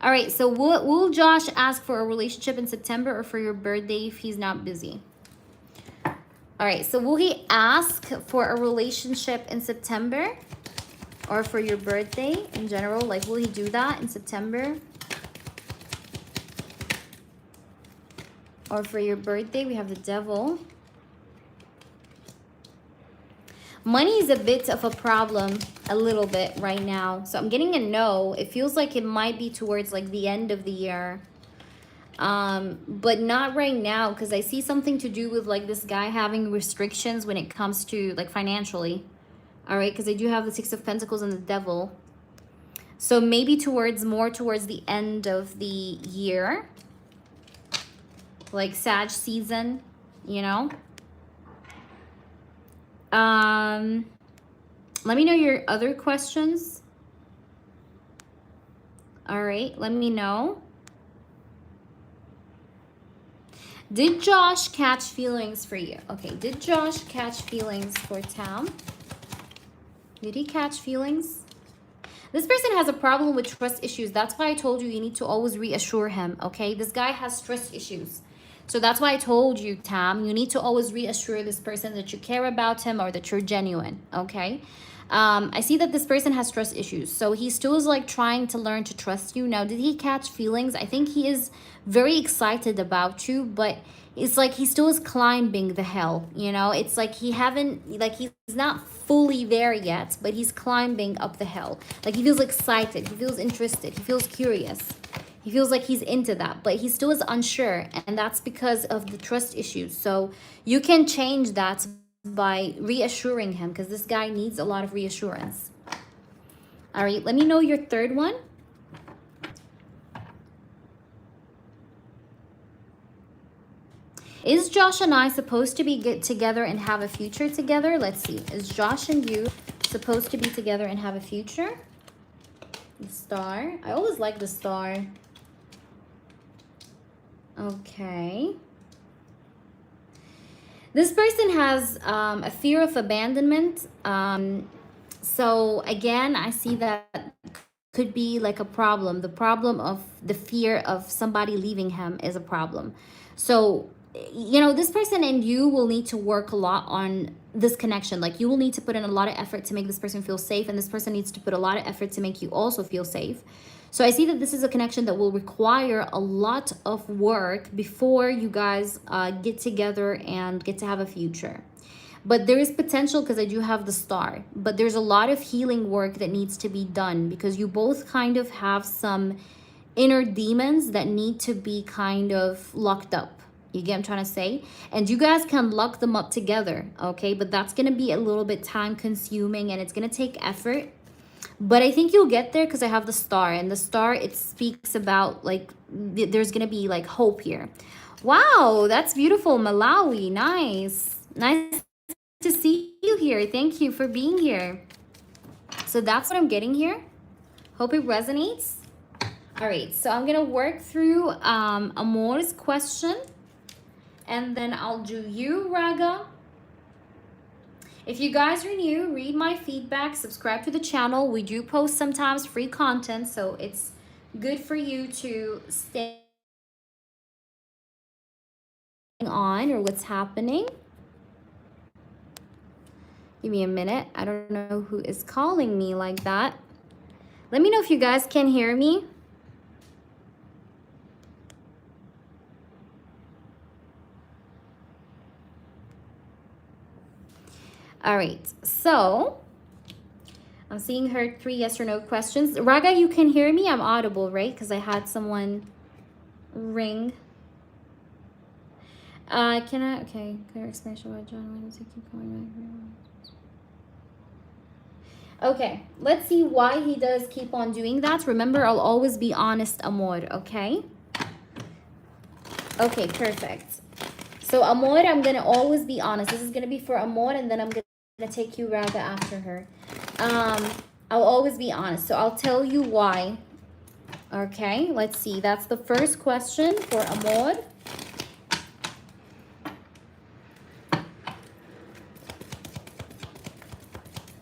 Speaker 1: All right, so will Josh ask for a relationship in September or for your birthday if he's not busy? All right, so will he ask for a relationship in September or for your birthday in general? Like, will he do that in September? Or for your birthday? We have the devil. Money is a bit of a problem, a little bit right now. So I'm getting a no. It feels like it might be towards like the end of the year. But not right now because I see something to do with like this guy having restrictions when it comes to like financially. All right, because I do have the 6 of Pentacles and the devil. So maybe more towards the end of the year. Like Sag season, you know. Let me know your other questions. All right, let me know. Did Josh catch feelings for you? Okay, did Josh catch feelings for Tam? Did he catch feelings? This person has a problem with trust issues. That's why I told you need to always reassure him, okay? This guy has trust issues. So that's why I told you, Tam, you need to always reassure this person that you care about him or that you're genuine, okay? I see that this person has trust issues. So he still is like trying to learn to trust you. Now, did he catch feelings? I think he is very excited about you, but it's like he still is climbing the hill, you know? It's like he's not fully there yet, but he's climbing up the hill. Like he feels excited, he feels interested, he feels curious. He feels like he's into that, but he still is unsure, and that's because of the trust issues. So you can change that by reassuring him, because this guy needs a lot of reassurance. All right, let me know your third one. Is Josh and I supposed to be get together and have a future together? Let's see. Is Josh and you supposed to be together and have a future? The star. I always like the star. Okay. This person has a fear of abandonment. So again, I see that could be like a problem. The problem of the fear of somebody leaving him is a problem. So, you know, this person and you will need to work a lot on this connection. Like you will need to put in a lot of effort to make this person feel safe, and this person needs to put a lot of effort to make you also feel safe. So I see that this is a connection that will require a lot of work before you guys get together and get to have a future. But there is potential because I do have the star. But there's a lot of healing work that needs to be done because you both kind of have some inner demons that need to be kind of locked up. You get what I'm trying to say? And you guys can lock them up together, okay? But that's going to be a little bit time consuming and it's going to take effort. But I think you'll get there because I have the star. And the star, it speaks about like there's going to be like hope here. Wow, that's beautiful. Malawi, nice. Nice to see you here. Thank you for being here. So that's what I'm getting here. Hope it resonates. All right, so I'm going to work through Amor's question. And then I'll do you, Raga. If you guys are new, read my feedback, subscribe to the channel. We do post sometimes free content, so it's good for you to stay on or what's happening. Give me a minute. I don't know who is calling me like that. Let me know if you guys can hear me. All right, so I'm seeing her 3 yes or no questions. Raga, you can hear me? I'm audible, right? Because I had someone ring. Can I? Okay, clear explanation about John. Why does he keep coming back? Okay, let's see why he does keep on doing that. Remember, I'll always be honest, Amor, okay? Okay, perfect. So, Amor, I'm going to always be honest. This is going to be for Amor, and then I'm going to take you, Raga, after her. I'll always be honest. So, I'll tell you why. Okay, let's see. That's the first question for Amor.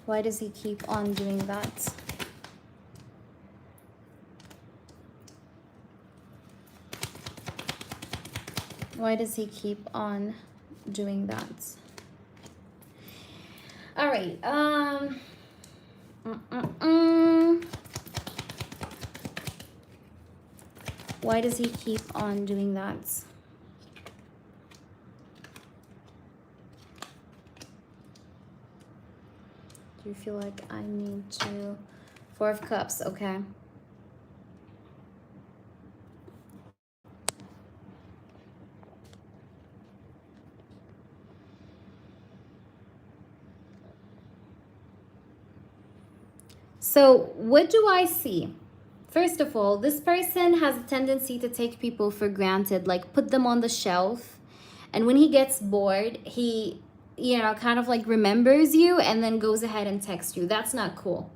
Speaker 1: Why does he keep on doing that? Why does he keep on doing that? All right. Why does he keep on doing that? Do you feel like I need to... 4 of Cups, okay. So what do I see? First of all, this person has a tendency to take people for granted, like put them on the shelf. And when he gets bored, he, you know, kind of like remembers you and then goes ahead and texts you. That's not cool.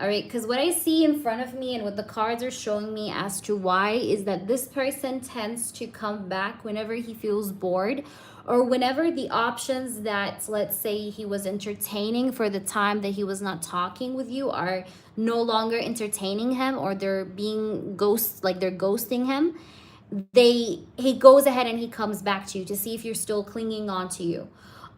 Speaker 1: All right, because what I see in front of me and what the cards are showing me as to why is that this person tends to come back whenever he feels bored or whenever the options that, let's say, he was entertaining for the time that he was not talking with you are no longer entertaining him, or they're being like they're ghosting him, he goes ahead and he comes back to you to see if you're still clinging on to you.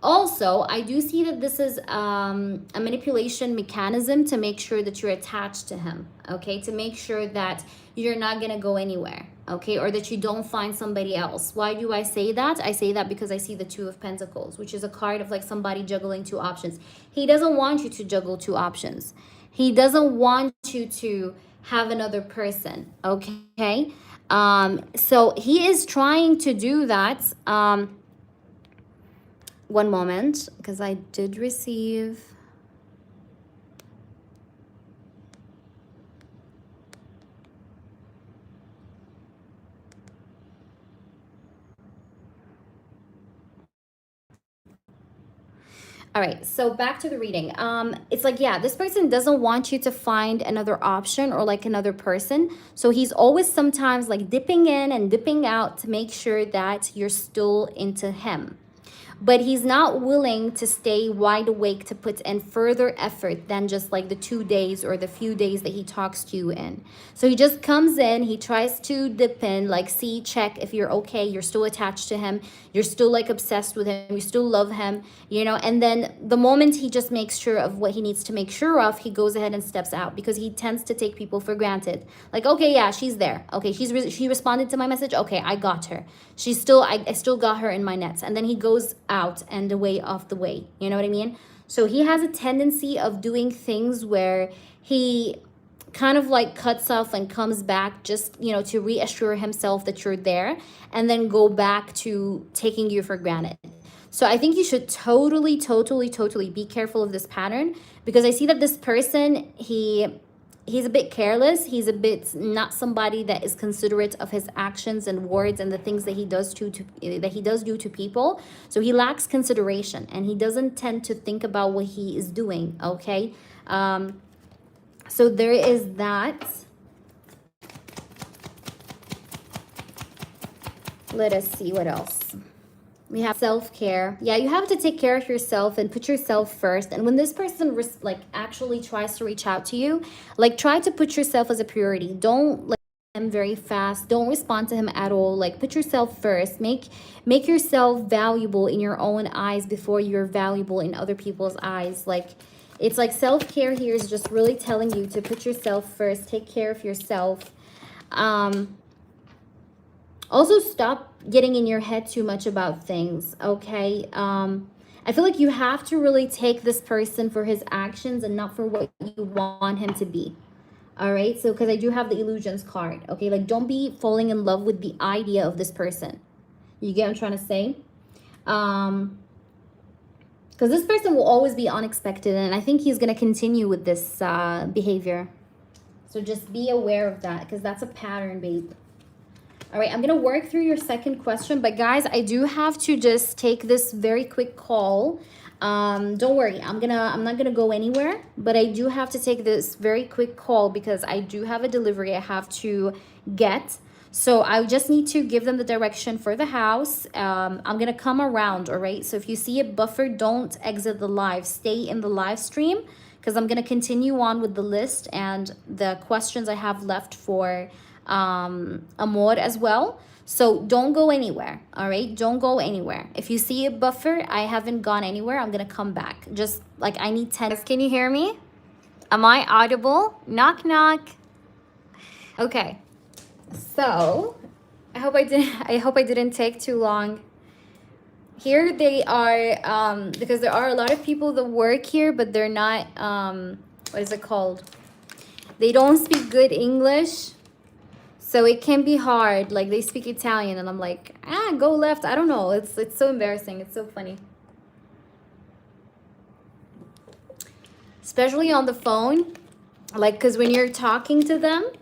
Speaker 1: Also, I do see that this is a manipulation mechanism to make sure that you're attached to him, okay? To make sure that you're not gonna go anywhere, okay? Or that you don't find somebody else. Why do I say that? I say that because I see the Two of Pentacles, which is a card of like somebody juggling two options. He doesn't want you to juggle two options. He doesn't want you to have another person, okay? So he is trying to do that. One moment, because I did receive. All right, so back to the reading. It's like, yeah, this person doesn't want you to find another option or like another person. So he's always sometimes like dipping in and dipping out to make sure that you're still into him. But he's not willing to stay wide awake to put in further effort than just like the 2 days or the few days that he talks to you in. So he just comes in, he tries to dip in, like see, check if you're okay, you're still attached to him, you're still like obsessed with him, you still love him, you know, and then the moment he just makes sure of what he needs to make sure of, he goes ahead and steps out, because he tends to take people for granted. Like, okay, yeah, she's there. Okay, she responded to my message. Okay, I got her. She's still, I still got her in my nets. And then he goes out and away off the way. You know what I mean? So he has a tendency of doing things where he kind of like cuts off and comes back just, you know, to reassure himself that you're there, and then go back to taking you for granted. So I think you should totally be careful of this pattern, because I see that this person, he's a bit careless. He's a bit not somebody that is considerate of his actions and words and the things that he does do to people. So he lacks consideration, and he doesn't tend to think about what he is doing, okay? So there is that. Let us see what else. We have self-care. Yeah, you have to take care of yourself and put yourself first. And when this person like actually tries to reach out to you, like try to put yourself as a priority. Don't like him very fast. Don't respond to him at all. Like put yourself first. Make yourself valuable in your own eyes before you're valuable in other people's eyes. Like it's like self-care here is just really telling you to put yourself first. Take care of yourself. Also, stop getting in your head too much about things, okay? I feel like you have to really take this person for his actions and not for what you want him to be, all right? So, because I do have the illusions card, okay? Like, don't be falling in love with the idea of this person. You get what I'm trying to say? Because this person will always be unexpected, and I think he's going to continue with this behavior. So just be aware of that, because that's a pattern, babe. All right, I'm going to work through your second question. But guys, I do have to just take this very quick call. Don't worry, I'm not going to go anywhere. But I do have to take this very quick call because I do have a delivery I have to get. So I just need to give them the direction for the house. I'm going to come around, all right? So if you see it buffered, don't exit the live. Stay in the live stream, because I'm going to continue on with the list and the questions I have left for Amor as well. So don't go anywhere, all right? Don't go anywhere. If you see it buffer, I haven't gone anywhere. I'm gonna come back. Just like I need 10. Can you hear me? Am I audible? Knock knock. Okay, so I hope I didn't take too long. Here they are, because there are a lot of people that work here, but they're not what is it called, they don't speak good English. So it can be hard. Like they speak Italian and I'm like, go left. I don't know. It's so embarrassing. It's so funny. Especially on the phone. Like, because when you're talking to them,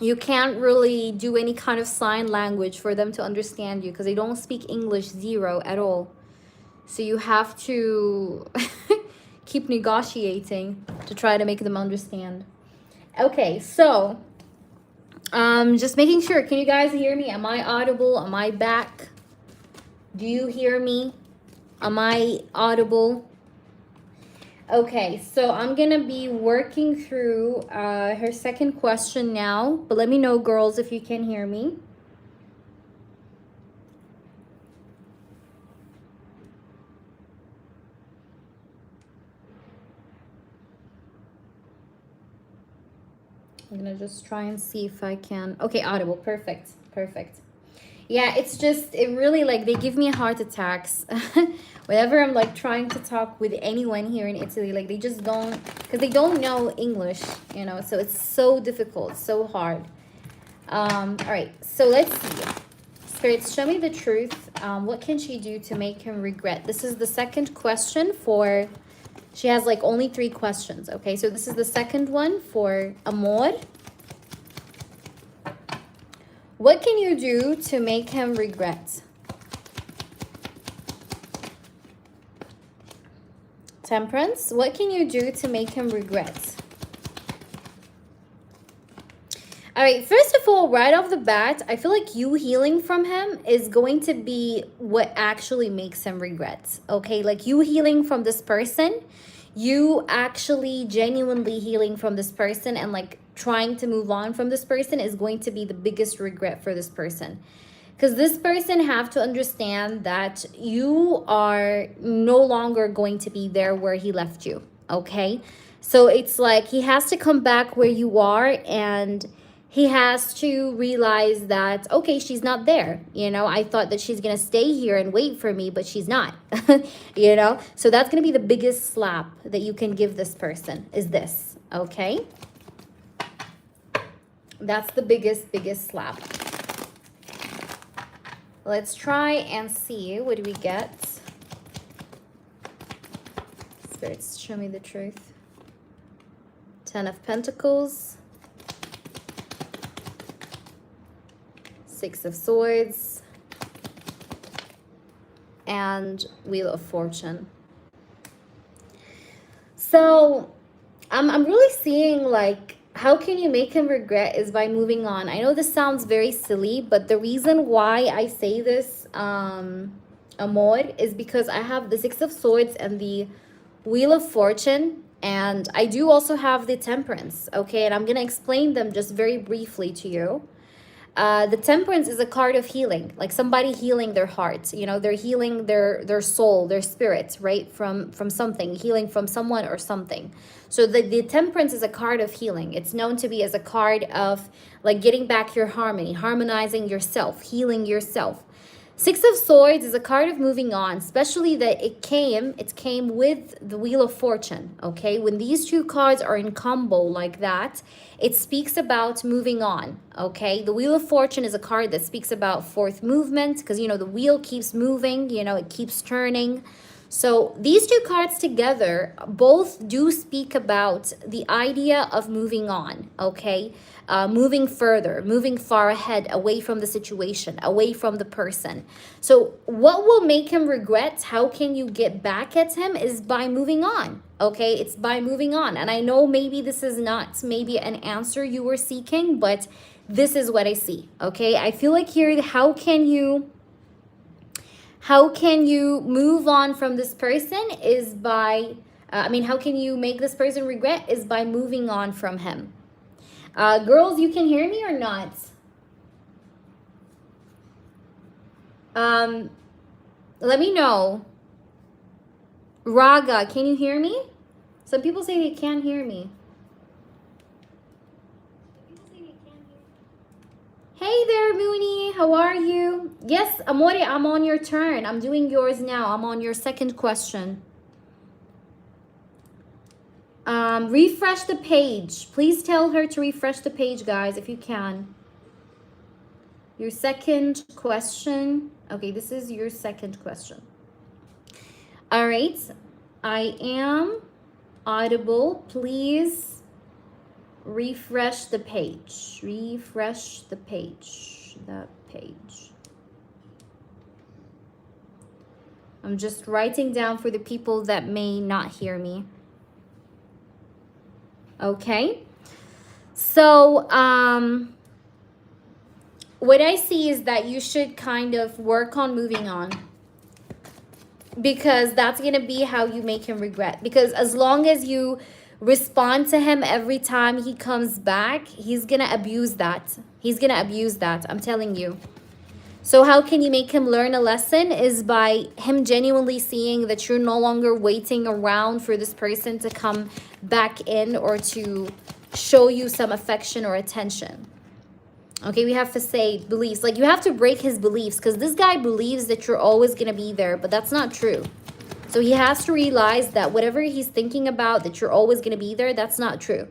Speaker 1: you can't really do any kind of sign language for them to understand you, because they don't speak English zero at all. So you have to keep negotiating to try to make them understand. Okay, so just making sure. Can you guys hear me? Am I audible? Am I back? Do you hear me? Am I audible? Okay, so I'm gonna be working through her second question now, but let me know, girls, if you can hear me. I'm gonna just try and see if I can. Okay, audible, perfect, perfect. Yeah, it's just, it really, like, they give me heart attacks whenever I'm like trying to talk with anyone here in Italy. Like, they just don't, because they don't know English, you know, so it's so difficult, so hard. All right, so let's see. Spirits, show me the truth. What can she do to make him regret? This is the second question for, she has like only 3 questions, okay? So this is the second one for Amor. What can you do to make him regret? Temperance, what can you do to make him regret? All right, first of all, right off the bat, I feel like you healing from him is going to be what actually makes him regret, okay? Like, you healing from this person, you actually genuinely healing from this person and like trying to move on from this person is going to be the biggest regret for this person. Because this person have to understand that you are no longer going to be there where he left you, okay? So it's like he has to come back where you are, and he has to realize that, okay, she's not there. You know, I thought that she's going to stay here and wait for me, but she's not, you know? So that's going to be the biggest slap that you can give this person is this, okay? That's the biggest slap. Let's try and see what do we get. Spirits, show me the truth. 10 of Pentacles. 6 of Swords. And Wheel of Fortune. So I'm really seeing like, how can you make him regret is by moving on. I know this sounds very silly, but the reason why I say this, Amor, is because I have the 6 of Swords and the Wheel of Fortune, and I do also have the Temperance, okay? And I'm going to explain them just very briefly to you. The Temperance is a card of healing, like somebody healing their heart. You know, they're healing their soul, their spirit, right? From something, healing from someone or something. So the Temperance is a card of healing. It's known to be as a card of like getting back your harmony, harmonizing yourself, healing yourself. 6 of Swords is a card of moving on, especially that it came with the Wheel of Fortune, okay? When these two cards are in combo like that, it speaks about moving on, okay? The Wheel of Fortune is a card that speaks about forth movement because, you know, the wheel keeps moving, you know, it keeps turning. So these two cards together both do speak about the idea of moving on, okay? Moving further, moving far ahead, away from the situation, away from the person. So what will make him regret, how can you get back at him, is by moving on, okay? It's by moving on. And I know maybe this is not maybe an answer you were seeking, but this is what I see, okay? I feel like here, how can you move on from this person is by, how can you make this person regret is by moving on from him. Girls, you can hear me or not? Let me know. Raga, can you hear me? Some people say they can't hear me. Hey there, Mooney. How are you? Yes, Amore, I'm on your turn. I'm doing yours now. I'm on your second question. Refresh the page. Please tell her to refresh the page, guys, if you can. Your second question. Okay, this is your second question. All right. I am audible. Please refresh the page. Refresh the page. The page. I'm just writing down for the people that may not hear me. Okay. So, what I see is that you should kind of work on moving on. because that's going to be how you make him regret. Because as long as you respond to him every time he comes back, he's going to abuse that. He's going to abuse that. I'm telling you. So how can you make him learn a lesson is by him genuinely seeing that you're no longer waiting around for this person to come back in or to show you some affection or attention. Okay, we have to say beliefs. Like, you have to break his beliefs, because this guy believes that you're always going to be there, but that's not true. So he has to realize that whatever he's thinking about, that you're always going to be there, that's not true.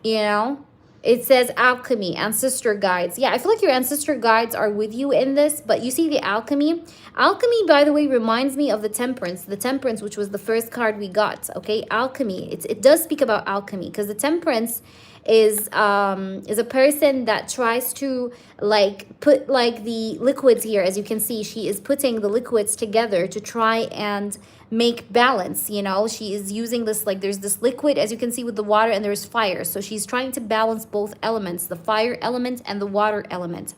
Speaker 1: You know? It says alchemy, ancestor guides. Yeah, I feel like your ancestor guides are with you in this, but you see the alchemy? Alchemy, by the way, reminds me of the temperance. The temperance, which was the first card we got, okay? Alchemy. It does speak about alchemy, because the temperance is a person that tries to like put like the liquids here. As you can see, she is putting the liquids together to try and make balance. You know, she is using this, like, there's this liquid, as you can see, with the water, and there's fire. So she's trying to balance both elements, the fire element and the water element.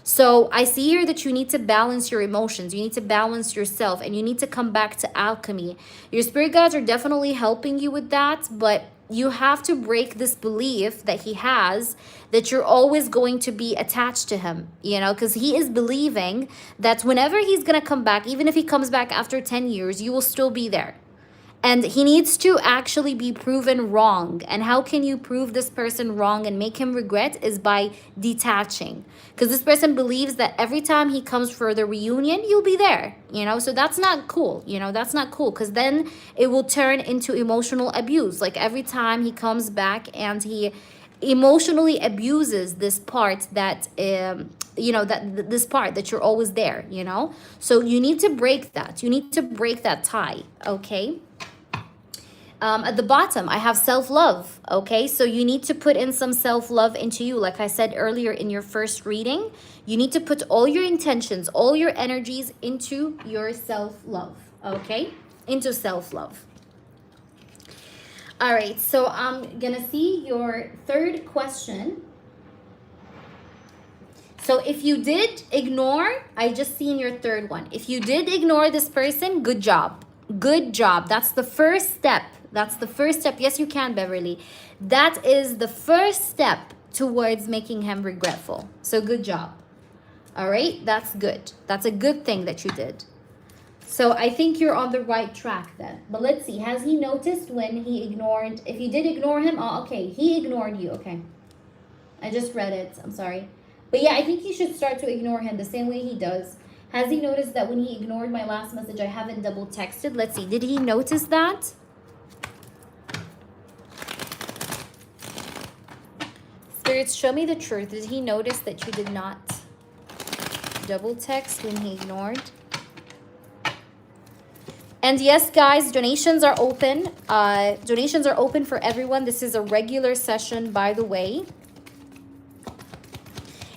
Speaker 1: So I see here that you need to balance your emotions. You need to balance yourself, and you need to come back to alchemy. Your spirit guides are definitely helping you with that, but you have to break this belief that he has that you're always going to be attached to him, you know, because he is believing that whenever he's going to come back, even if he comes back after 10 years, you will still be there. And he needs to actually be proven wrong. And how can you prove this person wrong and make him regret is by detaching. Because this person believes that every time he comes for the reunion, you'll be there. You know, so that's not cool. You know, that's not cool. Because then it will turn into emotional abuse. Like, every time he comes back and he emotionally abuses this part that you know, that this part that you're always there, you know. So you need to break that. You need to break that tie. Okay. At the bottom, I have self-love, okay? So you need to put in some self-love into you. Like I said earlier in your first reading, you need to put all your intentions, all your energies into your self-love, okay? Into self-love. All right, so I'm gonna see your third question. So if you did ignore, I just seen your third one. If you did ignore this person, good job. Good job. That's the first step. That's the first step. Yes, you can, Beverly. That is the first step towards making him regretful. So good job. All right, that's good. That's a good thing that you did. So I think you're on the right track then. But let's see. Has he noticed when he ignored? If you did ignore him, oh, okay. He ignored you. Okay. I just read it. I'm sorry. But yeah, I think you should start to ignore him the same way he does. Has he noticed that when he ignored my last message, I haven't double texted? Let's see. Did he notice that? Spirits, show me the truth. Did he notice that you did not double text when he ignored? And yes, guys, donations are open. Donations are open for everyone. This is a regular session, by the way.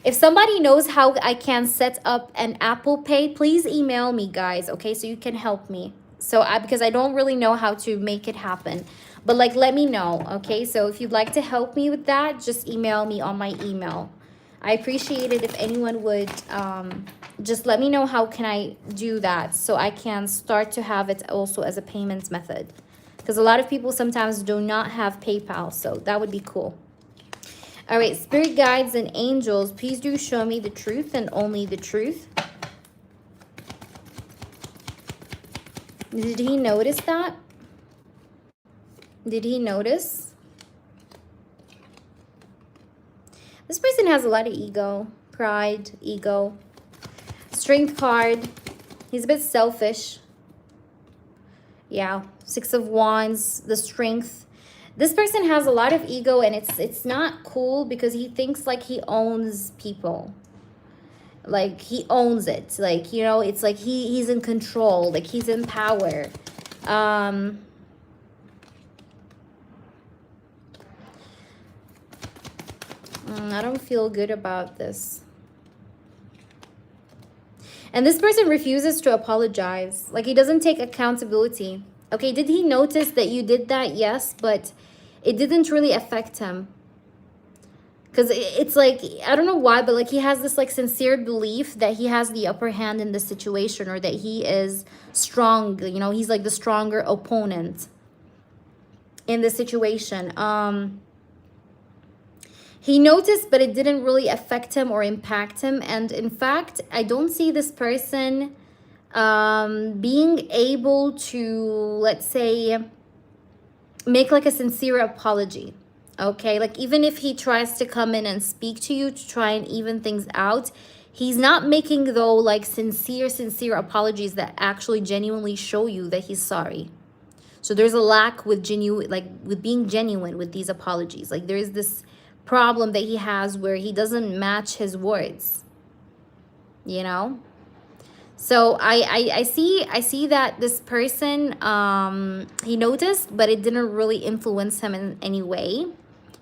Speaker 1: If somebody knows how I can set up an Apple Pay, please email me, guys, okay? So you can help me. So because I don't really know how to make it happen. But, like, let me know, okay? So if you'd like to help me with that, just email me on my email. I appreciate it if anyone would just let me know how can I do that so I can start to have it also as a payments method. Because a lot of people sometimes do not have PayPal, so that would be cool. All right, spirit guides and angels, please do show me the truth and only the truth. Did he notice that? Did he notice? This person has a lot of ego, pride, ego. Strength card. He's a bit selfish. Yeah, 6 of Wands, the strength. This person has a lot of ego, and it's not cool because he thinks like he owns people. Like, he owns it. Like, you know, it's like he's in control. Like, he's in power. I don't feel good about this. And this person refuses to apologize. Like, he doesn't take accountability. Okay, did he notice that you did that? Yes, but it didn't really affect him. Because it's like, I don't know why, but like he has this like sincere belief that he has the upper hand in the situation, or that he is strong, you know, he's like the stronger opponent in the situation. He noticed, but it didn't really affect him or impact him. And in fact, I don't see this person being able to, let's say, make like a sincere apology. Okay, like even if he tries to come in and speak to you to try and even things out, he's not making though like sincere apologies that actually genuinely show you that he's sorry. So there's a lack with genuine, like with being genuine with these apologies. Like there is this problem that he has where he doesn't match his words, you know. So I see that this person, he noticed, but it didn't really influence him in any way,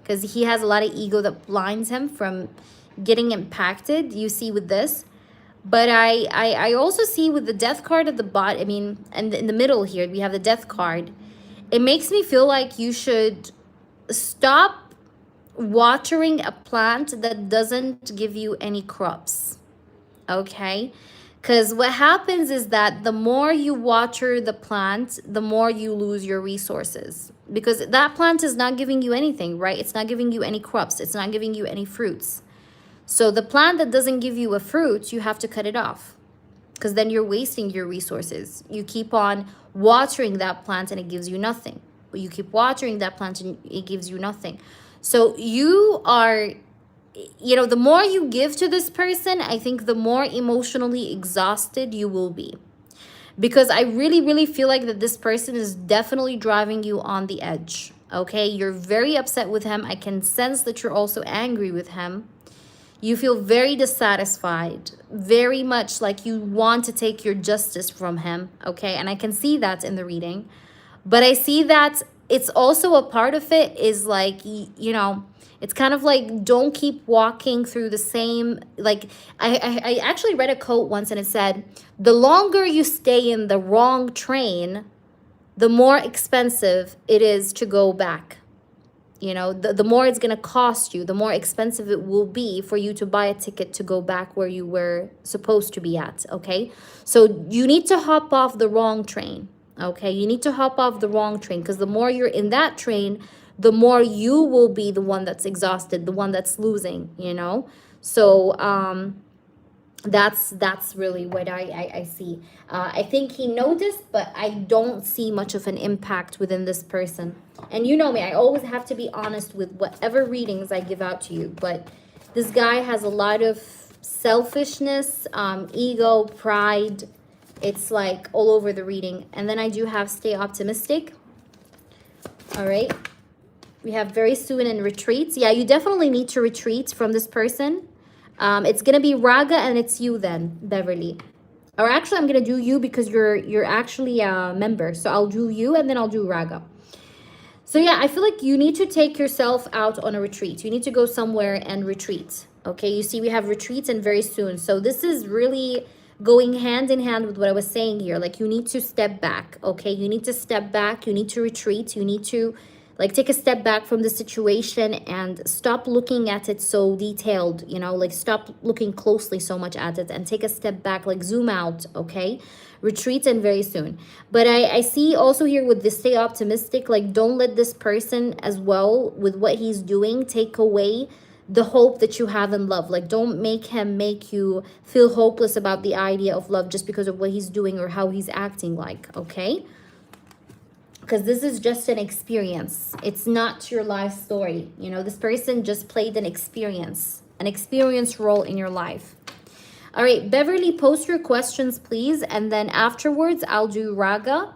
Speaker 1: because he has a lot of ego that blinds him from getting impacted, you see with this. But I also see with the death card at the bottom, I mean, and in the middle here, we have the death card. It makes me feel like you should stop watering a plant that doesn't give you any crops, okay? Because what happens is that the more you water the plant, the more you lose your resources. Because that plant is not giving you anything, right? It's not giving you any crops. It's not giving you any fruits. So the plant that doesn't give you a fruit, you have to cut it off. Because then you're wasting your resources. You keep on watering that plant and it gives you nothing. You keep watering that plant and it gives you nothing. So you are, you know, the more you give to this person, I think the more emotionally exhausted you will be. Because I really feel like that this person is definitely driving you on the edge, okay? You're very upset with him. I can sense that you're also angry with him. You feel very dissatisfied, very much like you want to take your justice from him, okay? And I can see that in the reading. But I see that it's also a part of it is like, you know, it's kind of like, don't keep walking through the same, like, I actually read a quote once and it said, the longer you stay in the wrong train, the more expensive it is to go back. You know, the more it's going to cost you, the more expensive it will be for you to buy a ticket to go back where you were supposed to be at, okay? So you need to hop off the wrong train, okay? You need to hop off the wrong train, because the more you're in that train, the more you will be the one that's exhausted, the one that's losing, you know? So that's really what I see. I think he noticed, but I don't see much of an impact within this person. And you know me, I always have to be honest with whatever readings I give out to you. But this guy has a lot of selfishness, ego, pride. It's like all over the reading. And then I do have stay optimistic. All right. We have very soon and retreats. Yeah, you definitely need to retreat from this person. It's going to be Raga and it's you then, Beverly. Or actually, I'm going to do you because you're actually a member. So I'll do you and then I'll do Raga. So yeah, I feel like you need to take yourself out on a retreat. You need to go somewhere and retreat. Okay, you see we have retreats and very soon. So this is really going hand in hand with what I was saying here. Like you need to step back, okay? You need to step back. You need to retreat. You need to like take a step back from the situation and stop looking at it so detailed, you know, like stop looking closely so much at it and take a step back, like zoom out, okay? Retreat and very soon. But I see also here with this stay optimistic, like don't let this person as well with what he's doing take away the hope that you have in love. Like don't make him make you feel hopeless about the idea of love just because of what he's doing or how he's acting like, okay? Because this is just an experience. It's not your life story. You know, this person just played an experience role in your life. All right, Beverly, post your questions, please. And then afterwards, I'll do Raga.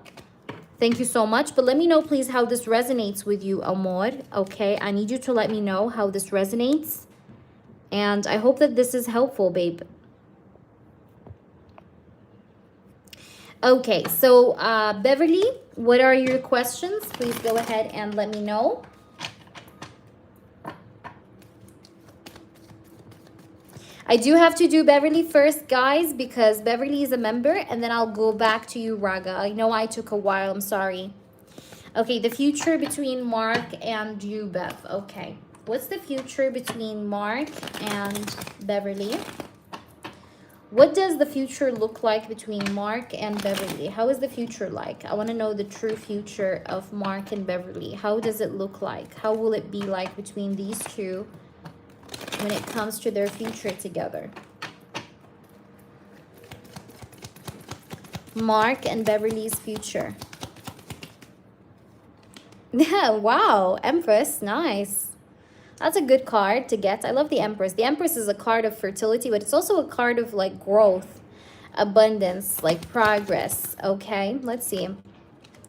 Speaker 1: Thank you so much. But let me know, please, how this resonates with you, Amor. Okay, I need you to let me know how this resonates. And I hope that this is helpful, babe. Okay, so Beverly, what are your questions? Please go ahead and let me know. I do have to do Beverly first, guys, because Beverly is a member, and then I'll go back to you, Raga. I know I took a while. I'm sorry. Okay, the future between Mark and you, Bev. Okay. What's the future between Mark and Beverly? What does the future look like between Mark and Beverly? How is the future like? I want to know the true future of Mark and Beverly. How does it look like? How will it be like between these two when it comes to their future together? Mark and Beverly's future. Yeah, wow. Empress, nice. That's a good card to get. I love the Empress. The Empress is a card of fertility, but it's also a card of like growth, abundance, like progress. Okay, let's see.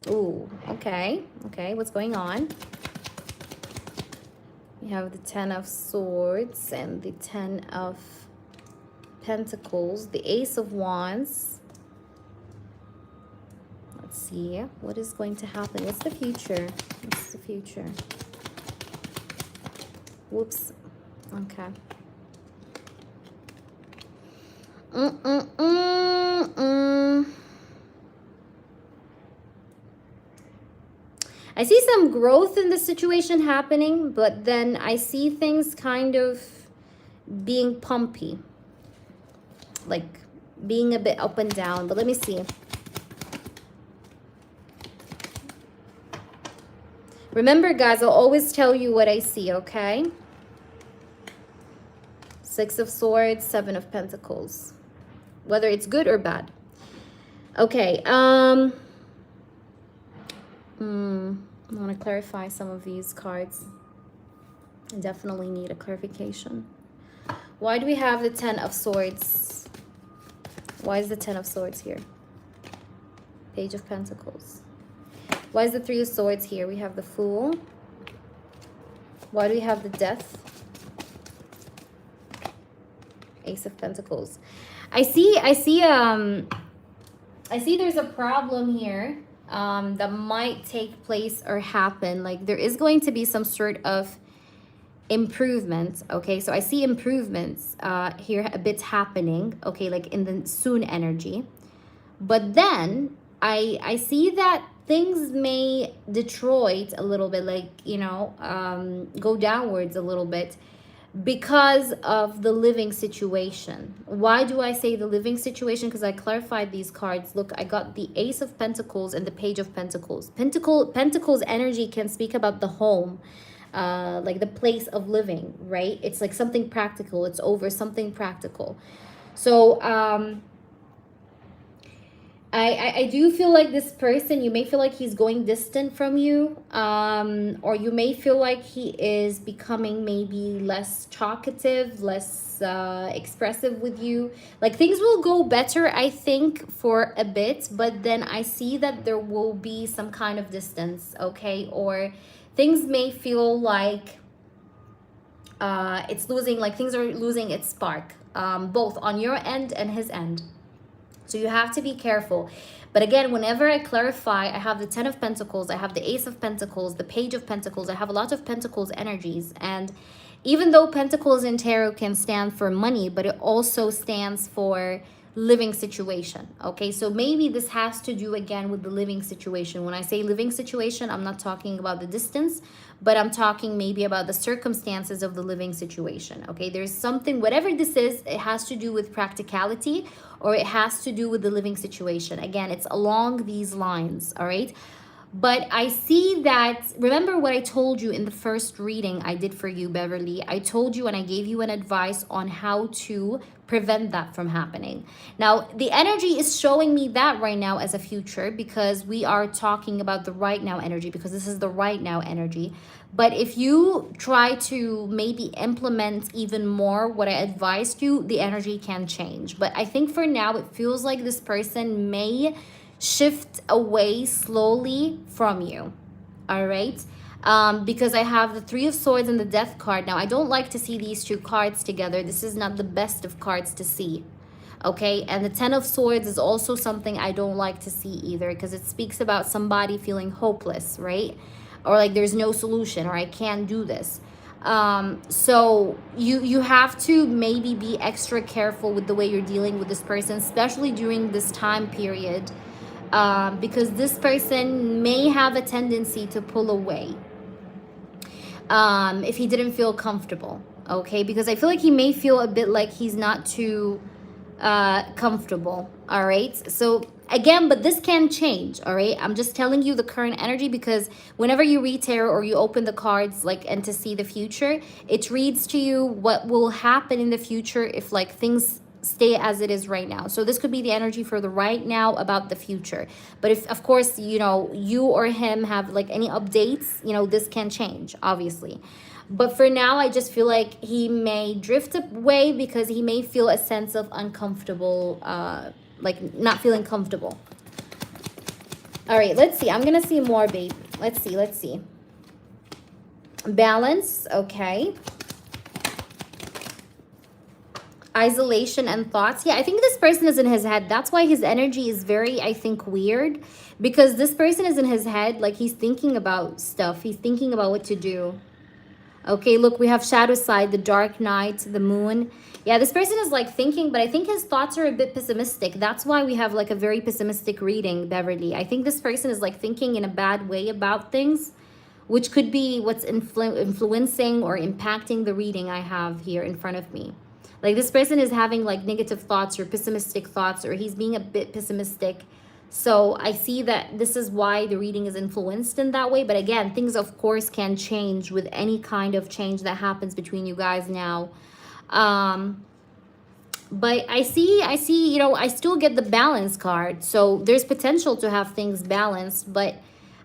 Speaker 1: Ooh, okay. Okay, what's going on? We have the 10 of Swords and the 10 of Pentacles, the Ace of Wands. Let's see. What is going to happen? What's the future? What's the future? Whoops. Okay. I see some growth in the situation happening, but then I see things kind of being pumpy. Like being a bit up and down. But let me see. Remember, guys, I'll always tell you what I see, okay? 6 of Swords, 7 of Pentacles. Whether it's good or bad. Okay, I want to clarify some of these cards. I definitely need a clarification. Why do we have the 10 of Swords? Why is the 10 of Swords here? Page of Pentacles. Why is the 3 of Swords here? We have the Fool. Why do we have the Death? Ace of Pentacles. I see there's a problem here that might take place or happen. Like there is going to be some sort of improvement. Okay, so I see improvements here a bit happening. Okay, like in the soon energy. But then I see that things may deteriorate a little bit, like, you know, go downwards a little bit because of the living situation. Why do I say the living situation? Because I clarified these cards. Look, I got the Ace of Pentacles and the Page of Pentacles. Pentacles energy can speak about the home, like the place of living, right? It's like something practical. It's over something practical. So I do feel like this person, you may feel like he's going distant from you, or you may feel like he is becoming maybe less talkative, less expressive with you. Like things will go better, I think, for a bit, but then I see that there will be some kind of distance, okay? Or things may feel like it's losing, like things are losing its spark, both on your end and his end. So you have to be careful. But again, whenever I clarify, I have the 10 of Pentacles, I have the Ace of Pentacles, the Page of Pentacles, I have a lot of Pentacles energies. And even though Pentacles in Tarot can stand for money, but it also stands for living situation. Okay, so maybe this has to do again with the living situation. When I say living situation, I'm not talking about the distance, but I'm talking maybe about the circumstances of the living situation. Okay, there's something, whatever this is, it has to do with practicality, or it has to do with the living situation. Again, it's along these lines. All right, but I see that, remember what I told you in the first reading I did for you, Beverly? I told you and I gave you an advice on how to prevent that from happening. Now, the energy is showing me that right now as a future, because we are talking about the right now energy, because this is the right now energy. But if you try to maybe implement even more what I advised you, the energy can change. But I think for now, it feels like this person may shift away slowly from you. All right, because I have the 3 of Swords and the Death card. Now, I don't like to see these two cards together. This is not the best of cards to see. Okay, and the 10 of Swords is also something I don't like to see either, because it speaks about somebody feeling hopeless, right? Or like there's no solution, or I can't do this. So you have to maybe be extra careful with the way you're dealing with this person, especially during this time period, because this person may have a tendency to pull away. if he didn't feel comfortable. Okay, because I feel like he may feel a bit like he's not too comfortable. All right, so again, but this can change. All right, I'm just telling you the current energy, because whenever you read tarot or you open the cards, like, and to see the future, it reads to you what will happen in the future if like things stay as it is right now. So this could be the energy for the right now about the future. But if, of course, you know, you or him have like any updates, you know, this can change, obviously. But for now, I just feel like he may drift away because he may feel a sense of uncomfortable, like not feeling comfortable. All right, let's see. I'm going to see more, babe. Let's see. Let's see. Balance. Okay. Isolation and thoughts. Yeah, I think this person is in his head. That's why his energy is very, I think, weird. Because this person is in his head. Like, he's thinking about stuff. He's thinking about what to do. Okay, look, we have shadow side, the dark night, the moon. Yeah, this person is like thinking, but I think his thoughts are a bit pessimistic. That's why we have like a very pessimistic reading, Beverly. I think this person is like thinking in a bad way about things, which could be what's influencing or impacting the reading I have here in front of me. Like, this person is having like negative thoughts or pessimistic thoughts, or he's being a bit pessimistic. So I see that this is why the reading is influenced in that way. But again, things of course can change with any kind of change that happens between you guys now. But I see, you know, I still get the balance card. So there's potential to have things balanced, but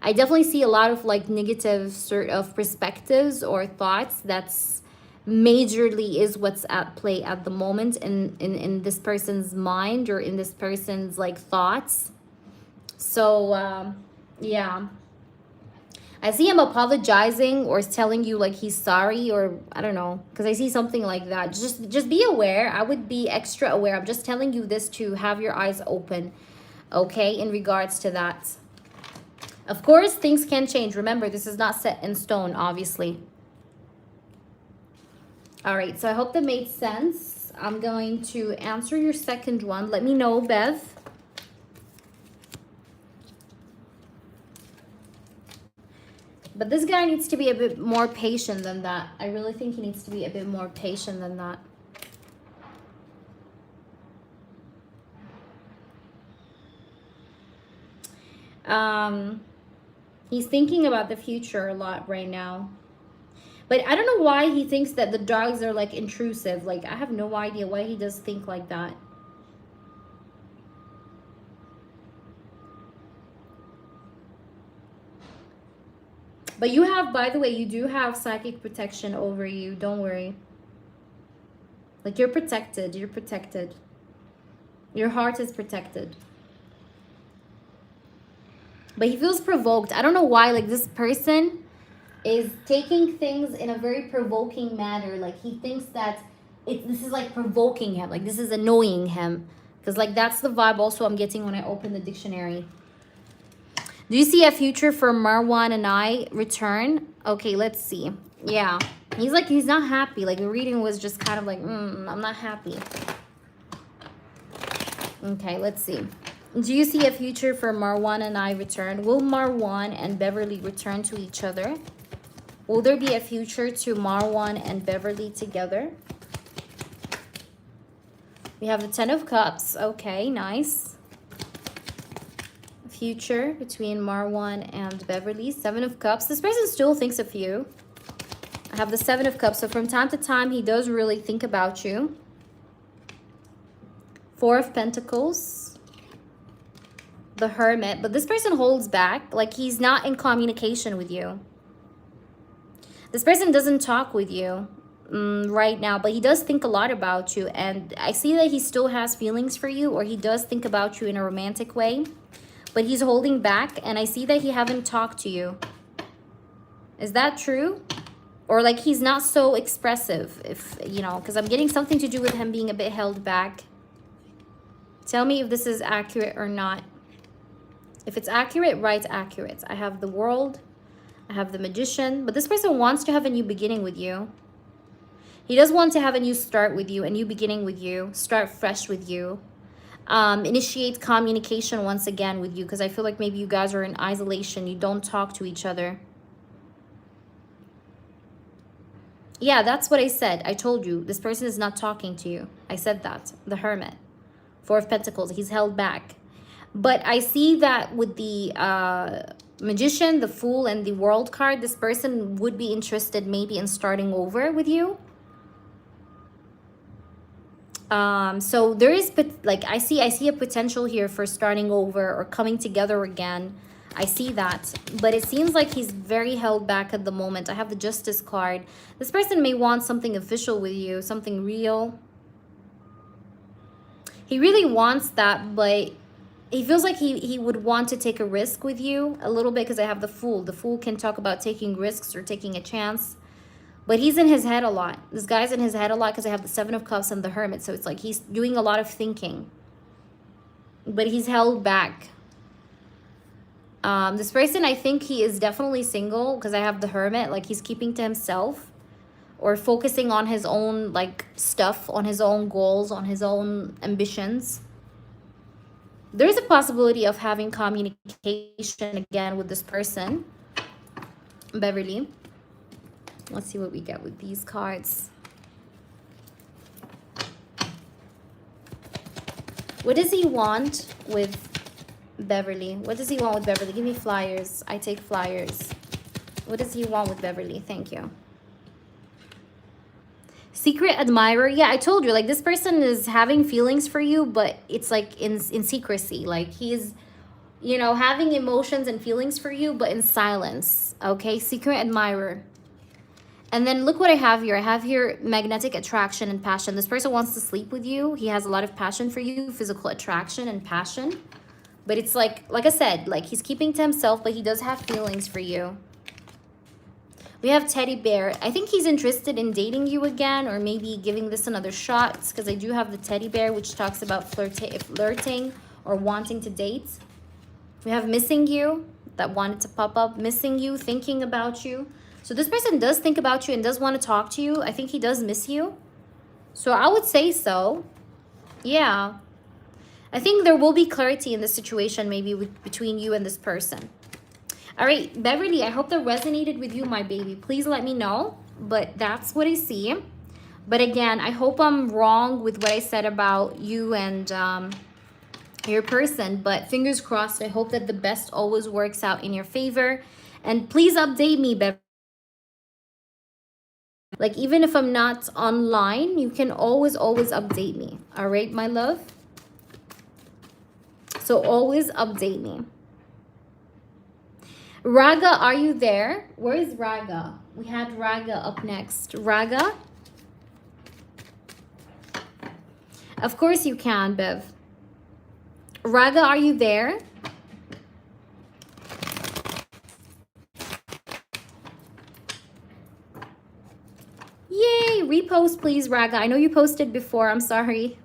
Speaker 1: I definitely see a lot of like negative sort of perspectives or thoughts. That's majorly is what's at play at the moment in this person's mind, or in this person's like thoughts. So yeah, I see him apologizing or telling you like he's sorry, or I don't know, because I see something like that. Just be aware. I would be extra aware. I'm just telling you this to have your eyes open, okay, in regards to that. Of course, things can change. Remember, this is not set in stone, obviously. All right, so I hope that made sense. I'm going to answer your second one. Let me know, Bev. But this guy needs to be a bit more patient than that. I really think he needs to be a bit more patient than that. He's thinking about the future a lot right now. But I don't know why he thinks that the dogs are like intrusive. Like, I have no idea why he does think like that. But you have, by the way, you do have psychic protection over you. Don't worry. Like, you're protected. You're protected. Your heart is protected. But he feels provoked. I don't know why. Like, this person is taking things in a very provoking manner. Like, he thinks that this is like provoking him. Like, this is annoying him. Because like that's the vibe also I'm getting when I open the dictionary. Do you see a future for Marwan and I return? Okay, let's see. Yeah, he's like, he's not happy. Like, the reading was just kind of like, I'm not happy. Okay, let's see. Do you see a future for Marwan and I return? Will Marwan and Beverly return to each other? Will there be a future to Marwan and Beverly together? We have the 10 of Cups. Okay, nice. Future between Marwan and Beverly. 7 of Cups. This person still thinks of you. I have the 7 of Cups. So from time to time, he does really think about you. 4 of Pentacles. The Hermit. But this person holds back. Like, he's not in communication with you. This person doesn't talk with you right now, but he does think a lot about you. And I see that he still has feelings for you, or he does think about you in a romantic way. But he's holding back, and I see that he haven't talked to you. Is that true? Or like he's not so expressive, if you know, because I'm getting something to do with him being a bit held back. Tell me if this is accurate or not. If it's accurate, write accurate. I have the World. I have the Magician. But this person wants to have a new beginning with you. He does want to have a new start with you, a new beginning with you, start fresh with you. Initiate communication once again with you, because I feel like maybe you guys are in isolation. You don't talk to each other. Yeah, that's what I said. I told you. This person is not talking to you. I said that. The Hermit. Four of Pentacles. He's held back. But I see that with the Magician, the Fool, and the World card, this person would be interested maybe in starting over with you. So there is, like, I see a potential here for starting over or coming together again. I see that, but it seems like he's very held back at the moment. I have the Justice card. This person may want something official with you, something real. He really wants that, but he feels like he would want to take a risk with you a little bit, because I have the Fool. The Fool can talk about taking risks or taking a chance. But he's in his head a lot. This guy's in his head a lot because I have the Seven of Cups and the Hermit. So it's like he's doing a lot of thinking. But he's held back. This person, I think he is definitely single because I have the Hermit. Like, he's keeping to himself or focusing on his own, like, stuff, on his own goals, on his own ambitions. There's a possibility of having communication again with this person, Beverly. Let's see what we get with these cards. What does he want with Beverly? What does he want with Beverly? Give me flyers. I take flyers. What does he want with Beverly? Thank you. Secret admirer. Yeah, I told you, like, this person is having feelings for you, but it's like in secrecy. Like, he's, you know, having emotions and feelings for you, but in silence. Okay, secret admirer. And then look what I have here. I have here magnetic attraction and passion. This person wants to sleep with you. He has a lot of passion for you, physical attraction and passion. But it's like I said, like, he's keeping to himself, but he does have feelings for you. We have teddy bear. I think he's interested in dating you again, or maybe giving this another shot, because I do have the teddy bear, which talks about flirting or wanting to date. We have missing you, that wanted to pop up. Missing you, thinking about you. So this person does think about you and does want to talk to you. I think he does miss you. So I would say so. Yeah. I think there will be clarity in this situation, maybe between you and this person. All right, Beverly, I hope that resonated with you, my baby. Please let me know. But that's what I see. But again, I hope I'm wrong with what I said about you and your person. But fingers crossed, I hope that the best always works out in your favor. And please update me, Beverly. Like, even if I'm not online, you can always update me. All right, my love? So always update me. Raga, are you there? Where is Raga? We had Raga up next. Raga? Of course you can, Bev. Raga, are you there? Yay! Repost, please, Raga. I know you posted before. I'm sorry.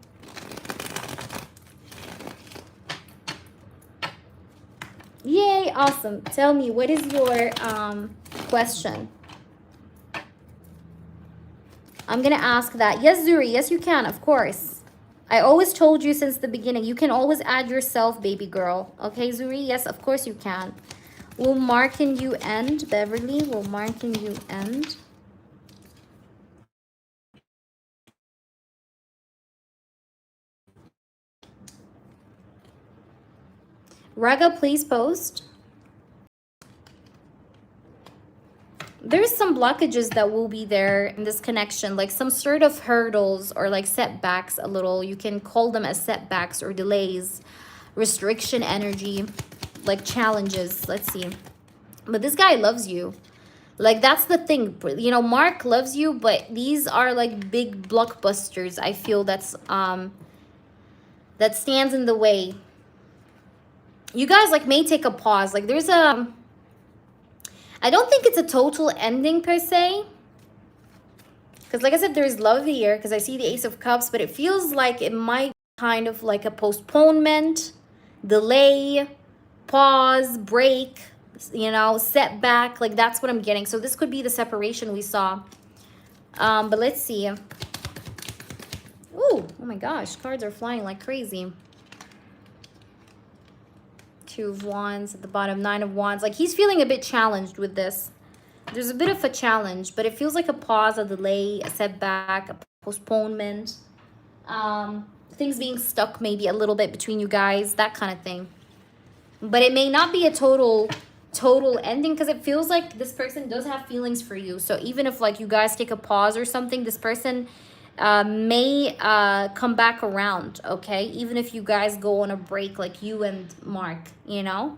Speaker 1: Yay! Awesome. Tell me, what is your question? I'm going to ask that. Yes, Zuri. Yes, you can. Of course. I always told you since the beginning. You can always add yourself, baby girl. Okay, Zuri? Yes, of course you can. Will marking you end, Beverly? Will marking you end? Raga, please post. There's some blockages that will be there in this connection, like some sort of hurdles or like setbacks a little. You can call them as setbacks or delays, restriction energy, like challenges. Let's see. But this guy loves you. Like, that's the thing. You know, Mark loves you, but these are like big blockbusters. I feel that stands in the way. You guys, like, may take a pause. Like, there's a... I don't think it's a total ending, per se. Because, like I said, there's love here. Because I see the Ace of Cups. But it feels like it might be kind of like a postponement, delay, pause, break, you know, setback. Like, that's what I'm getting. So this could be the separation we saw. But let's see. Ooh, oh my gosh. Cards are flying like crazy. Two of Wands at the bottom, Nine of Wands. Like, he's feeling a bit challenged with this. There's a bit of a challenge, but it feels like a pause, a delay, a setback, a postponement. Things being stuck maybe a little bit between you guys, that kind of thing. But it may not be a total ending, because it feels like this person does have feelings for you. So even if like you guys take a pause or something, this person may come back around, okay? Even if you guys go on a break, like you and Mark, you know?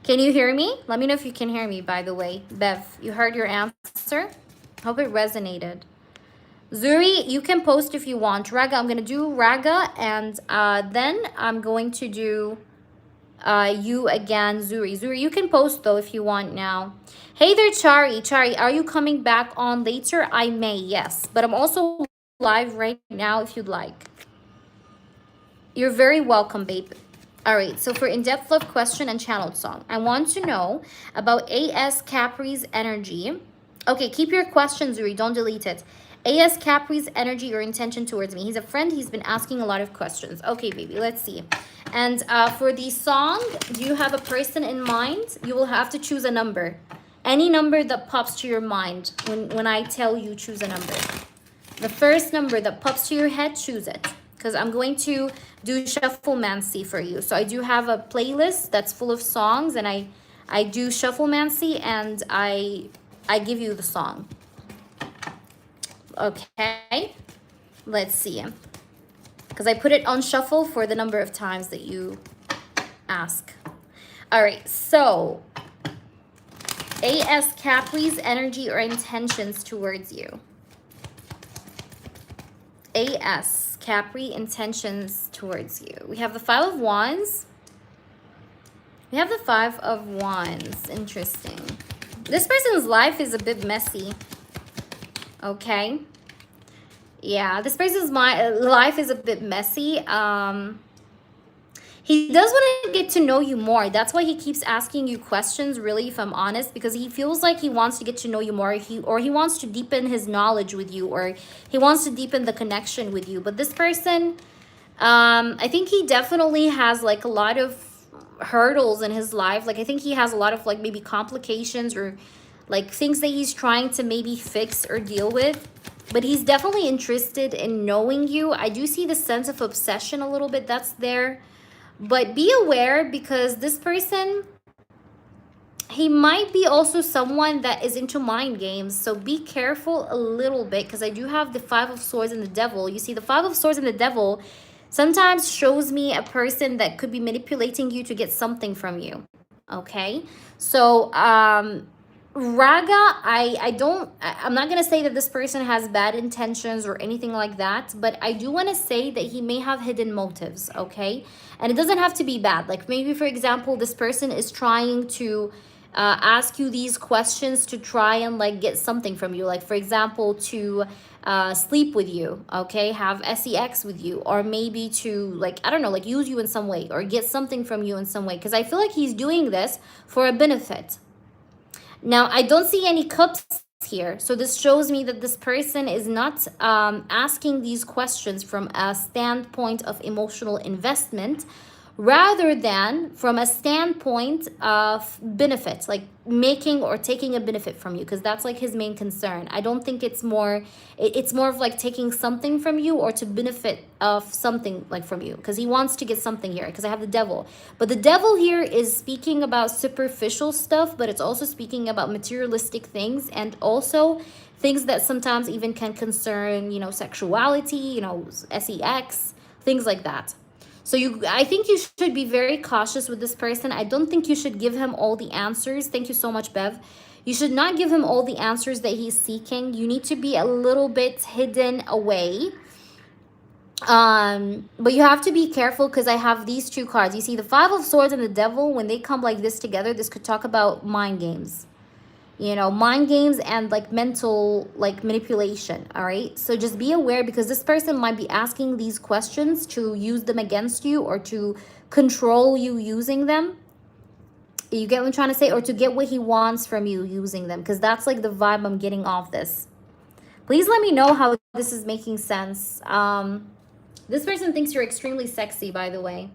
Speaker 1: Can you hear me? Let me know if you can hear me, by the way. Bev, you heard your answer? Hope it resonated. Zuri, you can post if you want. Raga, I'm going to do Raga, and then I'm going to do you again, Zuri. Zuri, you can post, though, if you want now. Hey there, Chari. Chari, are you coming back on later? I may, yes. But I'm also live right now if you'd like. You're very welcome, babe. All right, so for in-depth love question and channeled song, I want to know about AS Capri's energy. Okay, keep your questions, Zuri. Don't delete it. AS Capri's energy or intention towards me. He's a friend. He's been asking a lot of questions. Okay, baby, let's see. And for the song, do you have a person in mind? You will have to choose a number. Any number that pops to your mind when I tell you choose a number. The first number that pops to your head, choose it. Because I'm going to do Shufflemancy for you. So I do have a playlist that's full of songs, and I do Shufflemancy, and I give you the song. Okay, let's see. Because I put it on shuffle for the number of times that you ask. All right, so AS Capri's energy or intentions towards you. AS Capri intentions towards you. We have the Five of Wands. We have the Five of Wands. Interesting. This person's life is a bit messy. Okay. Yeah, this person's life is a bit messy. He does want to get to know you more. That's why he keeps asking you questions, really, if I'm honest, because he feels like he wants to get to know you more, or he wants to deepen his knowledge with you, or he wants to deepen the connection with you. But this person, I think he definitely has like a lot of hurdles in his life. Like I think he has a lot of like maybe complications or like things that he's trying to maybe fix or deal with. But he's definitely interested in knowing you. I do see the sense of obsession a little bit that's there. But be aware, because this person, he might be also someone that is into mind games. So be careful a little bit, because I do have the Five of Swords and the Devil. You see, the Five of Swords and the Devil sometimes shows me a person that could be manipulating you to get something from you. Okay? So, Raga, I'm not going to say that this person has bad intentions or anything like that, but I do want to say that he may have hidden motives, okay? And it doesn't have to be bad. Like maybe, for example, this person is trying to ask you these questions to try and like get something from you. Like, for example, to sleep with you, okay? Have sex with you, or maybe to like, I don't know, like use you in some way or get something from you in some way. Because I feel like he's doing this for a benefit. Now, I don't see any cups here. So this shows me that this person is not asking these questions from a standpoint of emotional investment, rather than from a standpoint of benefit, like making or taking a benefit from you, because that's like his main concern. I don't think it's more of like taking something from you or to benefit of something like from you, because he wants to get something here, because I have the Devil. But the Devil here is speaking about superficial stuff, but it's also speaking about materialistic things, and also things that sometimes even can concern, you know, sexuality, you know, sex, things like that. So I think you should be very cautious with this person. I don't think you should give him all the answers. Thank you so much, Bev. You should not give him all the answers that he's seeking. You need to be a little bit hidden away. But you have to be careful, because I have these two cards. You see the Five of Swords and the Devil, when they come like this together, this could talk about mind games. You know, mind games and like mental like manipulation. All right, so just be aware, because this person might be asking these questions to use them against you, or to control you using them. You get what I'm trying to say? Or to get what he wants from you using them, because that's like the vibe I'm getting off this. Please let me know how this is making sense. This person thinks you're extremely sexy, by the way.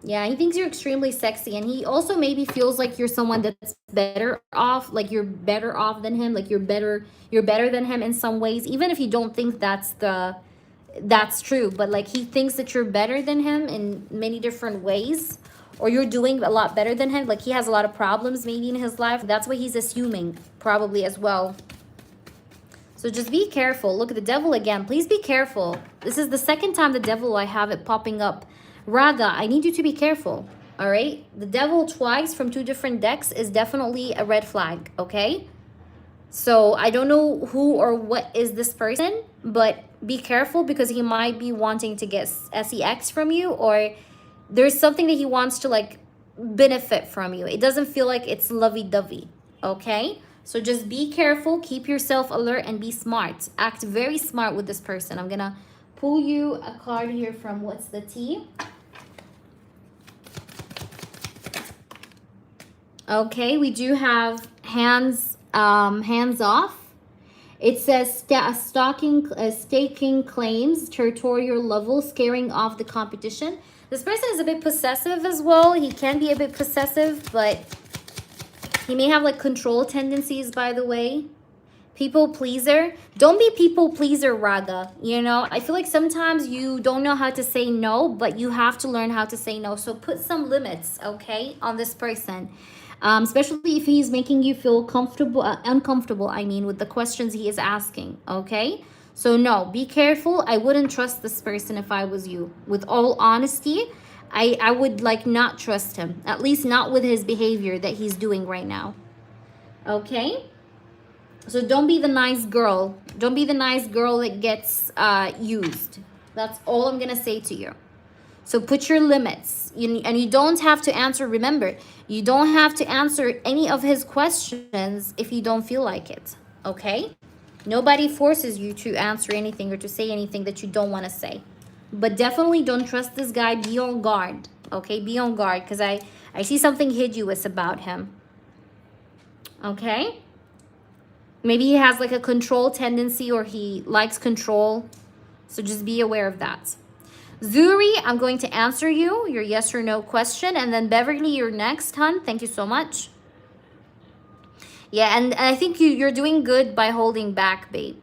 Speaker 1: Yeah, he thinks you're extremely sexy, and he also maybe feels like you're someone that's better off, like you're better off than him, like you're better than him in some ways, even if you don't think that's true, but like he thinks that you're better than him in many different ways, or you're doing a lot better than him. Like he has a lot of problems maybe in his life. That's what he's assuming probably as well. So just be careful. Look at the devil again. Please be careful. This is the second time the devil I have it popping up. Raga, I need you to be careful. All right? The devil twice from two different decks is definitely a red flag, okay? So I don't know who or what is this person, but be careful because he might be wanting to get sex from you, or there's something that he wants to like benefit from you. It doesn't feel like it's lovey-dovey, okay? So just be careful, keep yourself alert, and be smart. Act very smart with this person. I'm gonna pull you a card here from What's the Tea? Okay, we do have hands off. It says staking claims, territorial level, scaring off the competition. This person is a bit possessive as well. He can be a bit possessive, but he may have like control tendencies, by the way. People pleaser. Don't be people pleaser, Raga. You know, I feel like sometimes you don't know how to say no, but you have to learn how to say no. So put some limits, okay, on this person. Especially if he's making you feel comfortable, uncomfortable, I mean, with the questions he is asking, okay? So no, be careful. I wouldn't trust this person if I was you. With all honesty, I would like not trust him, at least not with his behavior that he's doing right now, okay? So don't be the nice girl. Don't be the nice girl that gets used. That's all I'm gonna say to you. So put your limits. And you don't have to answer, remember, you don't have to answer any of his questions if you don't feel like it, okay? Nobody forces you to answer anything or to say anything that you don't want to say. But definitely don't trust this guy. Be on guard, okay? Be on guard, because I see something hideous about him, okay? Maybe he has like a control tendency, or he likes control. So just be aware of that. Zuri, I'm going to answer you, your yes or no question. And then Beverly, you're next, hon. Thank you so much. Yeah, and I think you're doing good by holding back, babe.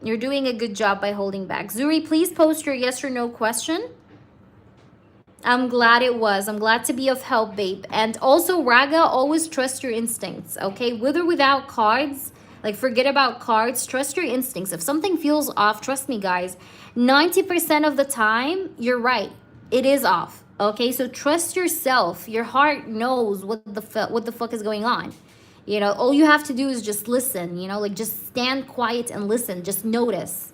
Speaker 1: You're doing a good job by holding back. Zuri, please post your yes or no question. I'm glad it was. I'm glad to be of help, babe. And also, Raga, always trust your instincts, okay? With or without cards, like forget about cards. Trust your instincts. If something feels off, trust me, guys, 90% of the time, you're right. It is off, okay? So trust yourself. Your heart knows what the fuck is going on. You know, all you have to do is just listen, you know, like just stand quiet and listen. Just notice.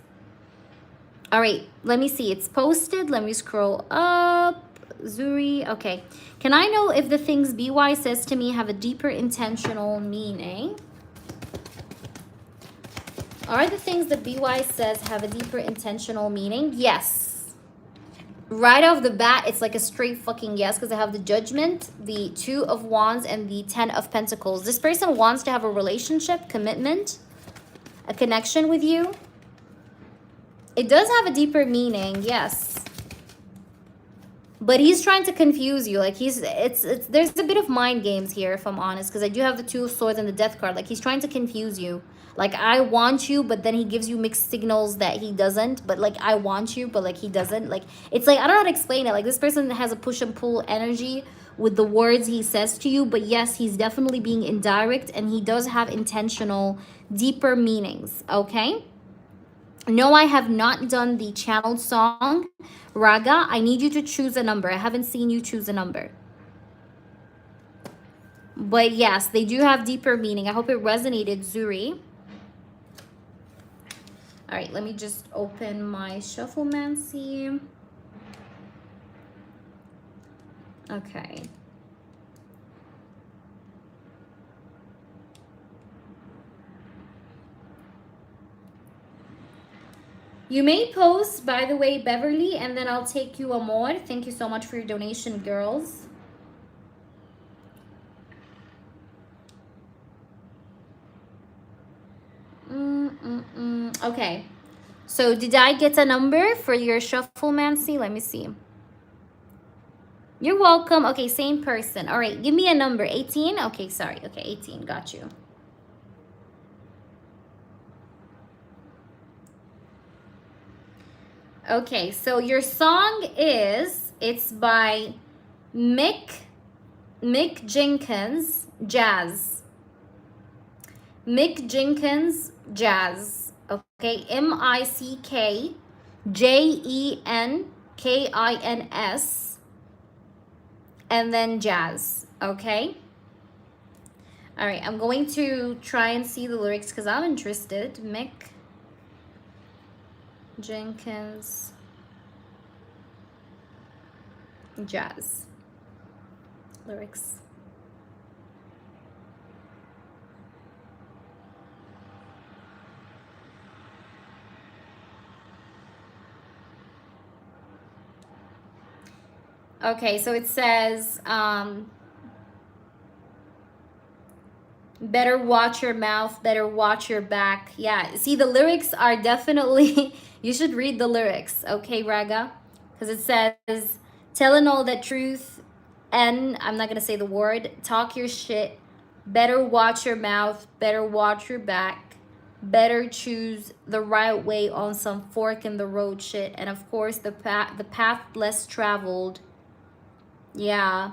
Speaker 1: All right, let me see. It's posted. Let me scroll up. Zuri, okay. Can I know if the things BY says to me have a deeper intentional meaning? Are the things that BY says have a deeper intentional meaning? Yes. Right off the bat, it's like a straight fucking yes, because I have the Judgment, the Two of Wands, and the Ten of Pentacles. This person wants to have a relationship, commitment, a connection with you. It does have a deeper meaning, yes. But he's trying to confuse you. Like there's a bit of mind games here, if I'm honest, because I do have the Two of Swords and the Death card. Like he's trying to confuse you. Like, I want you, but then he gives you mixed signals that he doesn't. But like, I want you, but like he doesn't. Like, it's like, I don't know how to explain it. Like, this person has a push and pull energy with the words he says to you. But yes, he's definitely being indirect, and he does have intentional, deeper meanings, okay? No, I have not done the channeled song. Raga, I need you to choose a number. I haven't seen you choose a number. But yes, they do have deeper meaning. I hope it resonated, Zuri. All right, let me just open my Shufflemancy. Okay. You may post, by the way, Beverly, and then I'll take you Amor. Thank you so much for your donation, girls. Okay. So did I get a number for your Shufflemancy? Let me see. You're welcome. Okay, same person. All right, give me a number. 18? Okay, sorry. Okay, 18. Got you. Okay, so your song is, it's by Mick Jenkins Jazz. Mick Jenkins Jazz. Okay, MickJenkins and then Jazz. Okay. All right, I'm going to try and see the lyrics because I'm interested. Mick Jenkins Jazz lyrics. Okay, so it says, better watch your mouth, better watch your back. Yeah, see, the lyrics are definitely, you should read the lyrics, okay, Raga? Because it says, telling all the truth, and I'm not going to say the word, talk your shit, better watch your mouth, better watch your back, better choose the right way on some fork in the road shit, and of course, the path less traveled. Yeah.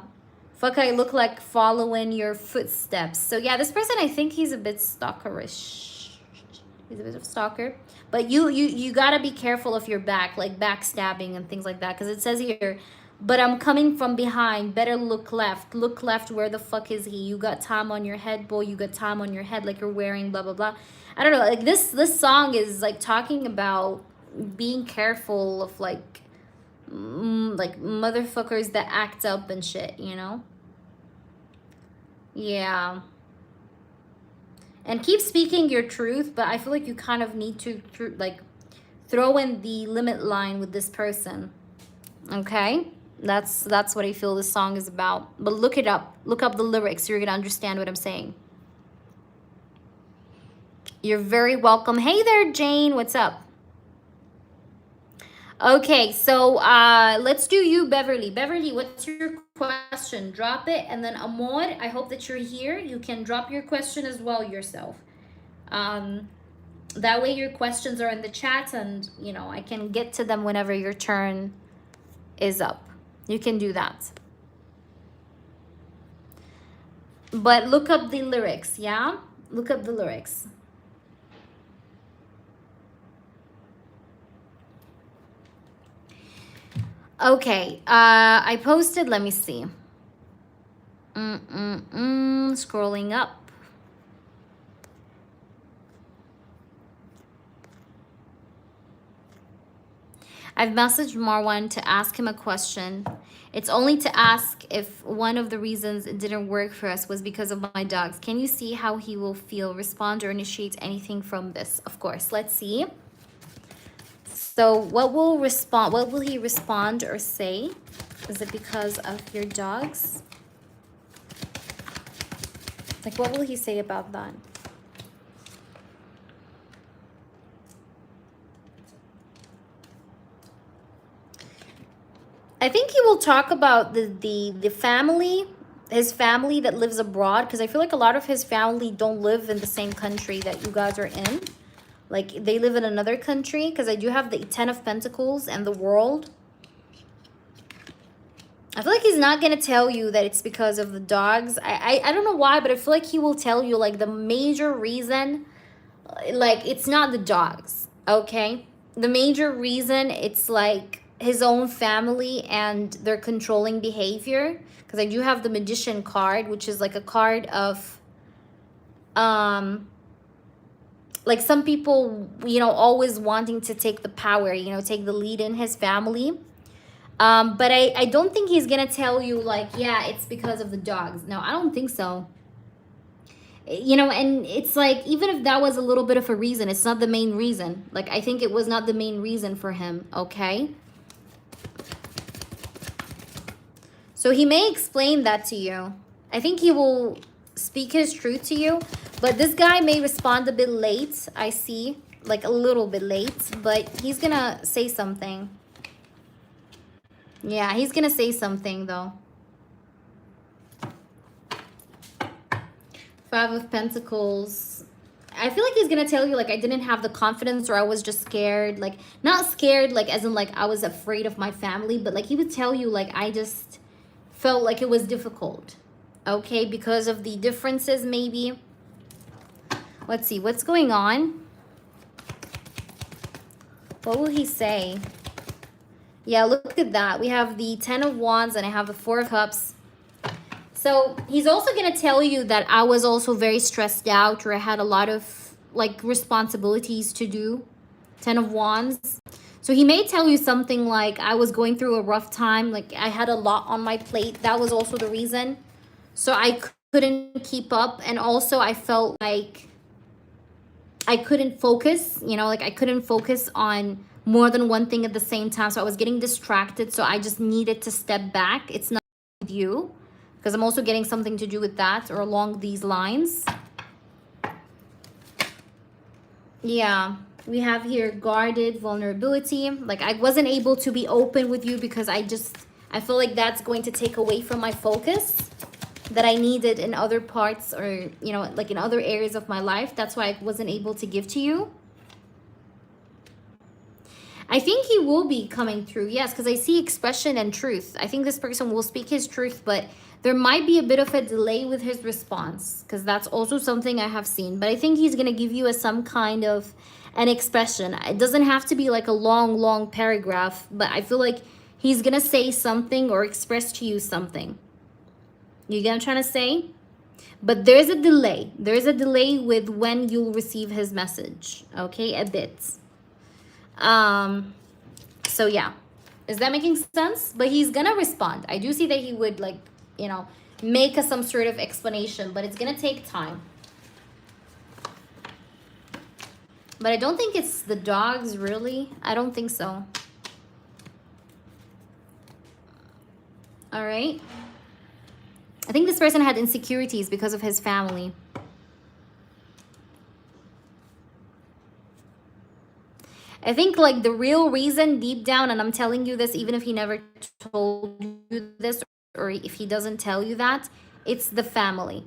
Speaker 1: Fuck, I look like following your footsteps. So yeah, this person, I think he's a bit stalkerish. He's a bit of a stalker. But you gotta be careful of your back, like backstabbing and things like that. Because it says here, but I'm coming from behind. Better look left. Look left. Where the fuck is he? You got time on your head, boy. You got time on your head like you're wearing blah, blah, blah. I don't know. Like this song is like talking about being careful of like motherfuckers that act up and shit, you know? Yeah. And keep speaking your truth, but I feel like you kind of need to like throw in the limit line with this person. Okay? That's what I feel this song is about. But look it up. Look up the lyrics. You're going to understand what I'm saying. You're very welcome. Hey there, Jane. What's up? Okay, so let's do you, Beverly. Beverly, what's your question? Drop it, and then Amor, I hope that you're here. You can drop your question as well yourself. That way your questions are in the chat, and you know I can get to them whenever your turn is up. You can do that. But look up the lyrics, yeah? Look up the lyrics. Okay, I posted, let me see. Scrolling up. I've messaged Marwan to ask him a question. It's only to ask if one of the reasons it didn't work for us was because of my dogs. Can you see how he will feel, respond, or initiate anything from this? Of course, let's see. So what will he respond or say? Is it because of your dogs? Like, what will he say about that? I think he will talk about the family, his family that lives abroad, because I feel like a lot of his family don't live in the same country that you guys are in. Like, they live in another country, because I do have the 10 of Pentacles and the World. I feel like he's not going to tell you that it's because of the dogs. I don't know why, but I feel like he will tell you, like, the major reason, like, it's not the dogs, okay? The major reason, it's, like, his own family and their controlling behavior. Because I do have the Magician card, which is, like, a card of, like, some people, you know, always wanting to take the power, you know, take the lead in his family. But I don't think he's going to tell you, like, yeah, it's because of the dogs. No, I don't think so. You know, and it's like, even if that was a little bit of a reason, it's not the main reason. Like, I think it was not the main reason for him, okay? So he may explain that to you. I think he will speak his truth to you. But this guy may respond a bit late, I see. Like, a little bit late. But he's going to say something. Yeah, he's gonna say something though. Five of Pentacles. I feel like he's gonna tell you like I didn't have the confidence, or I was just scared. Like not scared like as in like I was afraid of my family, but like he would tell you like I just felt like it was difficult. Okay, because of the differences maybe. Let's see what's going on. What will he say? Yeah, look at that. We have the 10 of Wands and I have the 4 of Cups. So he's also going to tell you that I was also very stressed out, or I had a lot of like responsibilities to do. 10 of Wands. So he may tell you something like I was going through a rough time. Like I had a lot on my plate. That was also the reason. So I couldn't keep up. And also I felt like I couldn't focus, you know, like I couldn't focus on more than one thing at the same time. So I was getting distracted. So I just needed to step back. It's not with you, because I'm also getting something to do with that or along these lines. Yeah, we have here guarded vulnerability. Like I wasn't able to be open with you because I feel like that's going to take away from my focus that I needed in other parts, or, you know, like in other areas of my life. That's why I wasn't able to give to you. I think he will be coming through. Yes, because I see expression and truth. I think this person will speak his truth, but there might be a bit of a delay with his response, because that's also something I have seen. But I think he's going to give you some kind of an expression. It doesn't have to be like a long paragraph, but I feel like he's going to say something or express to you something. You get what I'm trying to say? But there's a delay. There's a delay with when you'll receive his message. Okay, a bit. So yeah, is that making sense? But he's gonna respond. I do see that he would, like, you know, make some sort of explanation, but it's gonna take time. But I don't think it's the dogs, really. I don't think so. All right. I think this person had insecurities because of his family. I think like the real reason deep down, and I'm telling you this even if he never told you this, or if he doesn't tell you that, it's the family.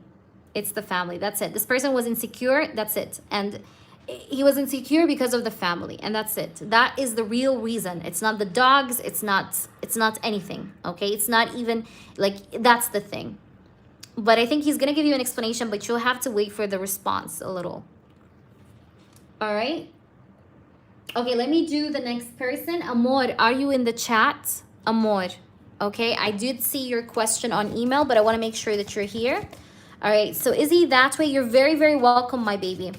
Speaker 1: It's the family. That's it. This person was insecure. That's it. And he was insecure because of the family, and that's it. That is the real reason. It's not the dogs. It's not anything. Okay. It's not even like, that's the thing. But I think he's going to give you an explanation, but you'll have to wait for the response a little. All right. Okay, let me do the next person. Amor, are you in the chat? Amor. Okay, I did see your question on email, but I want to make sure that you're here. All right, so is he that way? You're very, very welcome, my baby.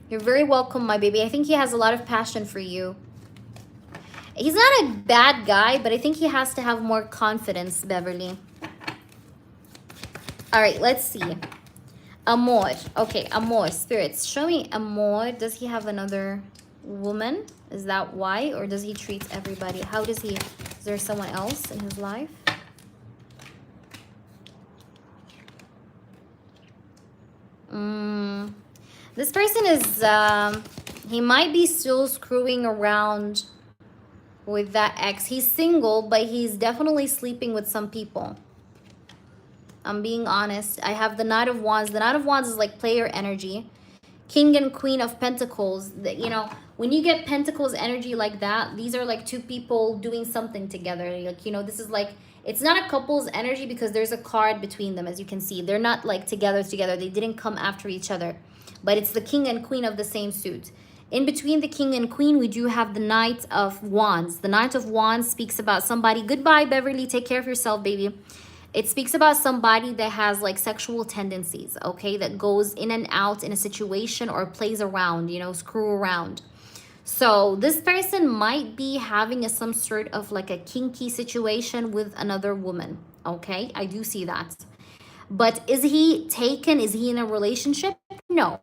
Speaker 1: You're very welcome, my baby. I think he has a lot of passion for you. He's not a bad guy, but I think he has to have more confidence, Beverly. All right, let's see. Amor. Okay, Amor. Spirits, show me Amor. Does he have another woman? Is that why? Or does he treat everybody? How does he... Is there someone else in his life? This person is... he might be still screwing around with that ex. He's single, but he's definitely sleeping with some people. I'm being honest. I have the Knight of Wands. The Knight of Wands is like player energy. King and Queen of Pentacles. You know, when you get Pentacles energy like that, these are like two people doing something together. Like, you know, this is like, it's not a couple's energy because there's a card between them, as you can see. They're not like together. They didn't come after each other. But it's the King and Queen of the same suit. In between the King and Queen, we do have the Knight of Wands. The Knight of Wands speaks about somebody. Goodbye, Beverly. Take care of yourself, baby. It speaks about somebody that has like sexual tendencies, okay? That goes in and out in a situation or plays around, you know, screw around. So this person might be having some sort of like a kinky situation with another woman, okay? I do see that. But is he taken? Is he in a relationship? No.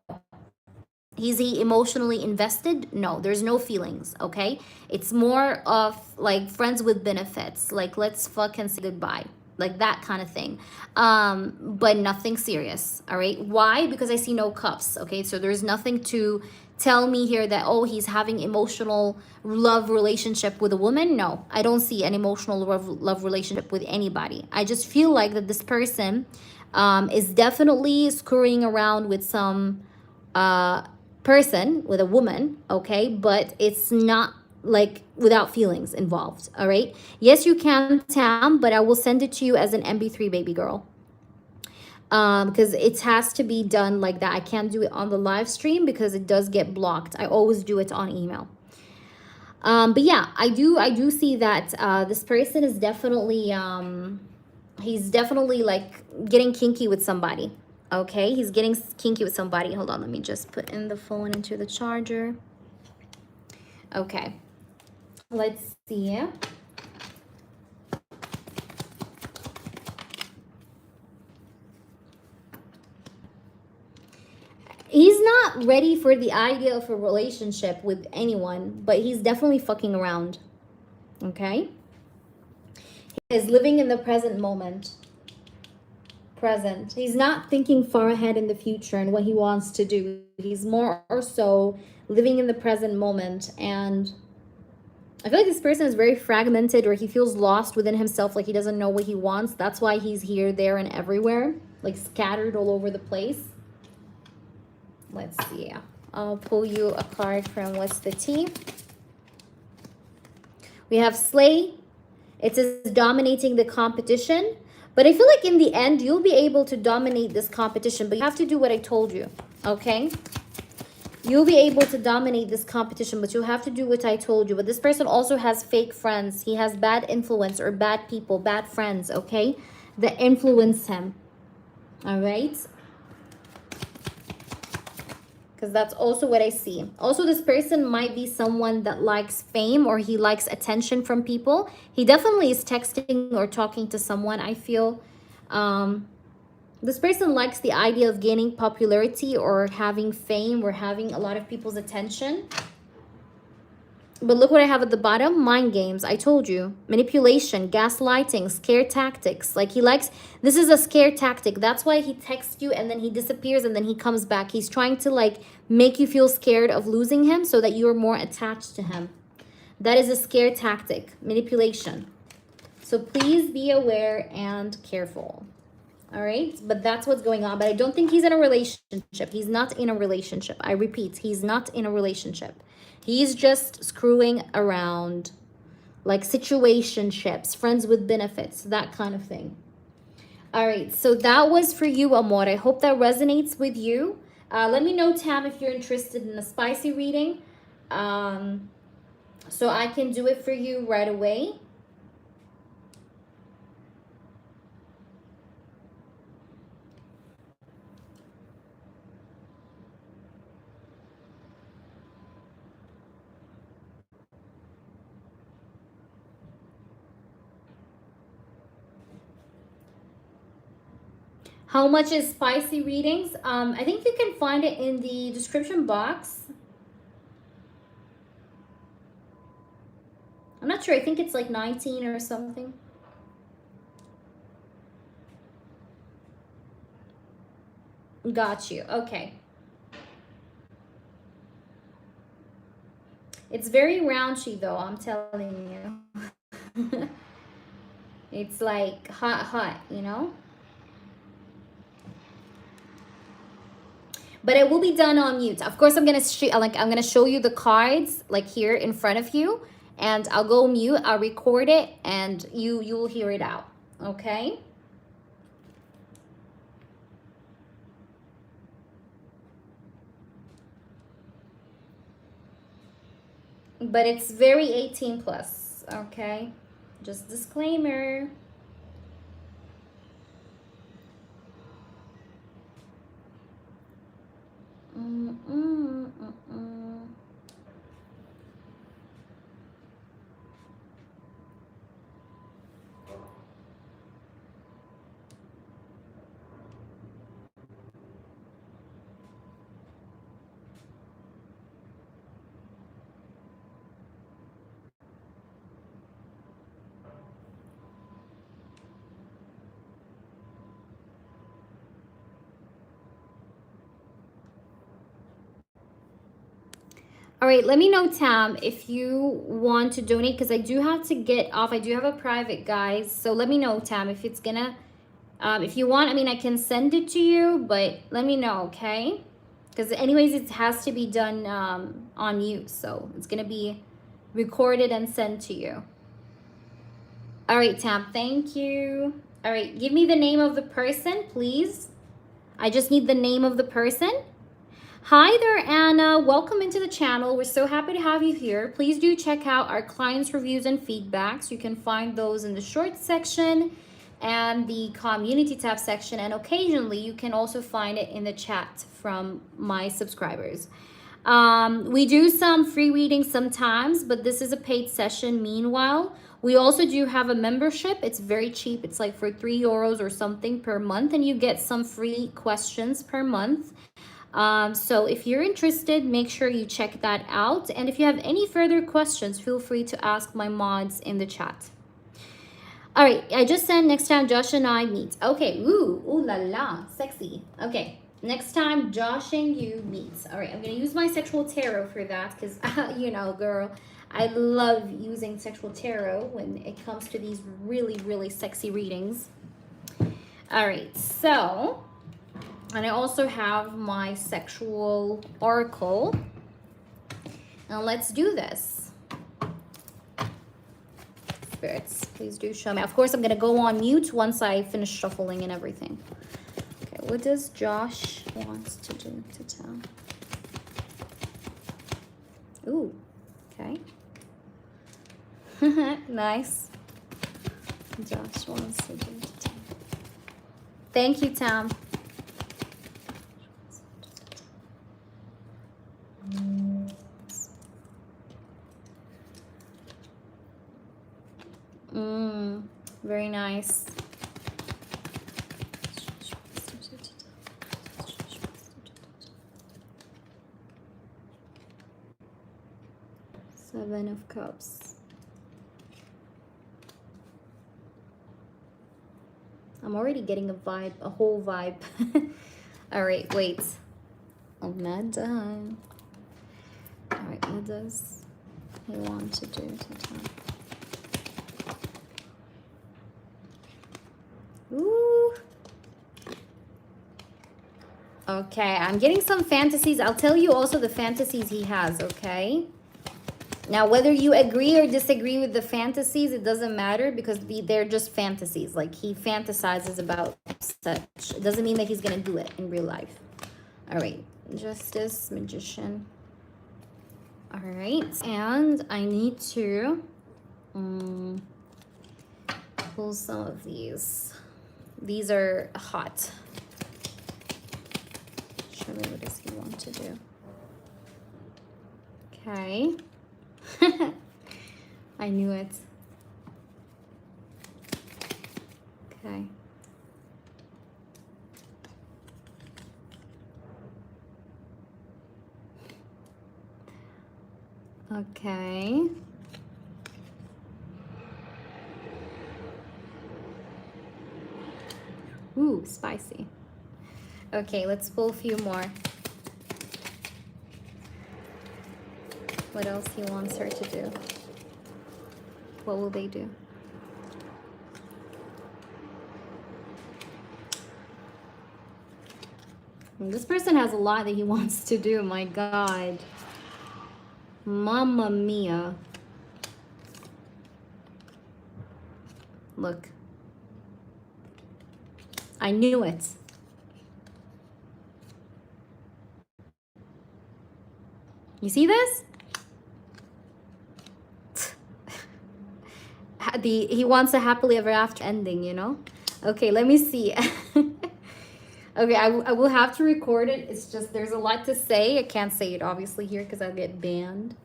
Speaker 1: Is he emotionally invested? No, there's no feelings, okay? It's more of like friends with benefits. Like, let's fucking say goodbye. Like that kind of thing, but nothing serious. All right, why? Because I see no cups. Okay, so there's nothing to tell me here that, oh, he's having emotional love relationship with a woman. No, I don't see an emotional love relationship with anybody. I just feel like that this person is definitely screwing around with some person, with a woman, okay? But it's not like without feelings involved, all right? Yes, you can, Tam, but I will send it to you as an MP3, baby girl. Because it has to be done like that. I can't do it on the live stream because it does get blocked. I always do it on email. But yeah, I do see that this person is definitely he's definitely like getting kinky with somebody. Okay, he's getting kinky with somebody. Hold on, let me just put in the phone into the charger. Okay, let's see. He's not ready for the idea of a relationship with anyone, but he's definitely fucking around. Okay, he is living in the present moment. Present. He's not thinking far ahead in the future and what he wants to do. He's more or so living in the present moment. And I feel like this person is very fragmented, or he feels lost within himself, like he doesn't know what he wants. That's why he's here, there, and everywhere, like scattered all over the place. Let's see. I'll pull you a card from What's the Tea. We have Slay. It says dominating the competition. But I feel like in the end, you'll be able to dominate this competition. But you have to do what I told you, okay? You'll be able to dominate this competition, but you have to do what I told you. But this person also has fake friends. He has bad influence or bad people, bad friends, okay? That influence him, all right? Because that's also what I see. Also, this person might be someone that likes fame, or he likes attention from people. He definitely is texting or talking to someone, I feel. This person likes the idea of gaining popularity or having fame or having a lot of people's attention. But look what I have at the bottom. Mind games. I told you. Manipulation, gaslighting, scare tactics. Like he likes, this is a scare tactic. That's why he texts you and then he disappears and then he comes back. He's trying to like make you feel scared of losing him so that you're more attached to him. That is a scare tactic. Manipulation. So please be aware and careful. All right? But that's what's going on. But I don't think he's in a relationship. He's not in a relationship. I repeat, he's not in a relationship. He's just screwing around, like situationships, friends with benefits, that kind of thing. All right, so that was for you, Amor. I hope that resonates with you. Let me know, Tam, if you're interested in a spicy reading, so I can do it for you right away. How much is spicy readings? I think you can find it in the description box. I'm not sure. I think it's like 19 or something. Got you. Okay. It's very raunchy though, I'm telling you. It's like hot, you know? But it will be done on mute. Of course, I'm gonna show you the cards like here in front of you, and I'll go mute. I'll record it, and you'll hear it out. Okay. But it's very 18 plus. Okay. Just disclaimer. All right, let me know, Tam, if you want to donate, because I do have to get off. I do have a private, guys. So let me know, Tam, if it's gonna, if you want, I mean, I can send it to you, but let me know, okay? Because anyways, it has to be done on you. So it's gonna be recorded and sent to you. All right, Tam, thank you. All right, give me the name of the person, please. I just need the name of the person. Hi there, Anna. Welcome into the channel. We're so happy to have you here. Please do check out our clients' reviews and feedbacks. You can find those in the short section and the community tab section. And occasionally, you can also find it in the chat from my subscribers. We do some free readings sometimes, but this is a paid session. Meanwhile, we also do have a membership. It's very cheap. It's like for €3 or something per month, and you get some free questions per month. So if you're interested, make sure you check that out. And if you have any further questions, feel free to ask my mods in the chat. All right, I just said next time Josh and I meet. Okay, ooh la la, sexy. Okay, next time Josh and you meet. All right, I'm gonna use my sexual tarot for that because, you know, girl, I love using sexual tarot when it comes to these really, really sexy readings. All right, so... and I also have my sexual oracle. Now let's do this. Spirits, please do show me. Of course, I'm going to go on mute once I finish shuffling and everything. Okay, what does Josh want to do to tell? Ooh, okay. Nice. Josh wants to do to tell. Thank you, Tam. Very nice. Seven of Cups. I'm already getting a vibe, a whole vibe. All right, wait. I'm not done. All right, what does he want to do to Tom? Ooh. Okay, I'm getting some fantasies. I'll tell you also the fantasies he has, okay? Now, whether you agree or disagree with the fantasies, it doesn't matter because they're just fantasies. Like, he fantasizes about such. It doesn't mean that he's going to do it in real life. All right, Justice, Magician. All right, and I need to pull some of these. These are hot. Show me what does he want to do. Okay. I knew it. Okay. Okay. Ooh, spicy. Okay, let's pull a few more. What else he wants her to do? What will they do? This person has a lot that he wants to do. My God. Mamma mia. Look. I knew it. You see this? He wants a happily ever after ending, you know? Okay, let me see. Okay, I will have to record it. It's just there's a lot to say. I can't say it obviously here because I'll get banned.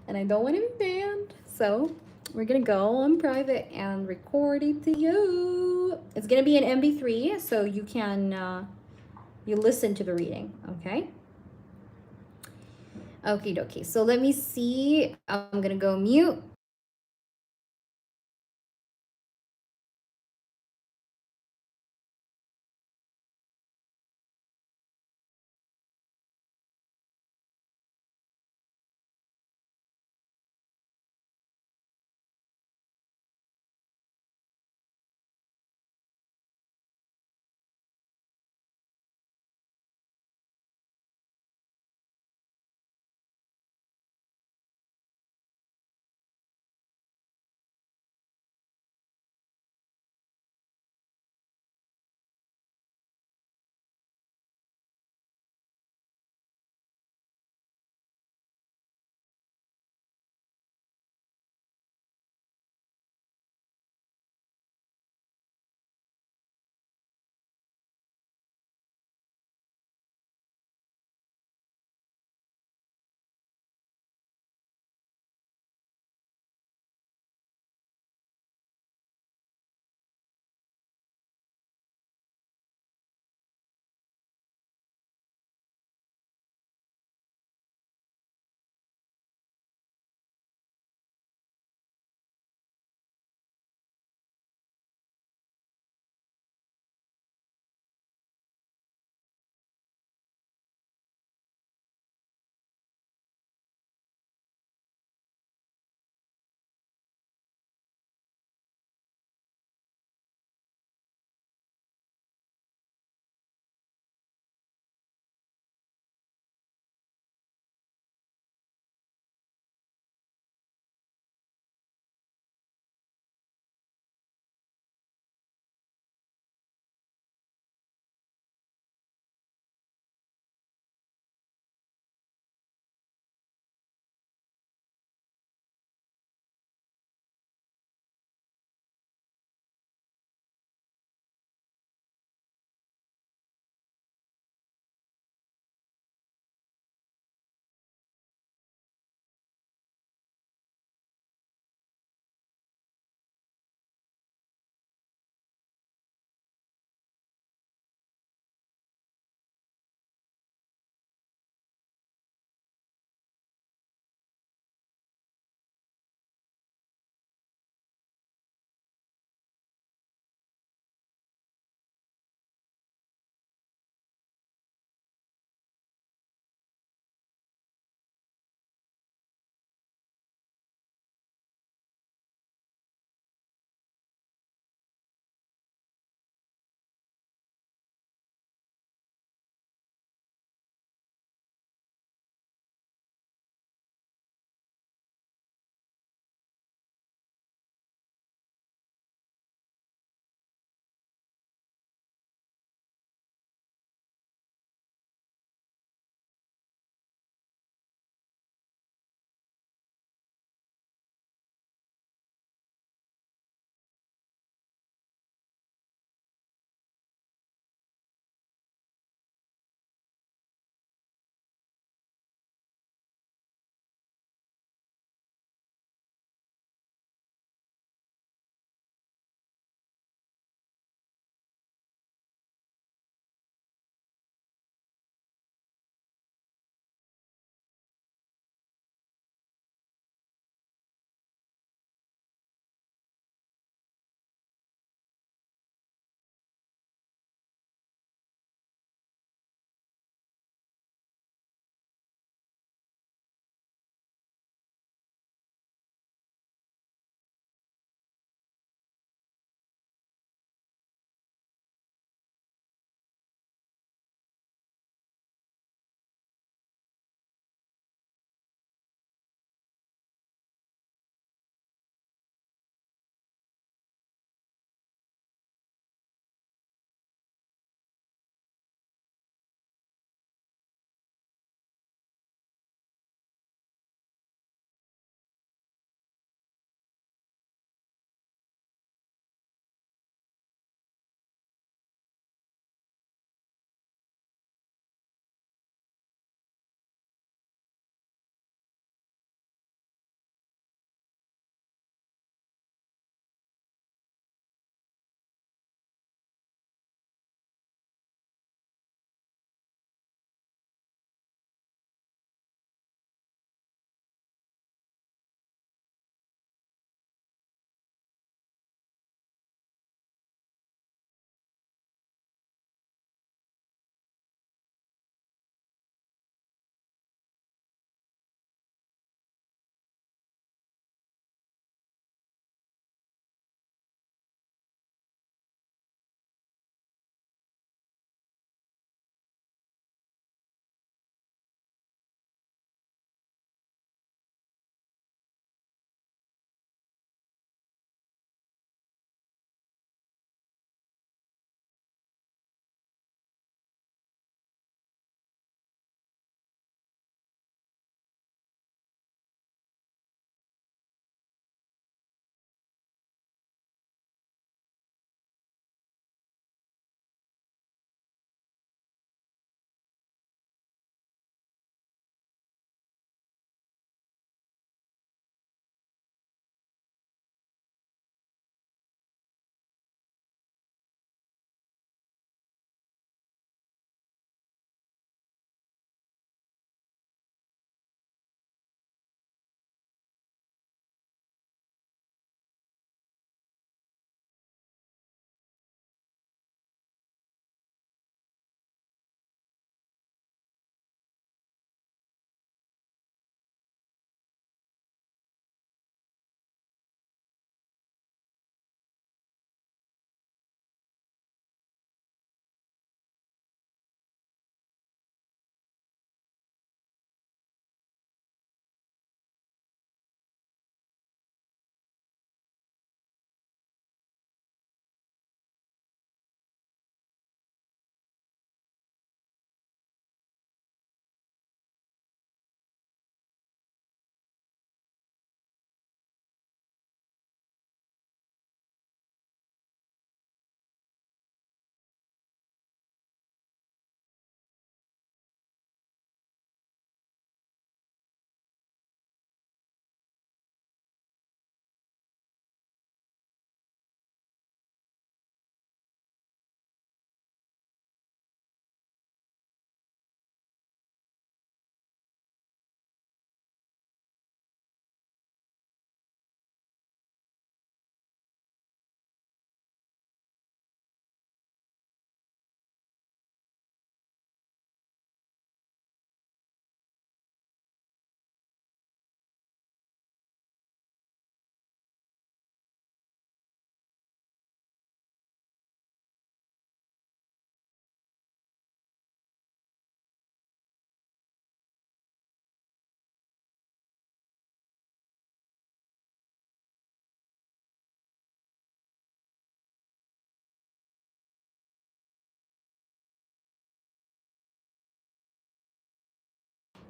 Speaker 1: And I don't want to be banned. So we're going to go on private and record it to you. It's going to be an MP3 so you can you listen to the reading, okay? Okie dokie. So let me see. I'm going to go mute.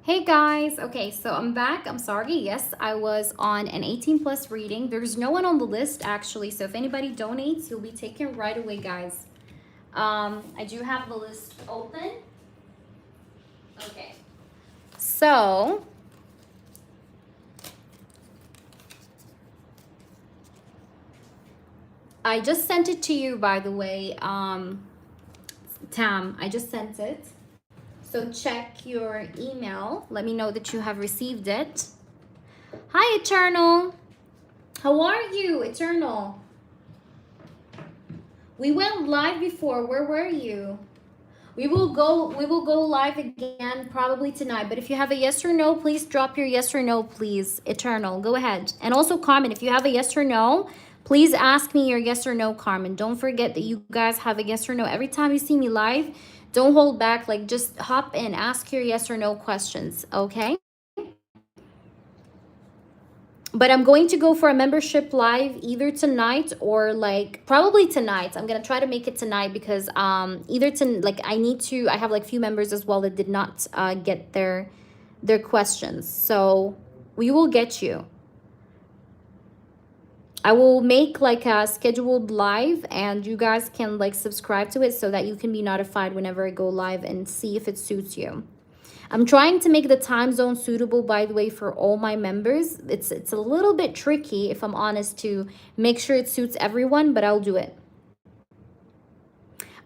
Speaker 1: Hey guys, okay, so I'm back. I'm sorry. Yes, I was on an 18 plus reading. There's no one on the list actually, so if anybody donates, you'll be taken right away, guys. I do have the list open. Okay, so I just sent it to you, by the way. Tam, I just sent it. So check your email. Let me know that you have received it. Hi, Eternal. How are you, Eternal? We went live before. Where were you? We will go live again probably tonight. But if you have a yes or no, please drop your yes or no, please. Eternal. Go ahead. And also Carmen, if you have a yes or no, please ask me your yes or no, Carmen. Don't forget that you guys have a yes or no. Every time you see me live, don't hold back. Like, just hop in, ask your yes or no questions, okay? But I'm going to go for a membership live either tonight or like probably tonight. I'm gonna try to make it tonight because either to like I have like few members as well that did not get their questions. So we will get you. I will make like a scheduled live and you guys can like subscribe to it so that you can be notified whenever I go live and see if it suits you. I'm trying to make the time zone suitable, by the way, for all my members. It's a little bit tricky, if I'm honest, to make sure it suits everyone, but I'll do it.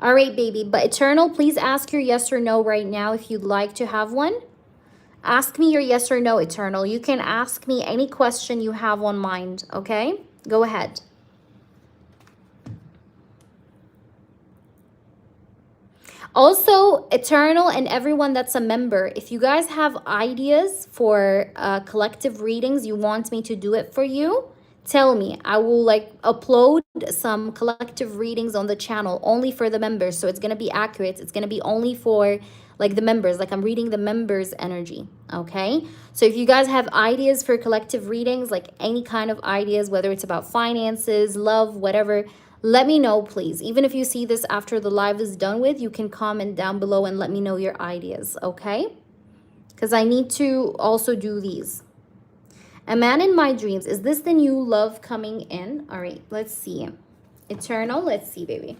Speaker 1: All right, baby. But Eternal, please ask your yes or no right now if you'd like to have one. Ask me your yes or no, Eternal. You can ask me any question you have on mind, okay? Go ahead. Also, Eternal and everyone that's a member, if you guys have ideas for collective readings, you want me to do it for you, tell me. I will like upload some collective readings on the channel only for the members. So it's going to be accurate. It's going to be only for like the members. Like I'm reading the members' energy. Okay. So if you guys have ideas for collective readings, like any kind of ideas, whether it's about finances, love, whatever, let me know, please. Even if you see this after the live is done with, you can comment down below and let me know your ideas, okay? Because I need to also do these. A man in my dreams. Is this the new love coming in? All right, let's see. Eternal, let's see, baby.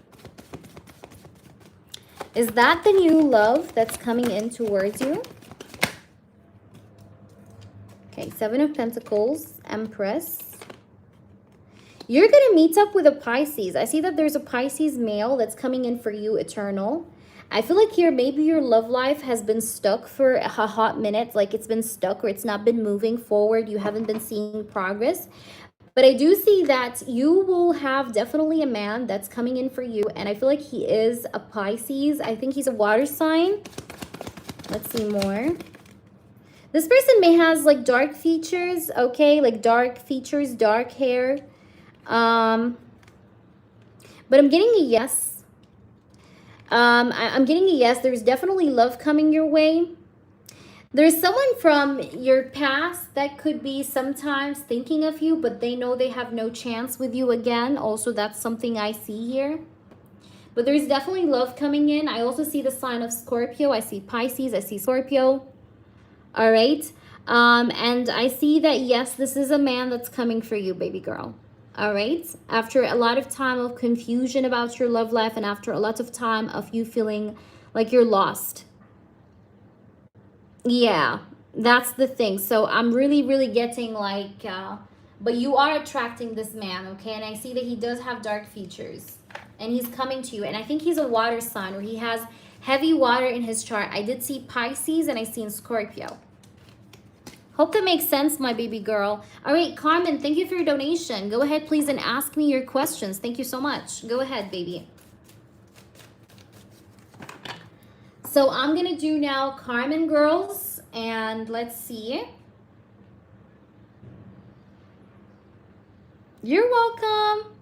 Speaker 1: Is that the new love that's coming in towards you? Okay, Seven of Pentacles, Empress. You're going to meet up with a Pisces. I see that there's a Pisces male that's coming in for you, Eternal. I feel like here, maybe your love life has been stuck for a hot minute. Like it's been stuck or it's not been moving forward. You haven't been seeing progress. But I do see that you will have definitely a man that's coming in for you. And I feel like he is a Pisces. I think he's a water sign. Let's see more. This person may has like dark features, okay? Like dark features, dark hair. But I'm getting a yes. I'm getting a yes. There's definitely love coming your way. There's someone from your past that could be sometimes thinking of you, but they know they have no chance with you again. Also, that's something I see here. But there's definitely love coming in. I also see the sign of Scorpio. I see Pisces. I see Scorpio. All right. And I see that, yes, this is a man that's coming for you, baby girl. All right. After a lot of time of confusion about your love life and after a lot of time of you feeling like you're lost. Yeah, that's the thing. So I'm really, really getting like, but you are attracting this man, okay? And I see that he does have dark features and he's coming to you. And I think he's a water sign or he has heavy water in his chart. I did see Pisces and I seen Scorpio. Hope that makes sense, my baby girl. All right, Carmen, thank you for your donation. Go ahead, please, and ask me your questions. Thank you so much. Go ahead, baby. So I'm going to do now Carmen girls, and let's see. You're welcome.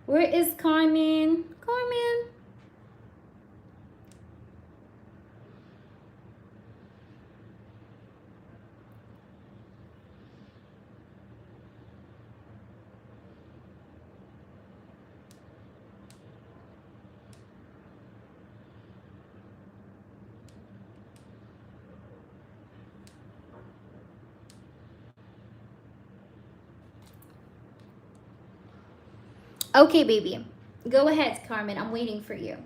Speaker 1: Where is Carmen? Carmen. Okay, baby. Go ahead, Carmen. I'm waiting for you.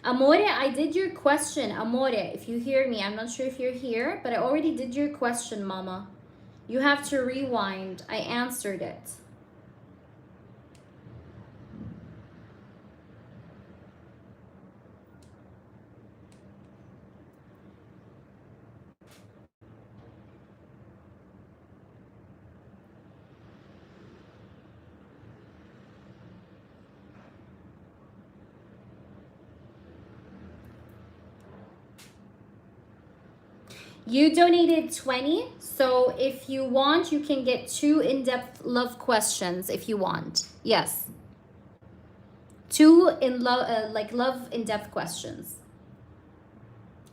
Speaker 1: Amore, I did your question. Amore, if you hear me, I'm not sure if you're here, but I already did your question, Mama. You have to rewind. I answered it. You donated 20, so if you want, you can get 2 in-depth love questions if you want. Yes. 2 in love, like love in-depth questions.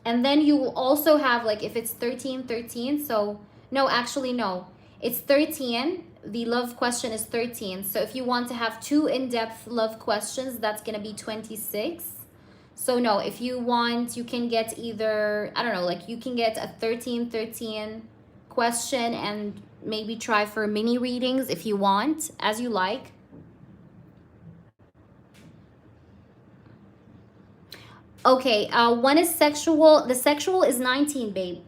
Speaker 1: And then you will also have, like, if it's 13, 13, so no, actually no. It's 13. The love question is 13. So if you want to have 2 in-depth love questions, that's going to be 26. So no, if you want, you can get either, I don't know, like you can get a 13, 13 question and maybe try for mini readings if you want, as you like. Okay, one is sexual. The sexual is 19, babe.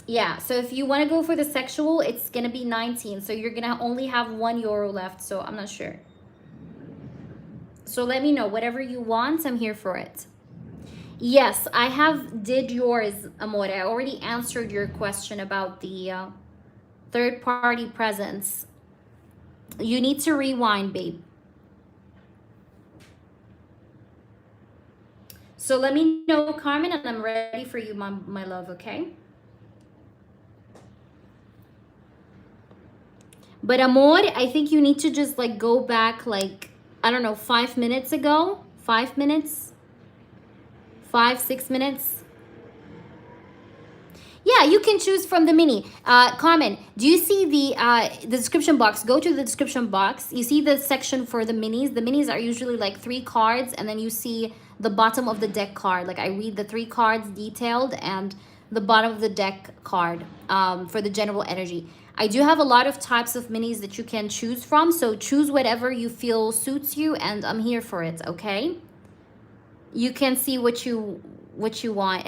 Speaker 1: Yeah, so if you want to go for the sexual, it's going to be 19. So you're going to only have €1 left, so I'm not sure. So let me know. Whatever you want, I'm here for it. Yes, I did yours, Amore. I already answered your question about the third-party presence. You need to rewind, babe. So let me know, Carmen, and I'm ready for you, my love, okay? But Amor, I think you need to just like go back like, I don't know, 5 minutes ago. 5 minutes? 5, 6 minutes? Yeah, you can choose from the mini. Carmen, do you see the description box? Go to the description box. You see the section for the minis. The minis are usually like 3 cards, and then you see the bottom of the deck card. Like I read the 3 cards detailed and the bottom of the deck card for the general energy. I do have a lot of types of minis that you can choose from. So choose whatever you feel suits you, and I'm here for it, okay? You can see what you want.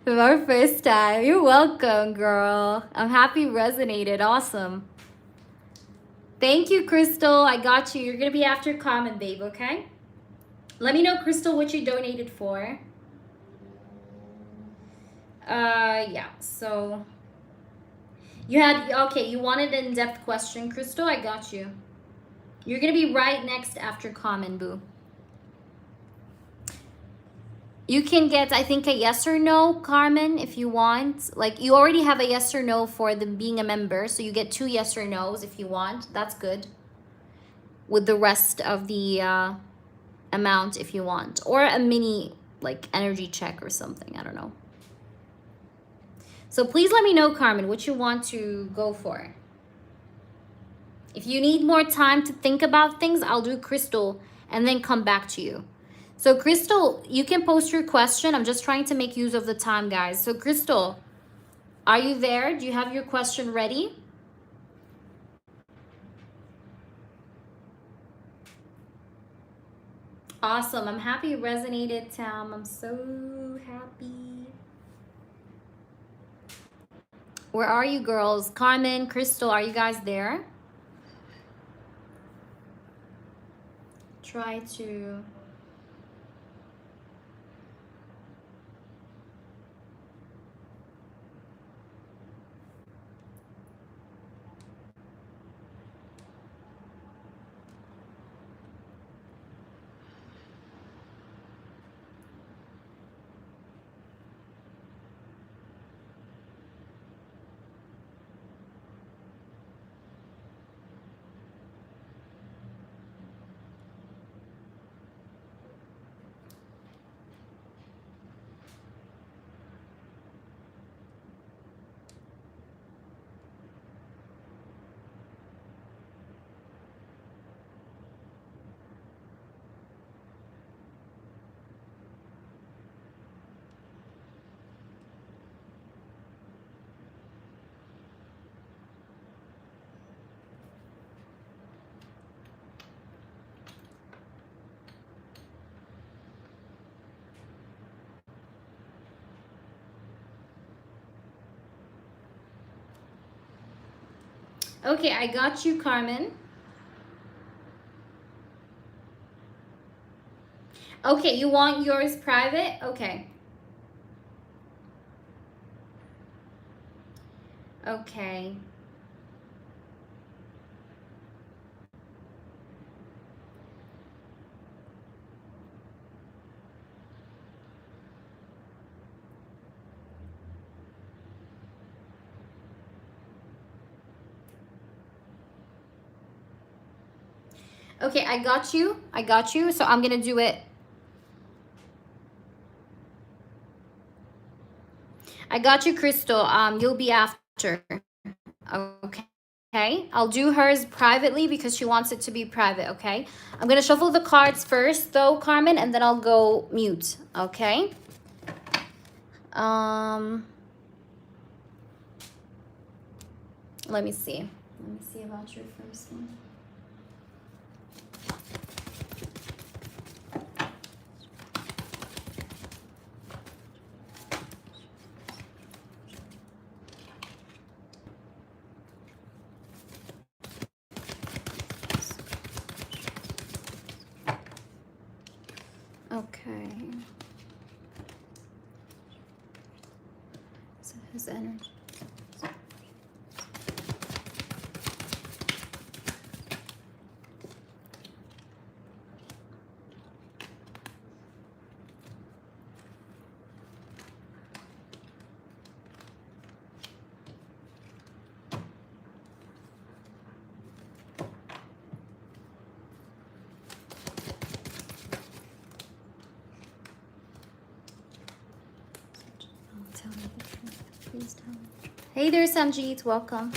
Speaker 1: For our first time. You're welcome, girl. I'm happy resonated. Awesome. Thank you, Crystal. I got you. You're going to be after Carmen, babe, okay? Let me know, Crystal, what you donated for. Yeah. So you had, okay, you wanted an in-depth question, Crystal. I got you. You're going to be right next after Carmen, boo. You can get, I think, a yes or no, Carmen, if you want. Like, you already have a yes or no for them being a member, so you get 2 yes or no's if you want. That's good. With the rest of the amount if you want. Or a mini, like, energy check or something. I don't know. So please let me know, Carmen, what you want to go for. If you need more time to think about things, I'll do Crystal and then come back to you. So Crystal, you can post your question. I'm just trying to make use of the time, guys. So Crystal, are you there? Do you have your question ready? Awesome. I'm happy it resonated, Tam. I'm so happy. Where are you girls? Carmen, Crystal, are you guys there? Try to... Okay, I got you, Carmen. Okay, you want yours private? Okay. Okay. Okay, I got you. I got you. So I'm going to do it. I got you, Crystal. You'll be after. Okay. Okay, I'll do hers privately because she wants it to be private, okay? I'm gonna shuffle the cards first though, Carmen, and then I'll go mute, okay? Um, let me see. Let me see about your first one. Okay. So his energy. Tell me the truth. Please tell me the truth. Hey there, Sanjeet. Welcome.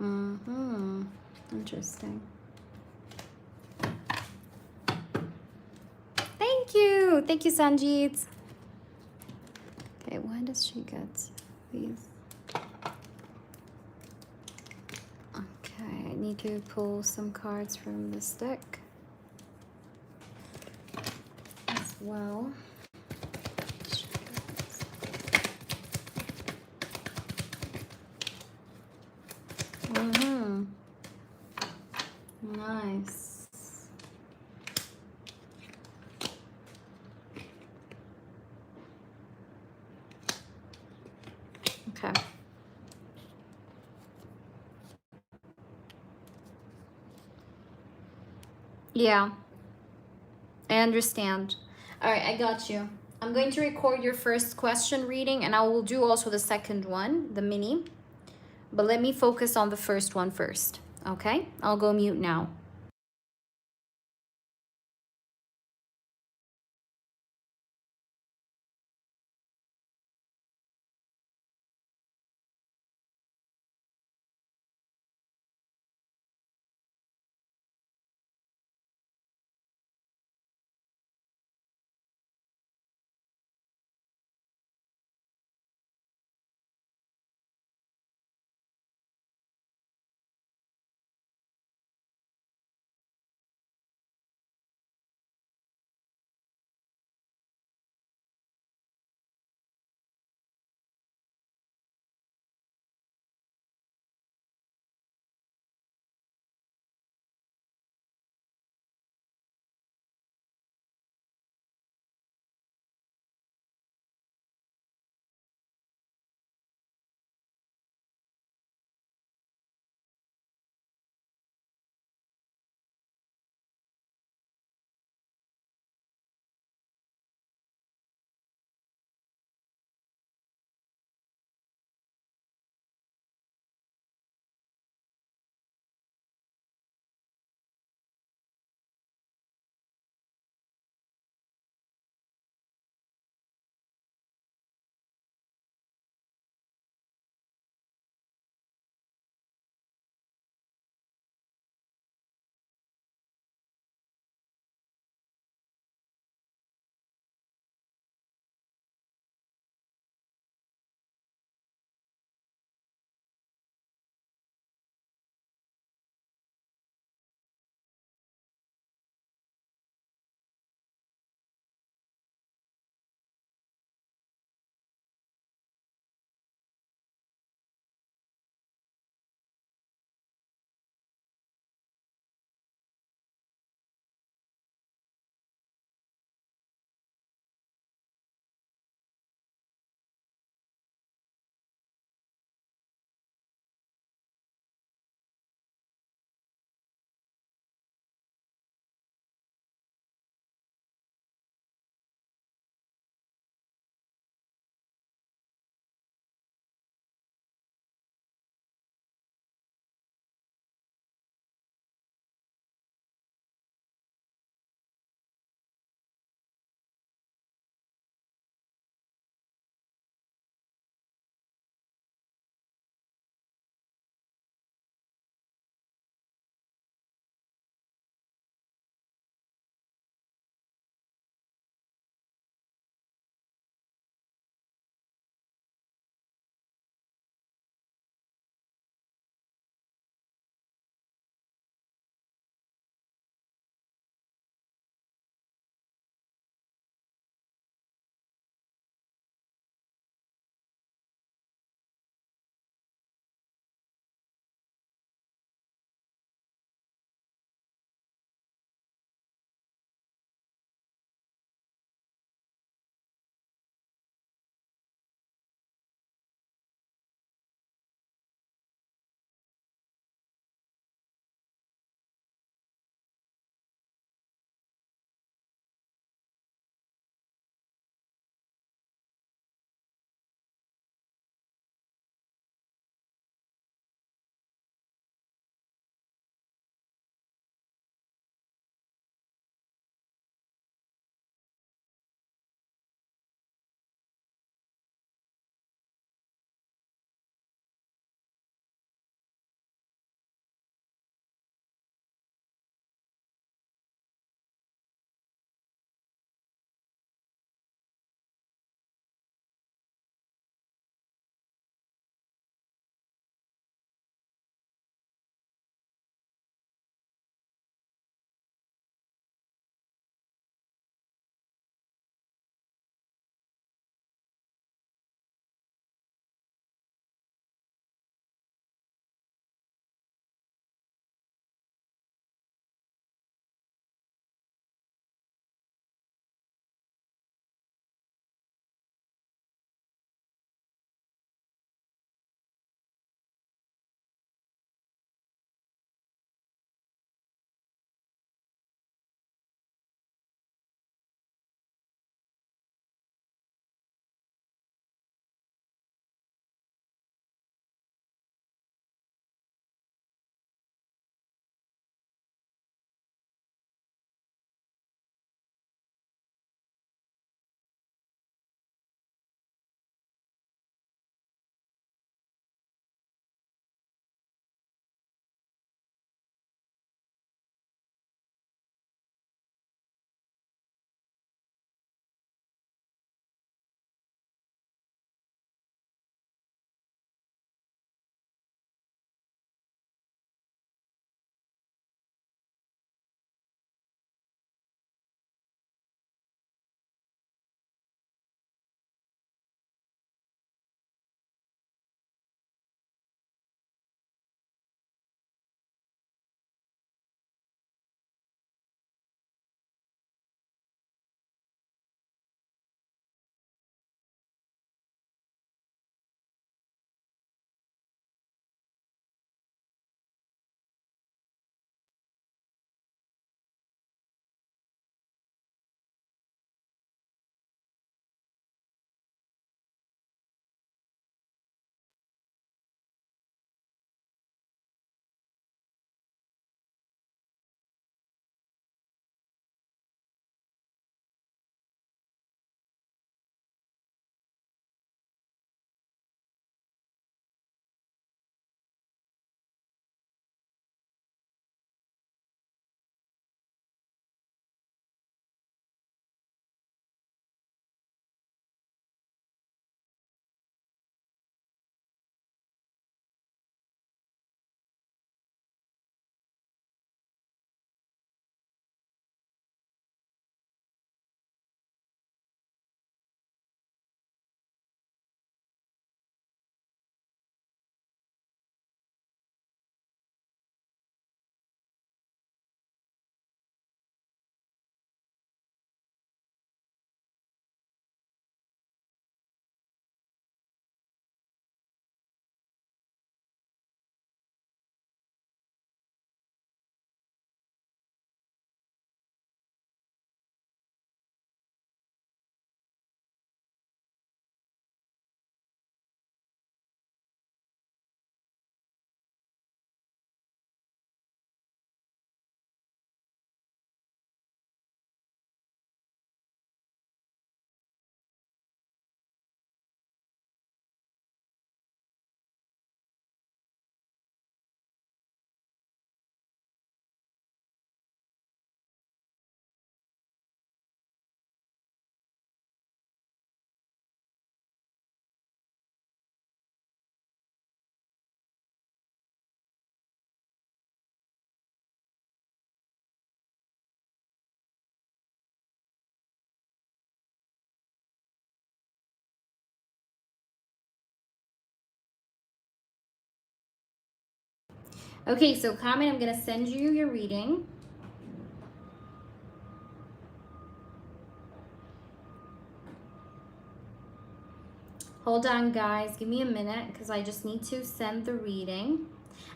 Speaker 1: Mm-hmm. Interesting. Thank you. Thank you, Sanjeet. Okay, why does she get these? Okay, I need to pull some cards from this deck as well. Mm-hmm. Nice. Okay. Yeah, I understand. All right, I got you. I'm going to record your first question reading and I will do also the second one, the mini. But let me focus on the first one first. Okay? I'll go mute now. Okay, so Carmen, I'm going to send you your reading. Hold on, guys. Give me a minute because I just need to send the reading.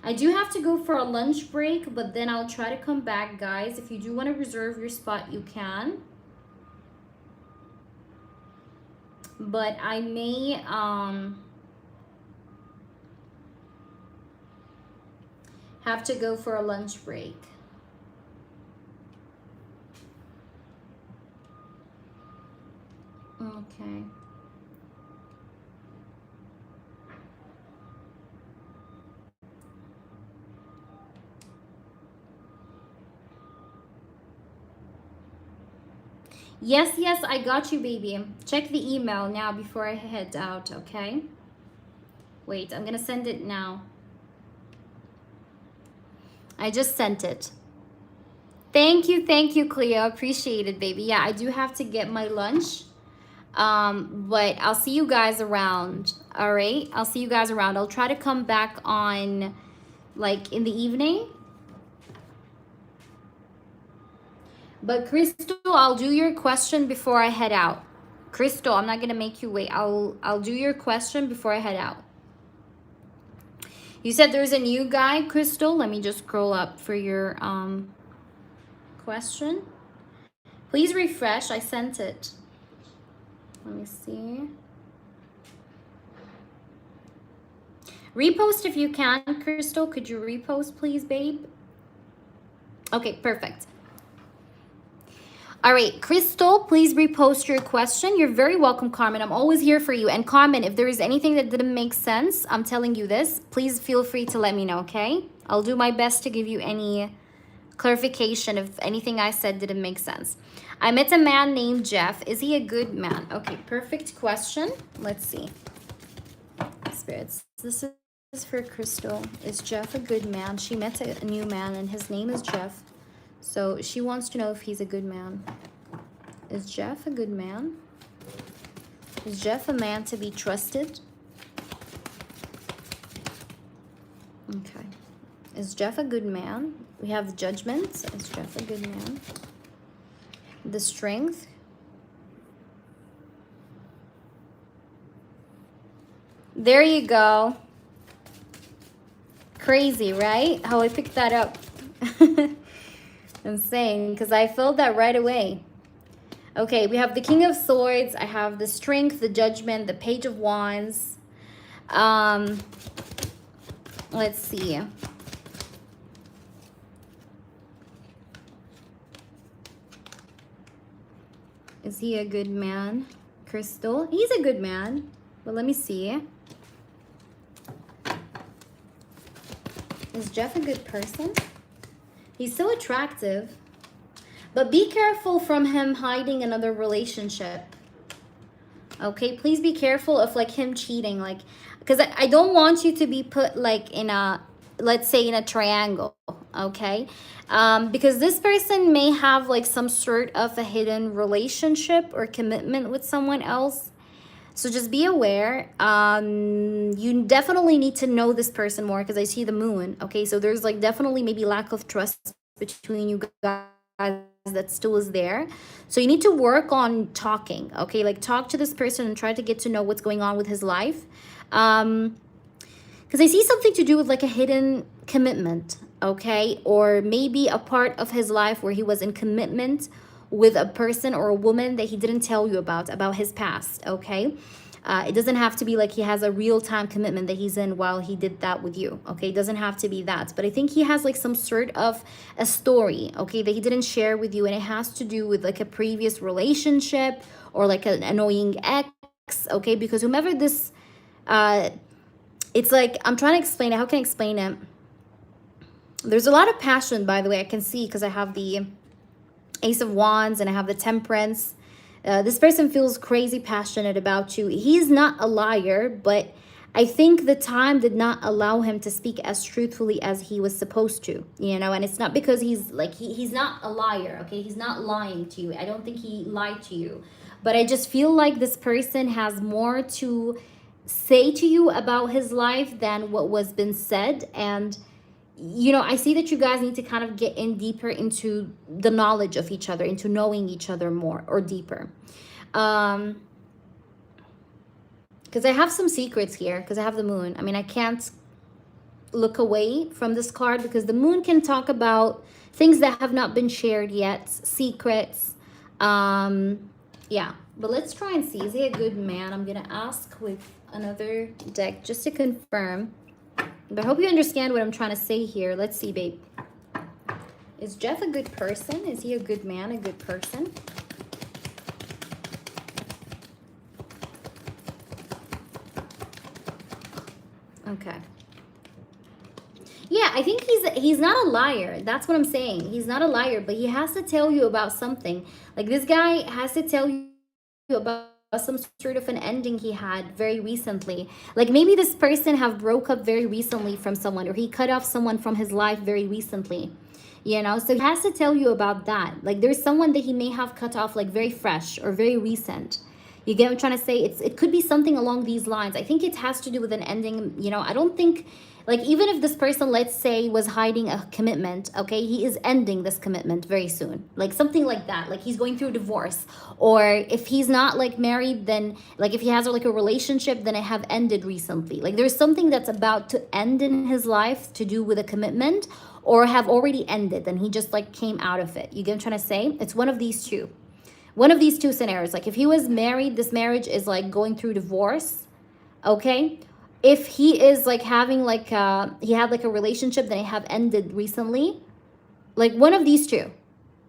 Speaker 1: I do have to go for a lunch break, but then I'll try to come back, guys. If you do want to reserve your spot, you can. But I may have to go for a lunch break. Okay. Yes, yes, I got you, baby. Check the email now before I head out, okay? Wait, I'm gonna send it now. I just sent it. Thank you, Cleo. Appreciate it, baby. Yeah, I do have to get my lunch. But I'll see you guys around. All right, I'll see you guys around. I'll try to come back on like in the evening. But Crystal, I'll do your question before I head out. Crystal, I'm not gonna make you wait. I'll do your question before I head out. You said there's a new guy, Crystal. Let me just scroll up for your question. Please refresh. I sent it. Let me see. Repost if you can, Crystal. Could you repost, please, babe? Okay, perfect. All right, Crystal, please repost your question. You're very welcome, Carmen. I'm always here for you. And Carmen, if there is anything that didn't make sense, I'm telling you this, please feel free to let me know, okay? I'll do my best to give you any clarification if anything I said didn't make sense. I met a man named Jeff. Is he a good man? Okay, perfect question. Let's see. Spirits, this is for Crystal. Is Jeff a good man? She met a new man and his name is Jeff. So she wants to know if he's a good man. Is Jeff a good man? Is Jeff a man to be trusted? Okay. Is Jeff a good man? We have the Judgment. Is Jeff a good man? The Strength. There you go. Crazy, right? How I picked that up. Insane, because I felt that right away. Okay, we have the King of Swords. I have the Strength, the Judgment, the Page of Wands. Let's see. Is he a good man? Crystal? He's a good man. But let me see. Is Jeff a good person? He's so attractive. But be careful from him hiding another relationship. Okay, please be careful of like him cheating. Like, because I don't want you to be put like in a, let's say in a triangle. Okay, because this person may have like some sort of a hidden relationship or commitment with someone else. So just be aware. You definitely need to know this person more because I see the moon. Okay, so there's like definitely maybe lack of trust between you guys that still is there. So you need to work on talking. Okay, like talk to this person and try to get to know what's going on with his life. Because I see something to do with like a hidden commitment. Okay, or maybe a part of his life where he was in commitment with a person or a woman that he didn't tell you about his past. Okay, it doesn't have to be like he has a real-time commitment that he's in while he did that with you. Okay, it doesn't have to be that, but I think he has like some sort of a story, okay, that he didn't share with you, and it has to do with like a previous relationship or like an annoying ex. Okay, because whomever this it's like, I'm trying to explain it. How can I explain it? There's a lot of passion, by the way, I can see, because I have the Ace of Wands and I have the Temperance. This person feels crazy passionate about you. He's not a liar, but I think the time did not allow him to speak as truthfully as he was supposed to, you know, and it's not because he's like, he's not a liar, okay? He's not lying to you. I don't think he lied to you, but I just feel like this person has more to say to you about his life than what was been said, and you know, I see that you guys need to kind of get in deeper into the knowledge of each other, into knowing each other more or deeper. Because I have some secrets here, because I have the moon. I mean, I can't look away from this card because the moon can talk about things that have not been shared yet, secrets. Yeah, but let's try and see. Is he a good man? I'm gonna ask with another deck just to confirm. But I hope you understand what I'm trying to say here. Let's see, babe. Is Jeff a good person? Is he a good man, a good person? Okay. Yeah, I think he's not a liar. That's what I'm saying. He's not a liar, but he has to tell you about something. Like, this guy has to tell you about some sort of an ending he had very recently. Like, maybe this person have broke up very recently from someone, or he cut off someone from his life very recently. You know, so he has to tell you about that. Like, there's someone that he may have cut off, like, very fresh or very recent. You get what I'm trying to say? It could be something along these lines. I think it has to do with an ending. You know, I don't think, like, even if this person, let's say, was hiding a commitment, okay, he is ending this commitment very soon. Like, something like that. Like, he's going through divorce. Or if he's not, like, married, then, like, if he has, like, a relationship, then it have ended recently. Like, there's something that's about to end in his life to do with a commitment, or have already ended, and he just, like, came out of it. You get what I'm trying to say? It's one of these two. One of these two scenarios. Like, if he was married, this marriage is, like, going through divorce, okay? If he is, like, having, like, he had, like, a relationship that have ended recently, like, one of these two,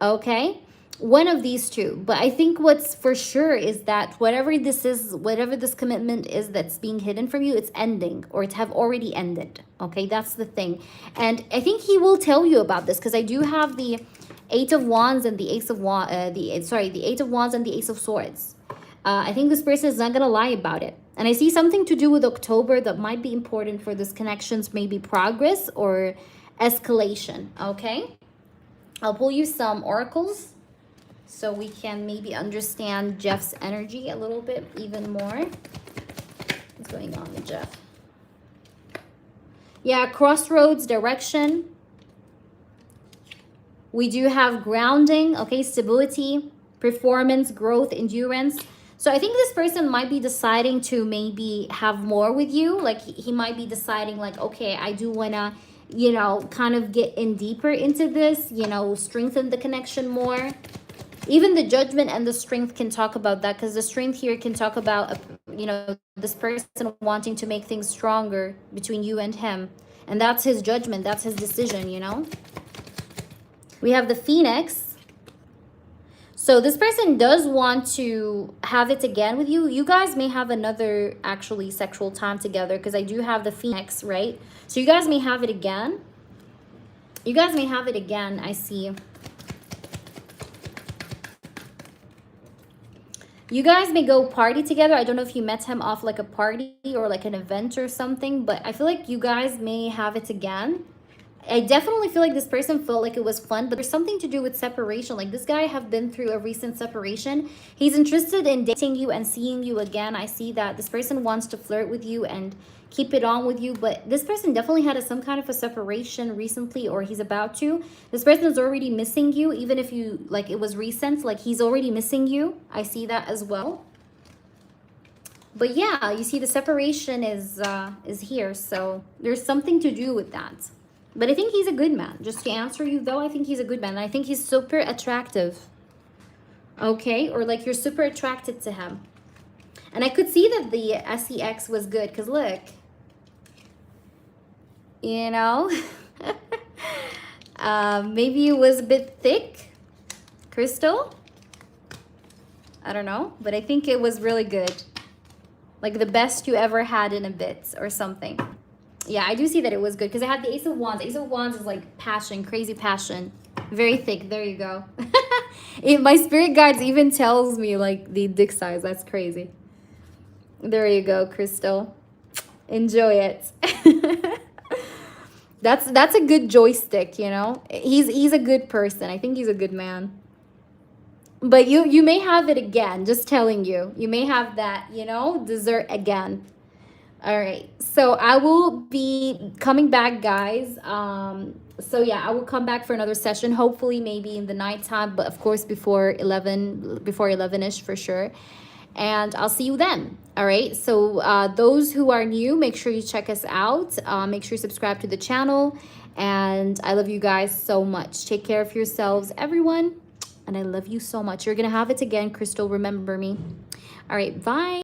Speaker 1: okay? One of these two. But I think what's for sure is that whatever this is, whatever this commitment is that's being hidden from you, it's ending, or it have already ended, okay? That's the thing. And I think he will tell you about this, because I do have the Eight of Wands and the Ace of Wands, the Eight of Wands and the Ace of Swords. I think this person is not going to lie about it. And I see something to do with October that might be important for this connections, maybe progress or escalation, okay? I'll pull you some oracles so we can maybe understand Jeff's energy a little bit even more. What's going on with Jeff? Yeah, crossroads, direction. We do have grounding, okay, stability, performance, growth, endurance. So I think this person might be deciding to maybe have more with you. Like, he might be deciding, like, okay, I do want to, you know, kind of get in deeper into this, you know, strengthen the connection more. Even the Judgment and the Strength can talk about that, because the Strength here can talk about, you know, this person wanting to make things stronger between you and him. And that's his judgment. That's his decision, you know. We have the Phoenix. So this person does want to have it again with you. You guys may have another actually sexual time together, because I do have the Phoenix, right? So you guys may have it again. You guys may have it again, I see. You guys may go party together. I don't know if you met him off like a party or like an event or something, but I feel like you guys may have it again. I definitely feel like this person felt like it was fun, but there's something to do with separation. Like, this guy have been through a recent separation. He's interested in dating you and seeing you again. I see that this person wants to flirt with you and keep it on with you, but this person definitely had some kind of a separation recently, or he's about to. This person is already missing you, even if you, like, it was recent, like, he's already missing you. I see that as well. But yeah, you see the separation is here, so there's something to do with that. But I think he's a good man. Just to answer you, though, I think he's a good man. I think he's super attractive. Okay? Or, like, you're super attracted to him. And I could see that the SEX was good. Because, look. You know? Maybe it was a bit thick. Crystal? I don't know. But I think it was really good. Like, the best you ever had in a bit or something. Yeah, I do see that it was good, because I had the Ace of Wands. Ace of Wands is like passion, crazy passion. Very thick. There you go. My spirit guides even tells me like the dick size. That's crazy. There you go, Crystal. Enjoy it. That's a good joystick, you know. He's a good person. I think he's a good man. But you may have it again. Just telling you. You may have that, you know, dessert again. All right. So I will be coming back, guys. So yeah, I will come back for another session, hopefully maybe in the nighttime, but of course before 11, before 11ish for sure. And I'll see you then. All right. So those who are new, make sure you check us out. Make sure you subscribe to the channel. And I love you guys so much. Take care of yourselves, everyone. And I love you so much. You're going to have it again, Crystal. Remember me. All right. Bye.